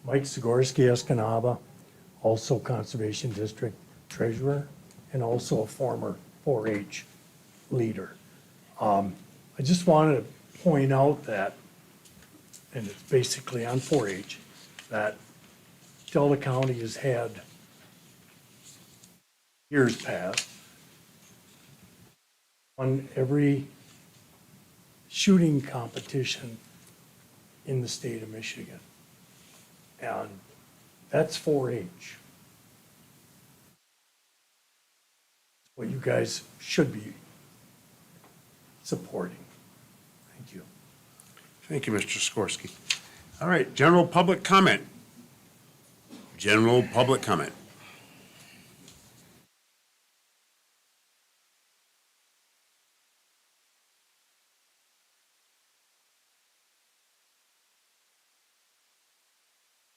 Mike Zagorski, Escanaba, also Conservation District Treasurer, and also a former 4-H leader. I just wanted to point out that, and it's basically on 4-H, that Delta County has had years past won every shooting competition in the state of Michigan. And that's 4-H. What you guys should be supporting. Thank you. Thank you, Mr. Sikorsky. All right, general public comment. General public comment.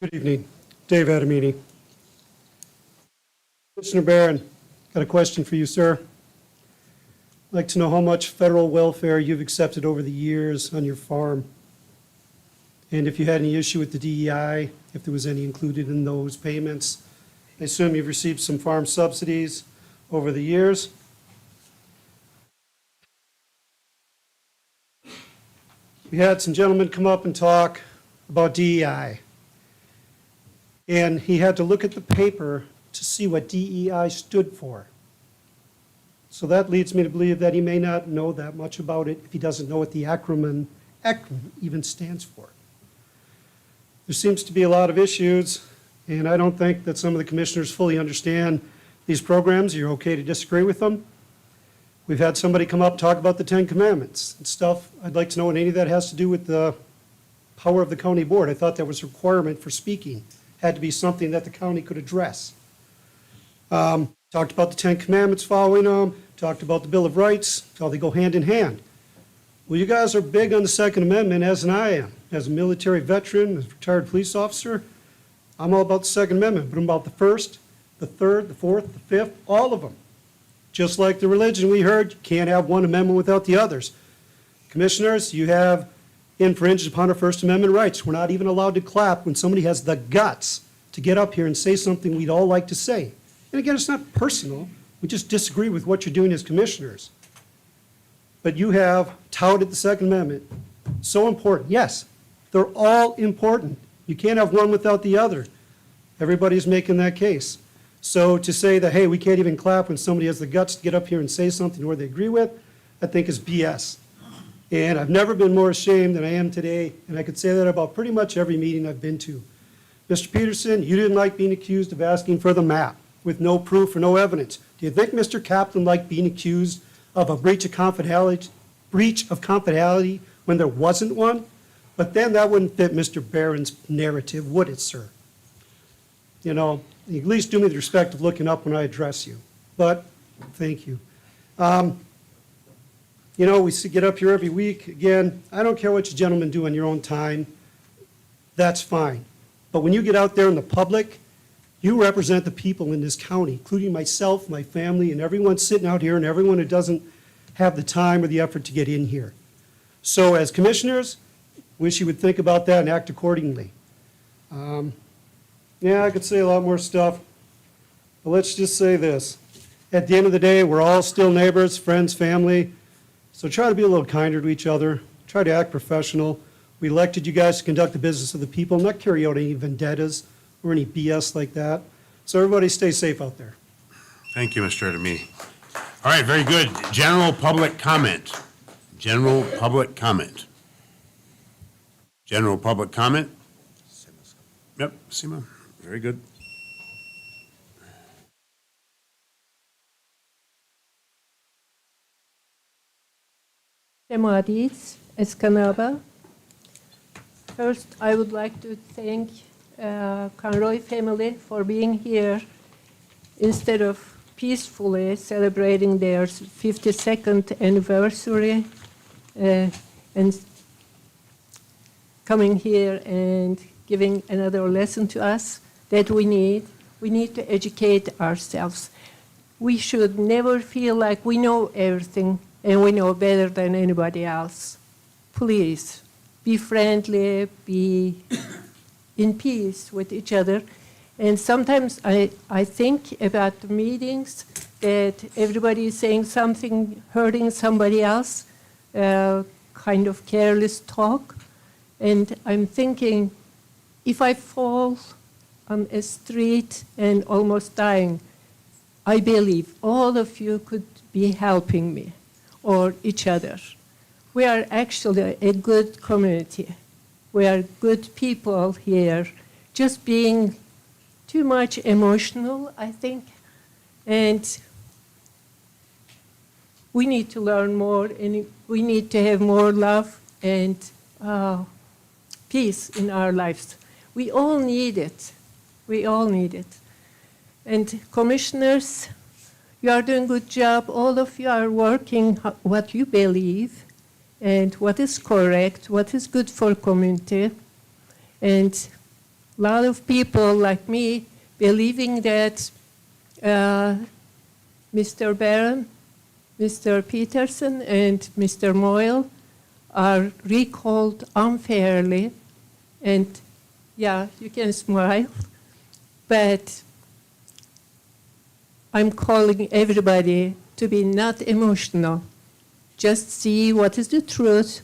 Good evening. Dave Adamini. Commissioner Barron, got a question for you, sir. I'd like to know how much federal welfare you've accepted over the years on your farm, and if you had any issue with the DEI, if there was any included in those payments. I assume you've received some farm subsidies over the years. We had some gentlemen come up and talk about DEI. And he had to look at the paper to see what DEI stood for. So that leads me to believe that he may not know that much about it if he doesn't know what the acronym even stands for. There seems to be a lot of issues, and I don't think that some of the commissioners fully understand these programs. You're okay to disagree with them. We've had somebody come up talk about the 10 Commandments and stuff. I'd like to know what any of that has to do with the power of the county board. I thought that was a requirement for speaking, had to be something that the county could address. Talked about the Ten Commandments, following them, talked about the Bill of Rights, how they go hand in hand. Well, you guys are big on the Second Amendment, as I am. As a military veteran, as a retired police officer, I'm all about the Second Amendment, but I'm about the First, the Third, the Fourth, the Fifth, all of them. Just like the religion we heard, you can't have one amendment without the others. Commissioners, you have infringed upon our First Amendment rights. We're not even allowed to clap when somebody has the guts to get up here and say something we'd all like to say. And again, it's not personal. We just disagree with what you're doing as commissioners. But you have touted the Second Amendment. So important. Yes, they're all important. You can't have one without the other. Everybody's making that case. So to say that, hey, we can't even clap when somebody has the guts to get up here and say something or they agree with, I think is BS. And I've never been more ashamed than I am today, and I could say that about pretty much every meeting I've been to. Mr. Peterson, you didn't like being accused of asking for the map with no proof or no evidence. Do you think Mr. Kaplan liked being accused of a breach of confidentiality when there wasn't one? But then that wouldn't fit Mr. Barron's narrative, would it, sir? You know, at least do me the respect of looking up when I address you. But, thank you. You know, we get up here every week. Again, I don't care what you gentlemen do on your own time. That's fine. But when you get out there in the public, you represent the people in this county, including myself, my family, and everyone sitting out here and everyone who doesn't have the time or the effort to get in here. So as commissioners, wish you would think about that and act accordingly. Yeah, I could say a lot more stuff, but let's just say this. At the end of the day, we're all still neighbors, friends, family, so try to be a little kinder to each other. Try to act professional. We elected you guys to conduct the business of the people, not carry out any vendettas or any BS like that. So everybody stay safe out there. Thank you, Mr. Ademi. All right, very good. General public comment. General public comment. General public comment? Yep, Seema, very good. Temadis, Escanaba. First, I would like to thank Conroy family for being here instead of peacefully celebrating their 52nd anniversary and coming here and giving another lesson to us that we need. We need to educate ourselves. We should never feel like we know everything and we know better than anybody else. Please, be friendly, be in peace with each other. And sometimes I think about the meetings that everybody is saying something, hurting somebody else, kind of careless talk. And I'm thinking, if I fall on a street and almost dying, I believe all of you could be helping me or each other. We are actually a good community. We are good people here, just being too much emotional, I think. And we need to learn more, and we need to have more love and peace in our lives. We all need it. We all need it. And commissioners, you are doing a good job. All of you are working what you believe and what is correct, what is good for community. And a lot of people like me believing that Mr. Barron, Mr. Peterson, and Mr. Moyle are recalled unfairly. And yeah, you can smile, but I'm calling everybody to be not emotional. Just see what is the truth,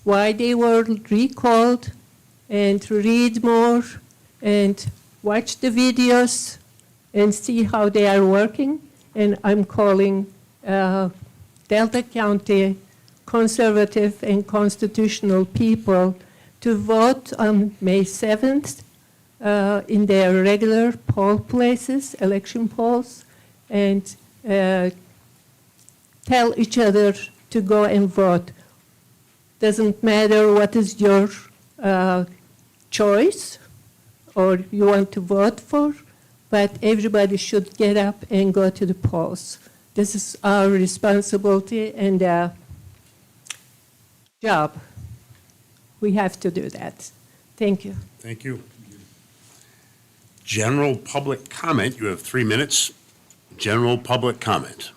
why they were recalled, and read more, and watch the videos, and see how they are working. And I'm calling Delta County conservative and constitutional people to vote on May 7th in their regular poll places, election polls, and tell each other to go and vote. Doesn't matter what is your choice or you want to vote for, but everybody should get up and go to the polls. This is our responsibility and job. We have to do that. Thank you. Thank you. General public comment, you have 3 minutes. General public comment.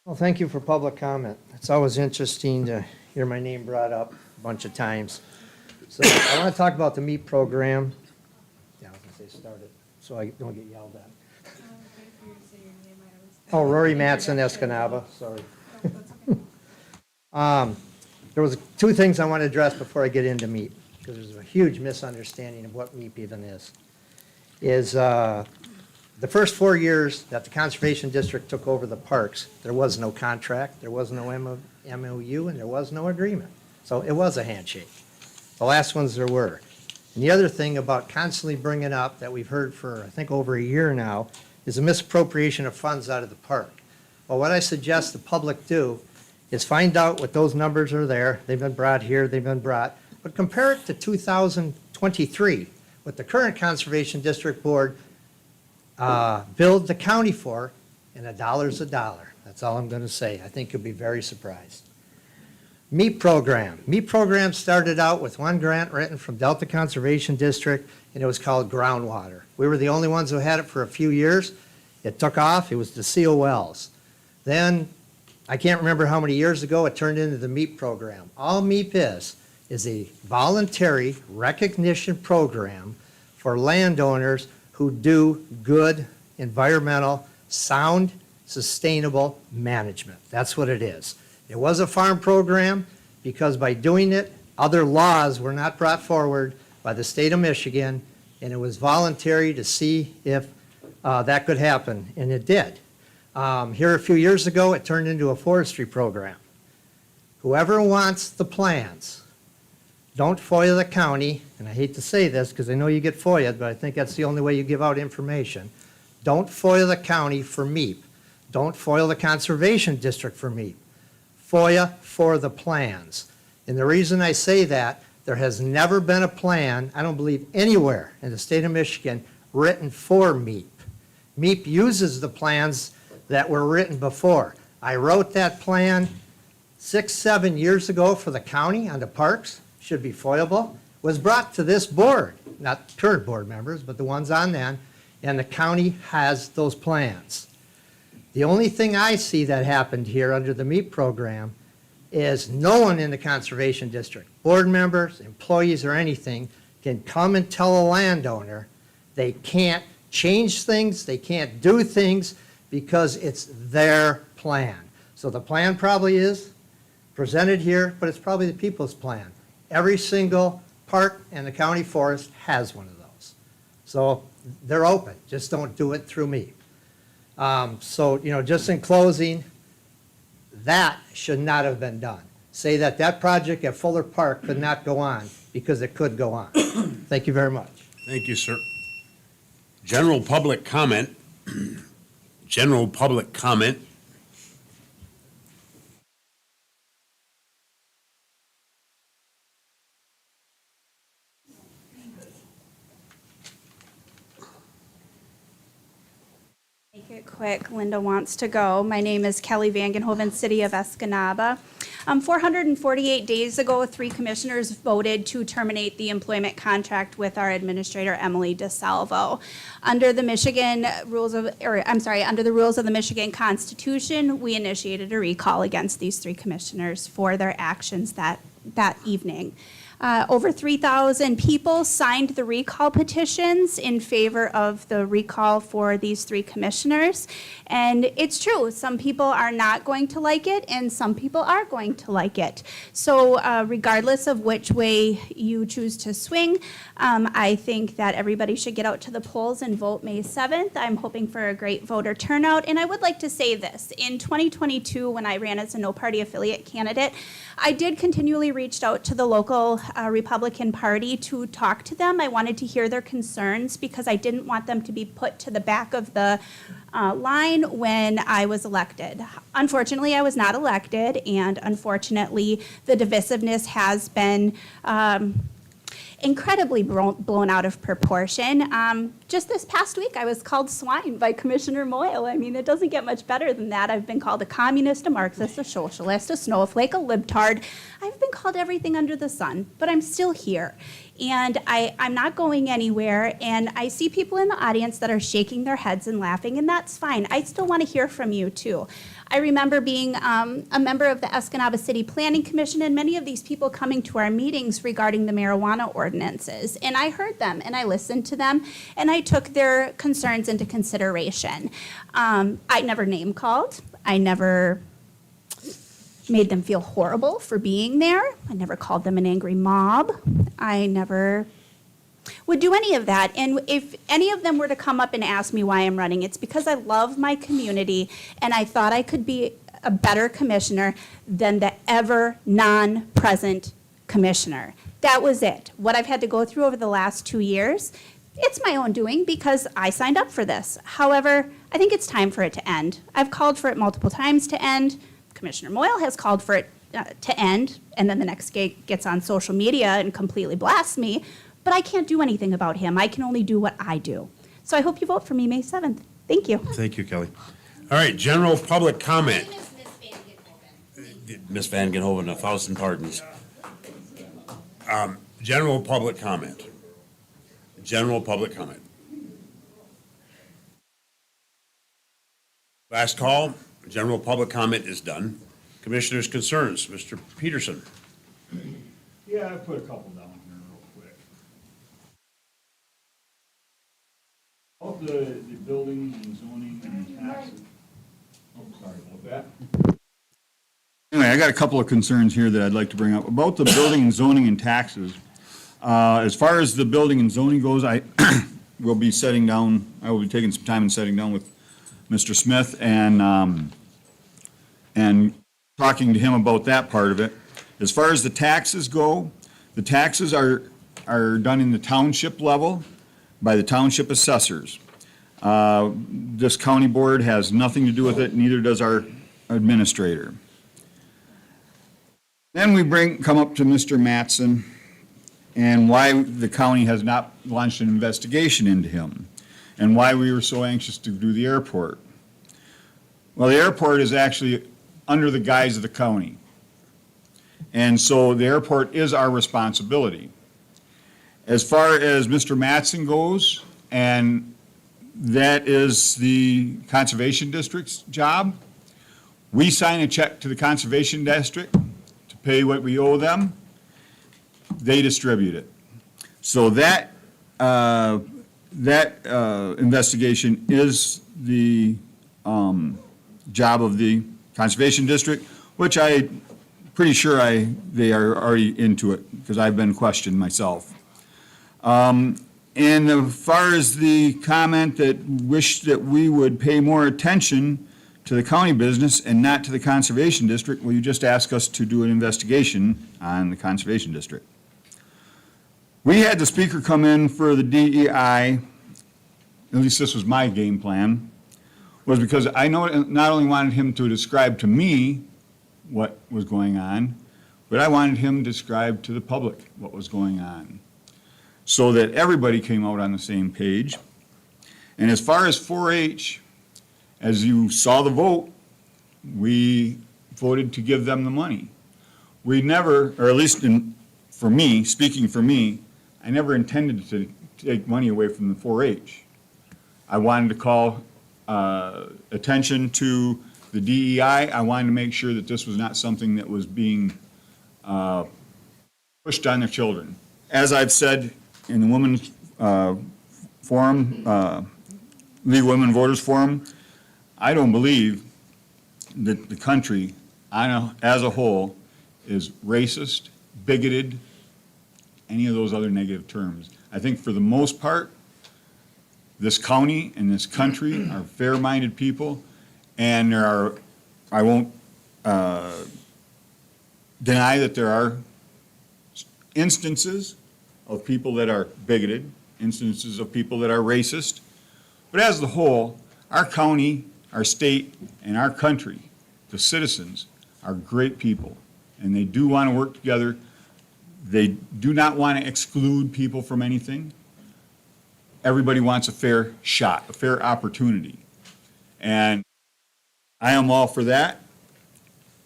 Well, thank you for public comment. It's always interesting to hear my name brought up a bunch of times. So I want to talk about the MEAP program. Yeah, I was going to say start it, so I don't get yelled at. Oh, Rory Matson, Escanaba, sorry. There was 2 things I want to address before I get into MEAP, because there's a huge misunderstanding of what MEAP even is. The first 4 years that the Conservation District took over the parks, there was no contract, there was no MOU, and there was no agreement. So it was a handshake. The last ones there were. And the other thing about constantly bringing up that we've heard for, I think, over a year now, is a misappropriation of funds out of the park. Well, what I suggest the public do is find out what those numbers are there. They've been brought here, they've been brought, but compare it to 2023, what the current Conservation District Board billed the county for, and $1's a dollar. That's all I'm going to say. I think you'll be very surprised. MEAP program. MEAP program started out with one grant written from Delta Conservation District, and it was called Groundwater. We were the only ones who had it for a few years. It took off. It was to seal wells. Then, I can't remember how many years ago, it turned into the MEAP program. All MEAP is a voluntary recognition program for landowners who do good, environmental, sound, sustainable management. That's what it is. It was a farm program because by doing it, other laws were not brought forward by the state of Michigan, and it was voluntary to see if that could happen, and it did. Here a few years ago, it turned into a forestry program. Whoever wants the plans, don't FOIA the county, and I hate to say this because I know you get FOIA'd, but I think that's the only way you give out information. Don't FOIA the county for MEAP. Don't FOIA the Conservation District for MEAP. FOIA for the plans. And the reason I say that, there has never been a plan, I don't believe anywhere in the state of Michigan, written for MEAP. MEAP uses the plans that were written before. I wrote that plan 6, 7 years ago for the county on the parks, should be FOIAble, was brought to this board, not current board members, but the ones on then, and the county has those plans. The only thing I see that happened here under the MEAP program is no one in the Conservation District, board members, employees, or anything, can come and tell a landowner they can't change things, they can't do things, because it's their plan. So the plan probably is presented here, but it's probably the people's plan. Every single park and the county forest has one of those. So they're open, just don't do it through me. So, just in closing, that should not have been done. Say that that project at Fuller Park could not go on, because it could go on. Thank you very much. Thank you, sir. General public comment. General public comment. Make it quick, Linda wants to go. My name is Kelly Vangenhoven, City of Escanaba. 448 days ago, 3 commissioners voted to terminate the employment contract with our administrator, Emily DeSalvo. Under the under the rules of the Michigan Constitution, we initiated a recall against these 3 commissioners for their actions that evening. Over 3,000 people signed the recall petitions in favor of the recall for these 3 commissioners. And it's true, some people are not going to like it and some people are going to like it. So regardless of which way you choose to swing, I think that everybody should get out to the polls and vote May 7th. I'm hoping for a great voter turnout. And I would like to say this, in 2022, when I ran as a no party affiliate candidate, I did continually reach out to the local Republican Party to talk to them. I wanted to hear their concerns because I didn't want them to be put to the back of the line when I was elected. Unfortunately, I was not elected, and unfortunately, the divisiveness has been incredibly blown out of proportion. Just this past week, I was called swine by Commissioner Moyle. I mean, it doesn't get much better than that. I've been called a communist, a Marxist, a socialist, a snowflake, a libtard. I've been called everything under the sun, but I'm still here. And I'm not going anywhere, and I see people in the audience that are shaking their heads and laughing, and that's fine. I still want to hear from you, too. I remember being a member of the Escanaba City Planning Commission, and many of these people coming to our meetings regarding the marijuana ordinances. And I heard them, and I listened to them, and I took their concerns into consideration. I never name-called. I never made them feel horrible for being there. I never called them an angry mob. I never would do any of that. And if any of them were to come up and ask me why I'm running, it's because I love my community and I thought I could be a better commissioner than the ever non-present commissioner. That was it. What I've had to go through over the last 2 years, it's my own doing because I signed up for this. However, I think it's time for it to end. I've called for it multiple times to end. Commissioner Moyle has called for it to end, and then the next guy gets on social media and completely blasts me, but I can't do anything about him. I can only do what I do. So I hope you vote for me May 7th. Thank you. Thank you, Kelly. All right, general public comment. Ms. Van Genhoven, 1,000 pardons. General public comment. General public comment. Last call, general public comment is done. Commissioners' concerns, Mr. Peterson. Yeah, I put a couple down here real quick. Of the building and zoning and taxes. Oh, sorry about that. Anyway, I got a couple of concerns here that I'd like to bring up. About the building and zoning and taxes, as far as the building and zoning goes, I will be taking some time and sitting down with Mr. Smith and talking to him about that part of it. As far as the taxes go, the taxes are done in the township level by the township assessors. This county board has nothing to do with it, neither does our administrator. Then we come up to Mr. Mattson and why the county has not launched an investigation into him and why we were so anxious to do the airport. Well, the airport is actually under the guise of the county. And so the airport is our responsibility. As far as Mr. Mattson goes, and that is the Conservation District's job, we sign a check to the Conservation District to pay what we owe them. They distribute it. So that investigation is the job of the Conservation District, which I'm pretty sure they are already into it, because I've been questioned myself. And as far as the comment that wished that we would pay more attention to the county business and not to the Conservation District, well, you just asked us to do an investigation on the Conservation District. We had the speaker come in for the DEI, at least this was my game plan, was because I not only wanted him to describe to me what was going on, but I wanted him to describe to the public what was going on, so that everybody came out on the same page. And as far as 4-H, as you saw the vote, we voted to give them the money. We never, or at least for me, speaking for me, I never intended to take money away from the 4-H. I wanted to call attention to the DEI. I wanted to make sure that this was not something that was being pushed on their children. As I've said in the Women's Forum, League of Women Voters Forum, I don't believe that the country as a whole is racist, bigoted, any of those other negative terms. I think for the most part, this county and this country are fair-minded people, and I won't deny that there are instances of people that are bigoted, instances of people that are racist. But as a whole, our county, our state, and our country, the citizens, are great people, and they do want to work together. They do not want to exclude people from anything. Everybody wants a fair shot, a fair opportunity. And I am all for that.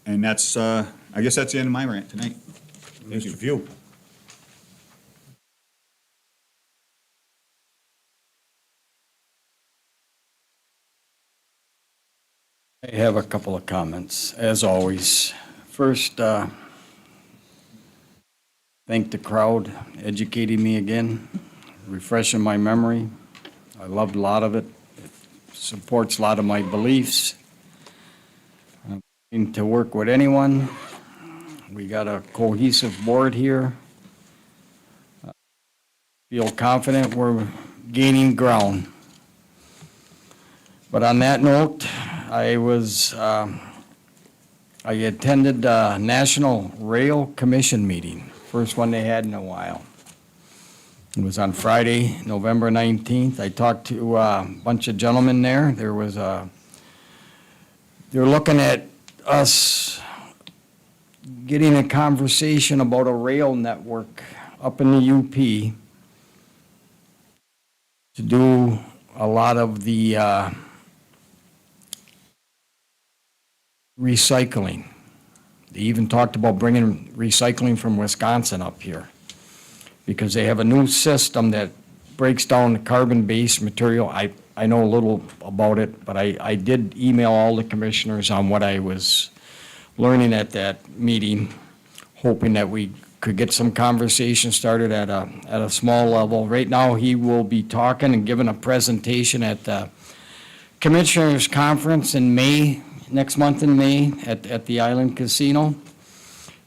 And that's, I guess that's the end of my rant tonight. Thank you. Mr. Few. I have a couple of comments, as always. First, thank the crowd educating me again, refreshing my memory. I loved a lot of it. It supports a lot of my beliefs. I'm willing to work with anyone. We got a cohesive board here. Feel confident we're gaining ground. But on that note, I attended a National Rail Commission meeting, first one they had in a while. It was on Friday, November 19th. I talked to a bunch of gentlemen there. They were looking at us getting a conversation about a rail network up in the UP to do a lot of the recycling. They even talked about bringing recycling from Wisconsin up here because they have a new system that breaks down the carbon-based material. I know a little about it, but I did email all the commissioners on what I was learning at that meeting, hoping that we could get some conversation started at a small level. Right now, he will be talking and giving a presentation at the Commissioners Conference in May, next month in May, at the Island Casino.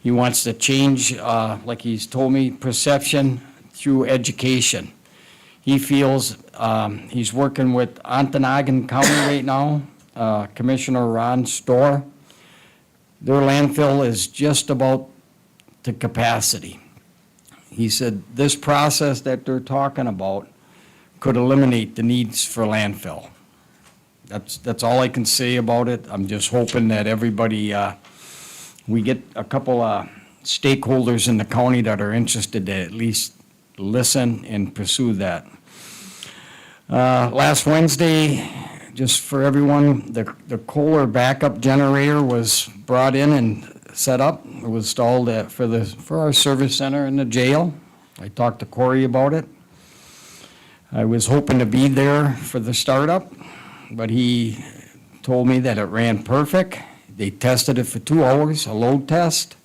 He wants to change, like he's told me, perception through education. He feels, he's working with Ontonagon County right now, Commissioner Ron Storr. Their landfill is just about to capacity. He said this process that they're talking about could eliminate the needs for landfill. That's all I can say about it. I'm just hoping that everybody, we get a couple of stakeholders in the county that are interested to at least listen and pursue that. Last Wednesday, just for everyone, the Kohler backup generator was brought in and set up. It was installed for our service center in the jail. I talked to Corey about it. I was hoping to be there for the startup, but he told me that it ran perfect. They tested it for 2 hours, a load test.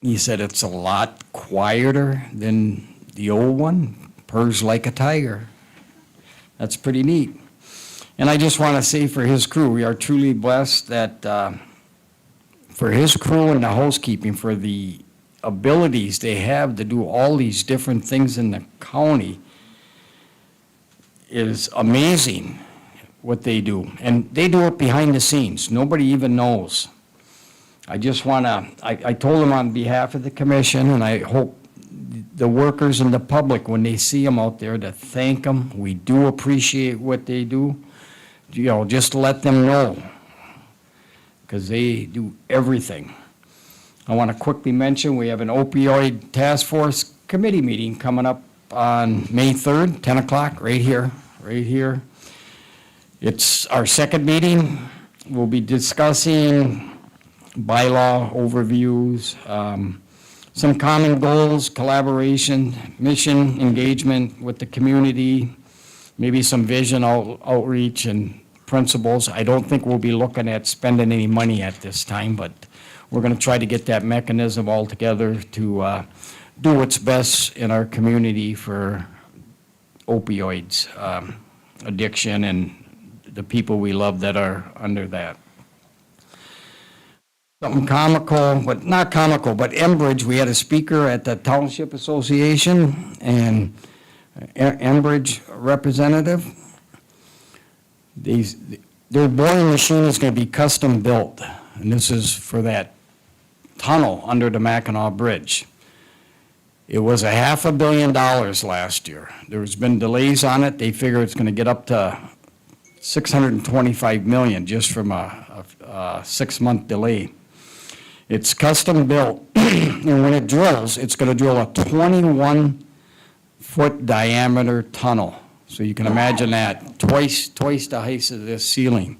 He said it's a lot quieter than the old one, purrs like a tiger. That's pretty neat. And I just want to say for his crew, we are truly blessed that for his crew and the housekeeping, for the abilities they have to do all these different things in the county is amazing what they do. And they do it behind the scenes. Nobody even knows. I just want to, I told them on behalf of the commission, and I hope the workers and the public, when they see them out there, to thank them. We do appreciate what they do. You know, just let them know, because they do everything. I want to quickly mention, we have an opioid task force committee meeting coming up on May 3rd, 10 o'clock, right here. It's our second meeting. We'll be discussing bylaw overviews, some common goals, collaboration, mission engagement with the community, maybe some vision outreach and principles. I don't think we'll be looking at spending any money at this time, but we're going to try to get that mechanism all together to do what's best in our community for opioids, addiction, and the people we love that are under that. Something comical, but not comical, but Enbridge, we had a speaker at the Township Association, and Enbridge representative, their boring machine is going to be custom built, and this is for that tunnel under the Mackinac Bridge. It was $500 million last year. There's been delays on it. They figure it's going to get up to $625 million just from a 6-month delay. It's custom built, and when it drills, it's going to drill a 21-foot diameter tunnel. So you can imagine that, twice the height of this ceiling.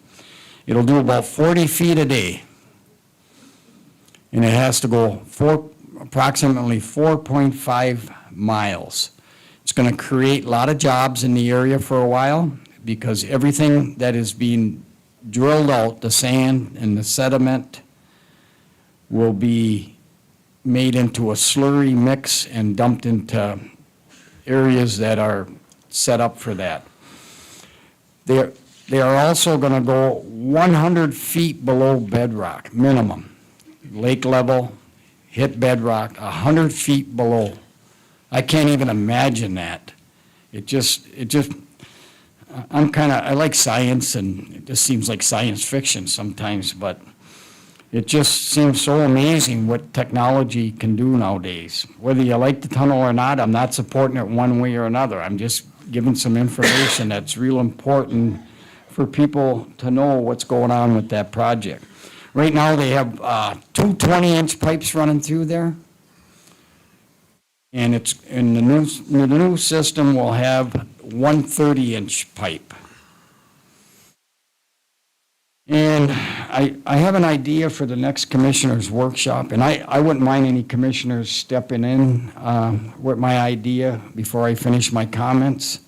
It'll do about 40 feet a day. And it has to go approximately 4.5 miles. It's going to create a lot of jobs in the area for a while because everything that is being drilled out, the sand and the sediment, will be made into a slurry mix and dumped into areas that are set up for that. They are also going to go 100 feet below bedrock, minimum. Lake level, hit bedrock, 100 feet below. I can't even imagine that. I like science, and it just seems like science fiction sometimes, but it just seems so amazing what technology can do nowadays. Whether you like the tunnel or not, I'm not supporting it one way or another. I'm just giving some information that's real important for people to know what's going on with that project. Right now, they have two 20-inch pipes running through there. And the new system will have one 30-inch pipe. And I have an idea for the next commissioners' workshop, and I wouldn't mind any commissioners stepping in with my idea before I finish my comments.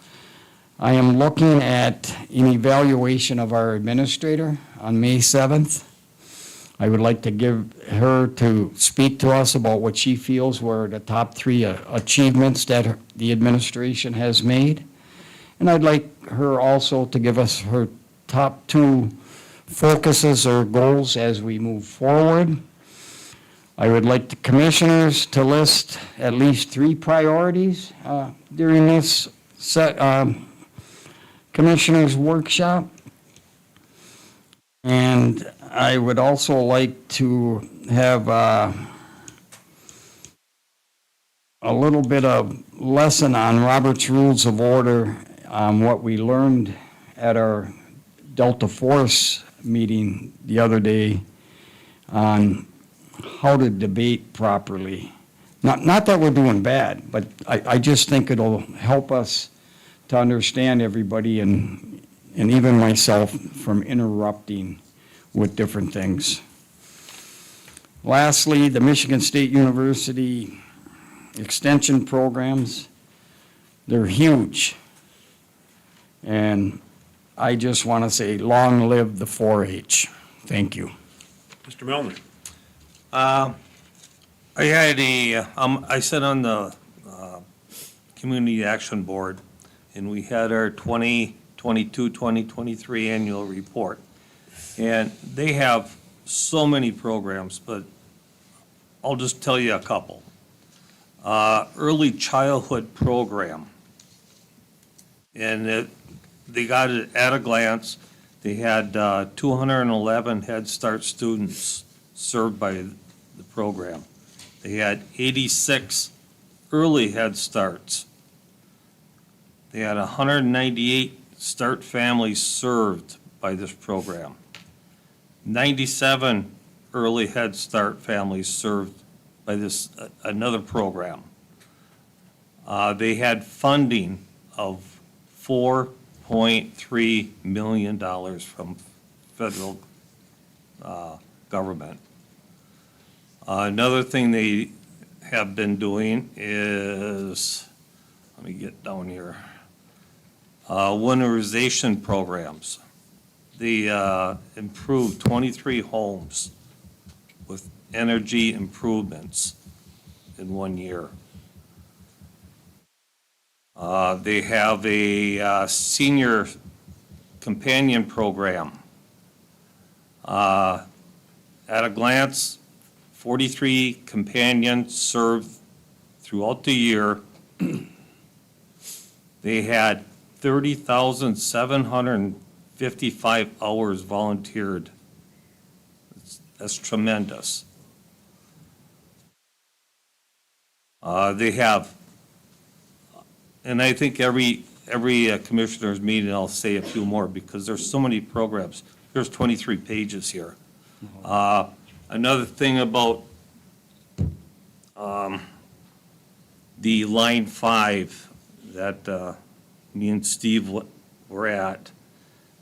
I am looking at an evaluation of our administrator on May 7th. I would like to give her to speak to us about what she feels were the top 3 achievements that the administration has made. And I'd like her also to give us her top 2 focuses or goals as we move forward. I would like the commissioners to list at least 3 priorities during this commissioners' workshop. And I would also like to have a little bit of lesson on Robert's Rules of Order, what we learned at our Delta Force meeting the other day on how to debate properly. Not that we're doing bad, but I just think it'll help us to understand everybody and even myself from interrupting with different things. Lastly, the Michigan State University extension programs, they're huge. And I just want to say, long live the 4-H. Thank you. Mr. Melner. I sat on the Community Action Board, and we had our 2022-2023 annual report. And they have so many programs, but I'll just tell you a couple. Early childhood program. And they got it at a glance. They had 211 Head Start students served by the program. They had 86 early Head Starts. They had 198 start families served by this program. 97 early Head Start families served by this another program. They had funding of $4.3 million from federal government. Another thing they have been doing is, let me get down here, winterization programs. They improved 23 homes with energy improvements in 1 year. They have a senior companion program. At a glance, 43 companions served throughout the year. They had 30,755 hours volunteered. That's tremendous. They have, and I think every commissioners meeting, I'll say a few more because there's so many programs. There's 23 pages here. Another thing about the line 5 that me and Steve were at.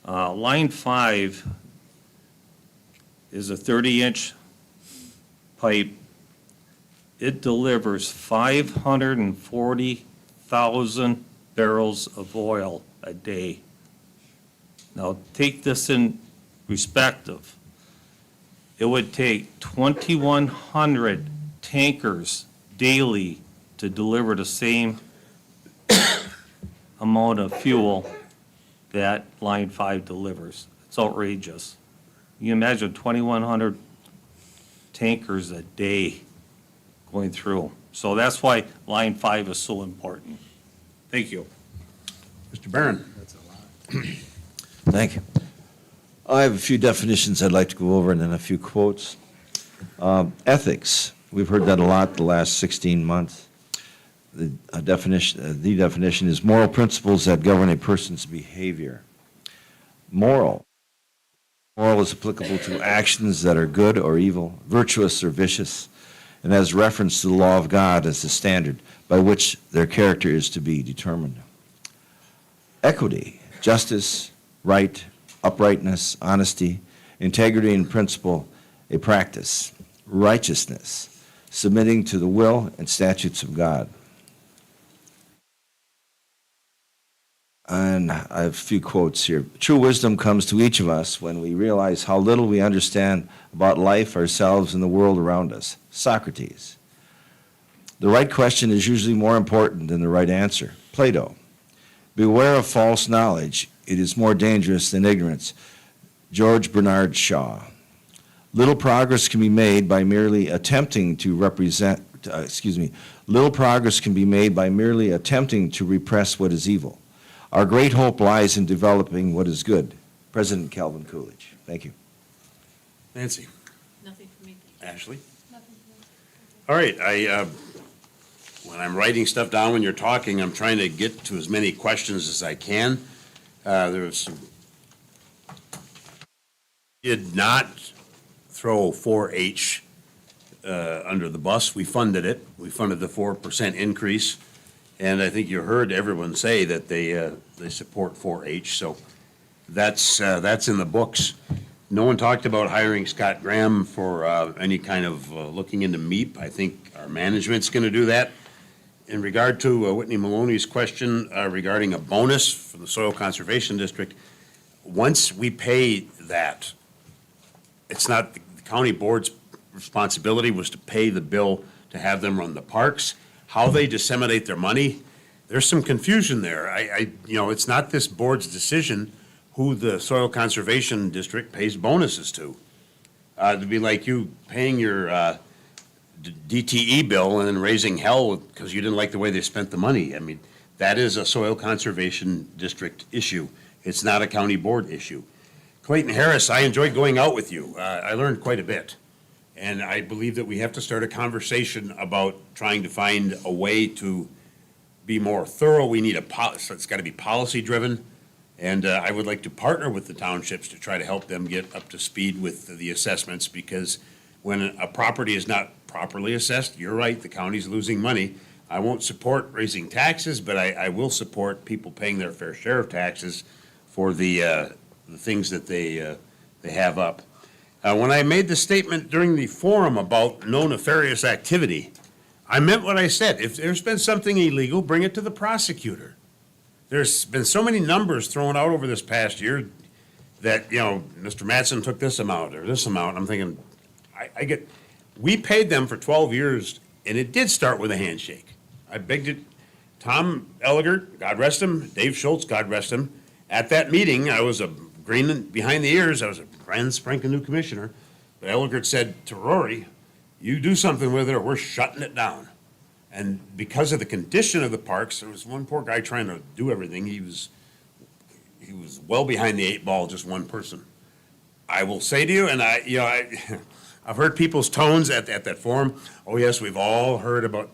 Line 5 is a 30-inch pipe. It delivers 540,000 barrels of oil a day. Now, take this in perspective. It would take 2,100 tankers daily to deliver the same amount of fuel that Line 5 delivers. It's outrageous. You imagine 2,100 tankers a day going through. So that's why Line 5 is so important. Thank you. Mr. Barron. Thank you. I have a few definitions I'd like to go over and then a few quotes. Ethics, we've heard that a lot the last 16 months. The definition is moral principles that govern a person's behavior. Moral is applicable to actions that are good or evil, virtuous or vicious, and has reference to the law of God as the standard by which their character is to be determined. Equity, justice, right, uprightness, honesty, integrity and principle, a practice. Righteousness, submitting to the will and statutes of God. And I have a few quotes here. True wisdom comes to each of us when we realize how little we understand about life, ourselves, and the world around us. Socrates. The right question is usually more important than the right answer. Plato. Beware of false knowledge. It is more dangerous than ignorance. George Bernard Shaw. Little progress can be made by merely attempting to little progress can be made by merely attempting to repress what is evil. Our great hope lies in developing what is good. President Calvin Coolidge. Thank you. Nancy. Nothing for me. Ashley. All right, when I'm writing stuff down when you're talking, I'm trying to get to as many questions as I can. Did not throw 4-H under the bus. We funded it. We funded the 4% increase. And I think you heard everyone say that they support 4-H, so that's in the books. No one talked about hiring Scott Graham for any kind of looking into MEAP. I think our management's going to do that. In regard to Whitney Maloney's question regarding a bonus for the Soil Conservation District, once we pay that, it's not the county board's responsibility was to pay the bill to have them run the parks. How they disseminate their money, there's some confusion there. It's not this board's decision who the Soil Conservation District pays bonuses to. It'd be like you paying your DTE bill and then raising hell because you didn't like the way they spent the money. I mean, that is a Soil Conservation District issue. It's not a county board issue. Clayton Harris, I enjoyed going out with you. I learned quite a bit. And I believe that we have to start a conversation about trying to find a way to be more thorough. We need so it's got to be policy-driven. And I would like to partner with the townships to try to help them get up to speed with the assessments, because when a property is not properly assessed, you're right, the county's losing money. I won't support raising taxes, but I will support people paying their fair share of taxes for the things that they have up. When I made the statement during the forum about no nefarious activity, I meant what I said. If there's been something illegal, bring it to the prosecutor. There's been so many numbers thrown out over this past year that, Mr. Mattson took this amount or this amount. I'm thinking, we paid them for 12 years, and it did start with a handshake. I begged it. Tom Elligert, God rest him, Dave Schultz, God rest him. At that meeting, I was a green behind the ears. I was a brand spanking new commissioner. But Elligert said to Rory, you do something with it or we're shutting it down. And because of the condition of the parks, there was one poor guy trying to do everything. He was well behind the 8 ball, just one person. I will say to you, and I've heard people's tones at that forum. Oh yes, we've all heard about.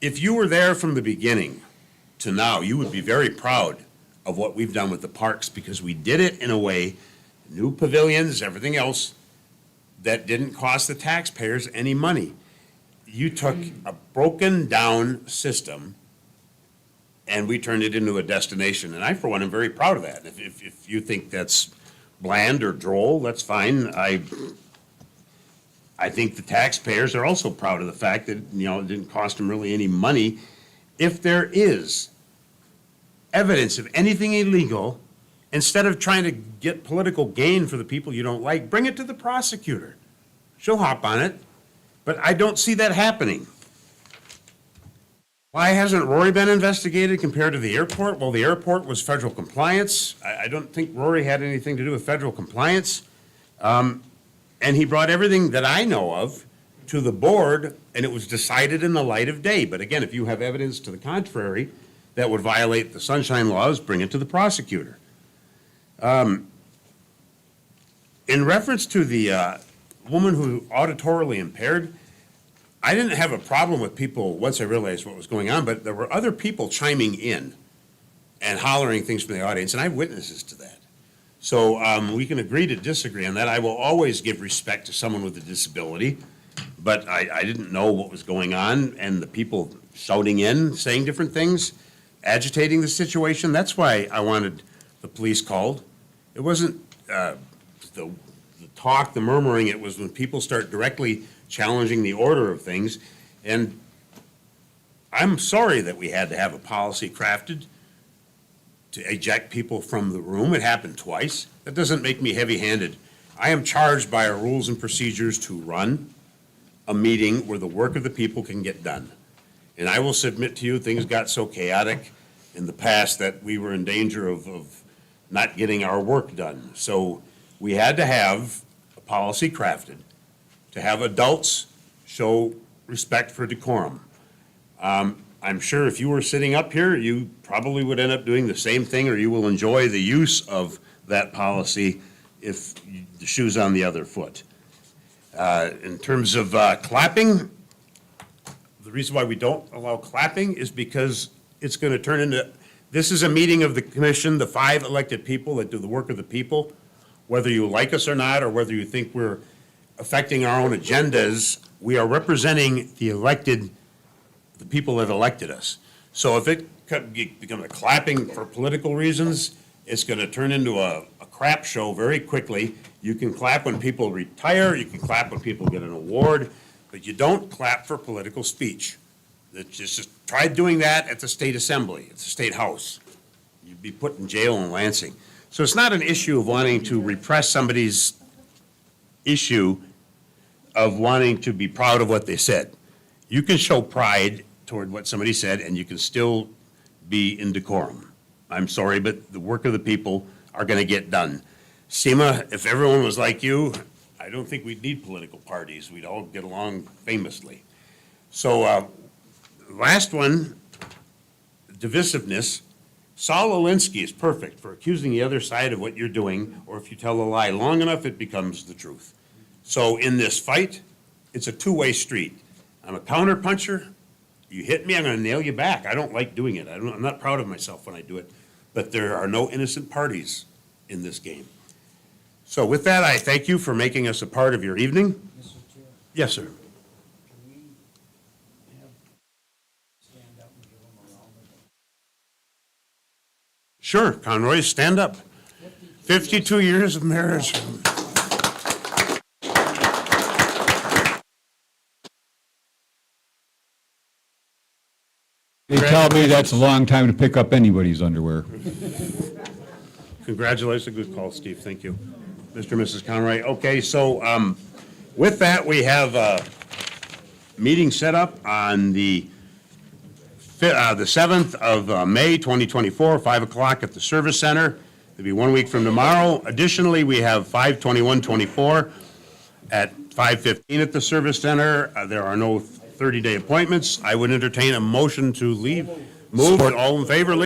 if you were there from the beginning to now, you would be very proud of what we've done with the parks, because we did it in a way, new pavilions, everything else, that didn't cost the taxpayers any money. You took a broken-down system, and we turned it into a destination, and I, for one, am very proud of that. If you think that's bland or droll, that's fine. I think the taxpayers are also proud of the fact that, you know, it didn't cost them really any money. If there is evidence of anything illegal, instead of trying to get political gain for the people you don't like, bring it to the prosecutor. She'll hop on it. But I don't see that happening. Why hasn't Rory been investigated compared to the airport? Well, the airport was federal compliance. I don't think Rory had anything to do with federal compliance. And he brought everything that I know of to the board, and it was decided in the light of day. But again, if you have evidence to the contrary that would violate the sunshine laws, bring it to the prosecutor. In reference to the woman who auditorily impaired, I didn't have a problem with people once I realized what was going on, but there were other people chiming in and hollering things from the audience, and I have witnesses to that. So we can agree to disagree on that. I will always give respect to someone with a disability, but I didn't know what was going on, and the people shouting in, saying different things, agitating the situation. That's why I wanted the police called. It wasn't the talk, the murmuring. It was when people start directly challenging the order of things. And I'm sorry that we had to have a policy crafted to eject people from the room. It happened twice. That doesn't make me heavy-handed. I am charged by our rules and procedures to run a meeting where the work of the people can get done. And I will submit to you, things got so chaotic in the past that we were in danger of not getting our work done. So we had to have a policy crafted to have adults show respect for decorum. I'm sure if you were sitting up here, you probably would end up doing the same thing, or you will enjoy the use of that policy if the shoe's on the other foot. In terms of clapping, the reason why we don't allow clapping is because it's going to turn into, this is a meeting of the commission, the 5 elected people that do the work of the people. Whether you like us or not, or whether you think we're affecting our own agendas, we are representing the elected, the people that elected us. So if it becomes a clapping for political reasons, it's going to turn into a crap show very quickly. You can clap when people retire, you can clap when people get an award, but you don't clap for political speech. Just try doing that at the state assembly, at the state house. You'd be put in jail in Lansing. So it's not an issue of wanting to repress somebody's issue of wanting to be proud of what they said. You can show pride toward what somebody said, and you can still be in decorum. I'm sorry, but the work of the people are going to get done. Seema, if everyone was like you, I don't think we'd need political parties. We'd all get along famously. So last one, divisiveness. Saul Alinsky is perfect for accusing the other side of what you're doing, or if you tell a lie long enough, it becomes the truth. So in this fight, it's a two-way street. I'm a counterpuncher. You hit me, I'm going to nail you back. I don't like doing it. I'm not proud of myself when I do it. But there are no innocent parties in this game. So with that, I thank you for making us a part of your evening. Mr. Chair, Yes, sir. can we have stand up and give them a round of applause? Sure, Conroy, stand up. 52 years of marriage. They tell me that's a long time to pick up anybody's underwear. Congratulations, good call, Steve, thank you. Mr. and Mrs. Conroy. Okay, so with that, we have a meeting set up on the 7th of May, 2024, 5 o'clock at the Service Center. It'll be 1 week from tomorrow. Additionally, we have 5/21/24 at 5:15 at the Service Center. There are no 30-day appointments. I would entertain a motion to leave. Move, all in favor, leave.